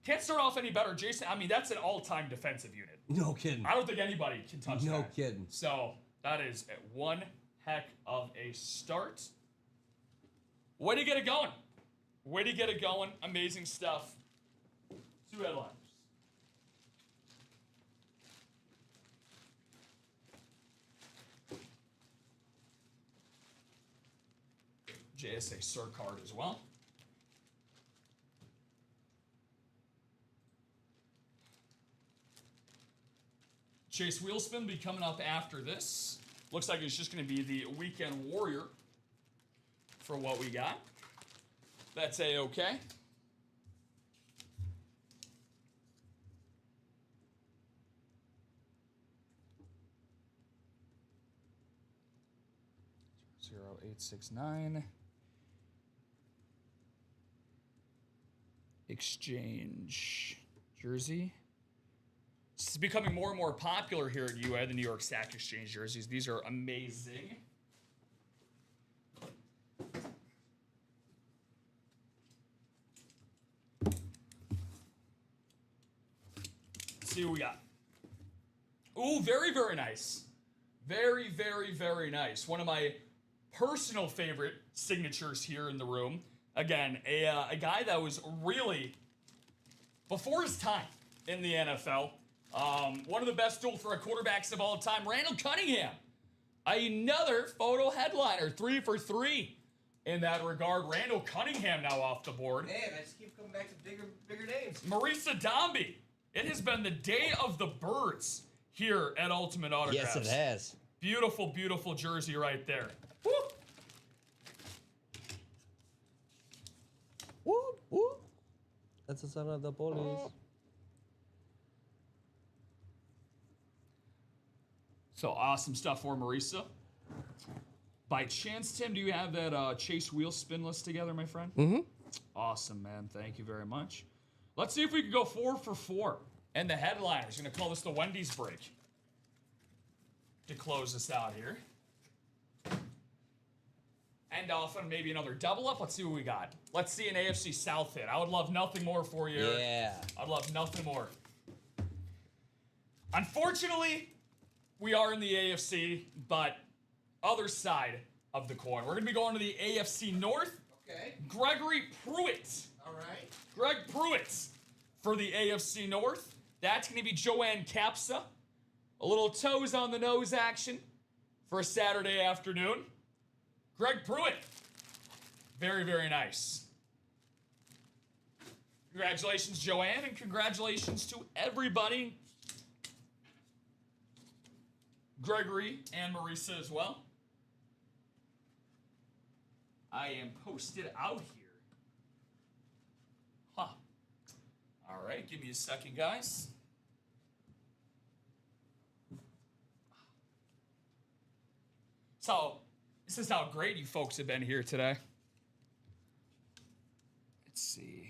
Can't start off any better. Jason, I mean, that's an all-time defensive unit. No kidding. I don't think anybody can touch that. No kidding. So that is one heck of a start. Way to get it going. Way to get it going. Amazing stuff. Two headliners. JSA Sir card as well. Chase Wheelspin will be coming up after this. Looks like it's just going to be the Weekend Warrior for what we got. That's A-okay. $0.869. Exchange jersey. This is becoming more and more popular here at UA, the New York Sack Exchange jerseys. These are amazing. Let's see what we got. Ooh, very, very nice. Very, very, very nice. One of my personal favorite signatures here in the room. Again, a guy that was really before his time in the NFL. One of the best dual threat quarterbacks of all time, Randall Cunningham. Another photo headliner, 3 for 3 in that regard. Randall Cunningham now off the board. Man, I just keep coming back to bigger names. Marisa Dombey. It has been the day of the birds here at Ultimate Autographs. Yes, it has. Beautiful, beautiful jersey right there. Woo! Whoop, whoop. That's the son of the police. So awesome stuff for Marisa. By chance, Tim, do you have that Chase Wheel spin list together, my friend? Mm-hmm. Awesome, man. Thank you very much. Let's see if we can go 4 for 4. And the headliner's going to call this the Wendy's break to close this out here. End off on maybe another double up. Let's see what we got. Let's see an AFC South hit. I would love nothing more for you. Yeah. I'd love nothing more. Unfortunately, we are in the AFC, but other side of the coin. We're going to be going to the AFC North. Okay. Gregory Pruitt. All right. Greg Pruitt for the AFC North. That's going to be Joanne Capsa. A little toes on the nose action for a Saturday afternoon. Greg Pruitt. Very, very nice. Congratulations, Joanne, and congratulations to everybody. Gregory and Marisa as well. I am posted out here. Huh. All right, give me a second, guys. So, this is how great you folks have been here today. Let's see.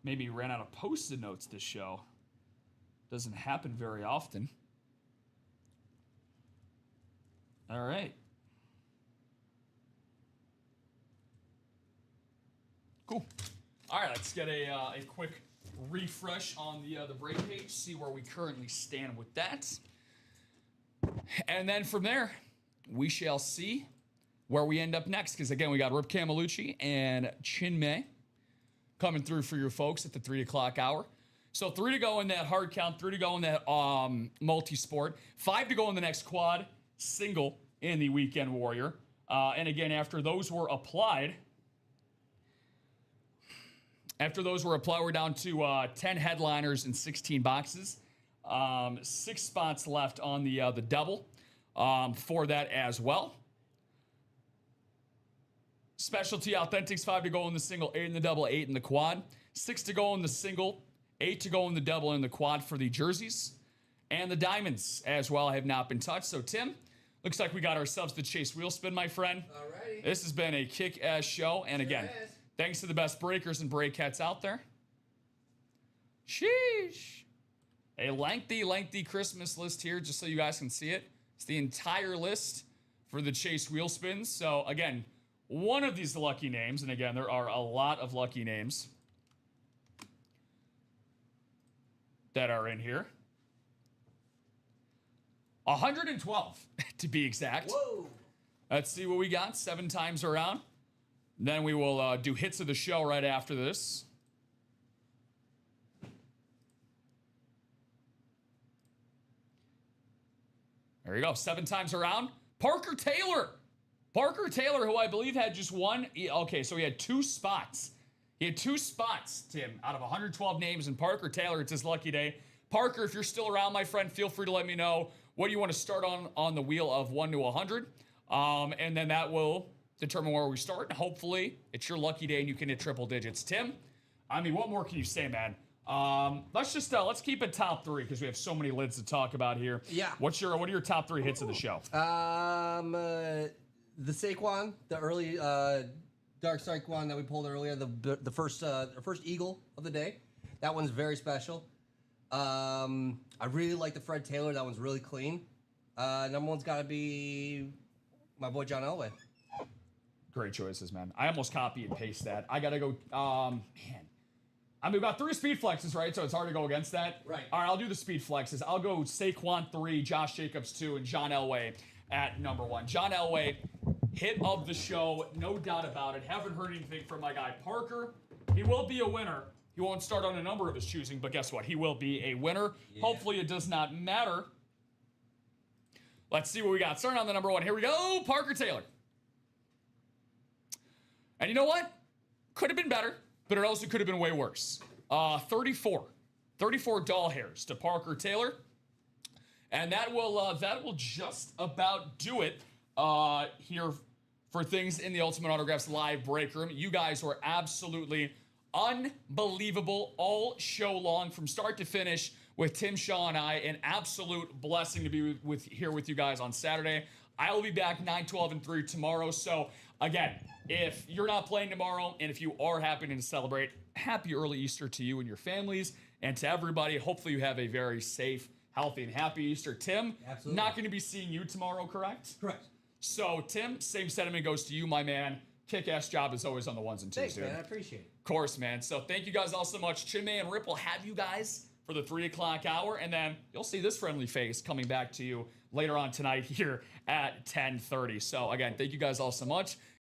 Maybe ran out of post-it notes this show. Doesn't happen very often. All right. Cool. All right, let's get a quick refresh on the break page, see where we currently stand with that. And then from there, we shall see where we end up next. Because, again, we got Rip Camelucci and Chinmay coming through for your folks at the 3 o'clock hour. So 3 to go in that hard count, 3 to go in that multi-sport, 5 to go in the next quad, single in the Weekend Warrior. And, again, after those were applied, After those were applied, we're down to 10 headliners and 16 boxes. 6 spots left on the double for that as well. Specialty Authentics, 5 to go in the single, 8 in the double, 8 in the quad. 6 to go in the single, 8 to go in the double and the quad for the jerseys. And the diamonds as well have not been touched. So, Tim, looks like we got ourselves the Chase Wheel Spin, my friend. Alrighty. This has been a kick-ass show. And again, thanks to the best breakers and breakettes out there. Sheesh. A lengthy Christmas list here, just so you guys can see it. It's the entire list for the Chase Wheel Spins. So, again, one of these lucky names, and again, there are a lot of lucky names that are in here. 112, to be exact. Whoa. Let's see what we got 7 times around. Then we will do hits of the show right after this. There you go, 7 times around. Parker Taylor. Parker Taylor, who I believe had just one. Okay, so he had 2 spots. He had 2 spots, Tim, out of 112 names. And Parker Taylor, it's his lucky day. Parker, if you're still around, my friend, feel free to let me know what you want to start on the wheel of 1 to 100. And then that will determine where we start. And hopefully, it's your lucky day and you can hit triple digits. Tim, I mean, what more can you say, man? Let's keep it top 3 because we have so many lids to talk about here. Yeah. What are your top 3 hits of the show? The Saquon, the early Dark Saquon that we pulled earlier, the first Eagle of the day. That one's very special. I really like the Fred Taylor. That one's really clean. Number one's got to be my boy John Elway. Great choices, man. I almost copy and paste that. I got to go, man. I mean, we've got 3 speed flexes, right? So it's hard to go against that. Right. All right, I'll do the speed flexes. I'll go Saquon 3, Josh Jacobs 2, and John Elway at number 1. John Elway, hit of the show, no doubt about it. Haven't heard anything from my guy Parker. He will be a winner. He won't start on a number of his choosing, but guess what? He will be a winner. Yeah. Hopefully it does not matter. Let's see what we got. Starting on the number 1. Here we go. Parker Taylor. And you know what? Could have been better, but it also could have been way worse. 34 doll hairs to Parker Taylor. And that will just about do it here for things in the Ultimate Autographs live break room. You guys were absolutely unbelievable all show long from start to finish with Tim, Shaw, and I. An absolute blessing to be here with you guys on Saturday. I will be back 9, 12, and 3 tomorrow. So, again, if you're not playing tomorrow and if you are happening to celebrate, happy early Easter to you and your families and to everybody. Hopefully you have a very safe, healthy, and happy Easter. Tim, absolutely. Not going to be seeing you tomorrow, correct? Correct. So, Tim, same sentiment goes to you, my man. Kick-ass job is always on the 1s and 2s, Thanks, dude. man. I appreciate it. Of course, man. So thank you guys all so much. Chinmay and Rip will have you guys for the 3 o'clock hour, and then you'll see this friendly face coming back to you later on tonight here at 10:30. So again, thank you guys all so much.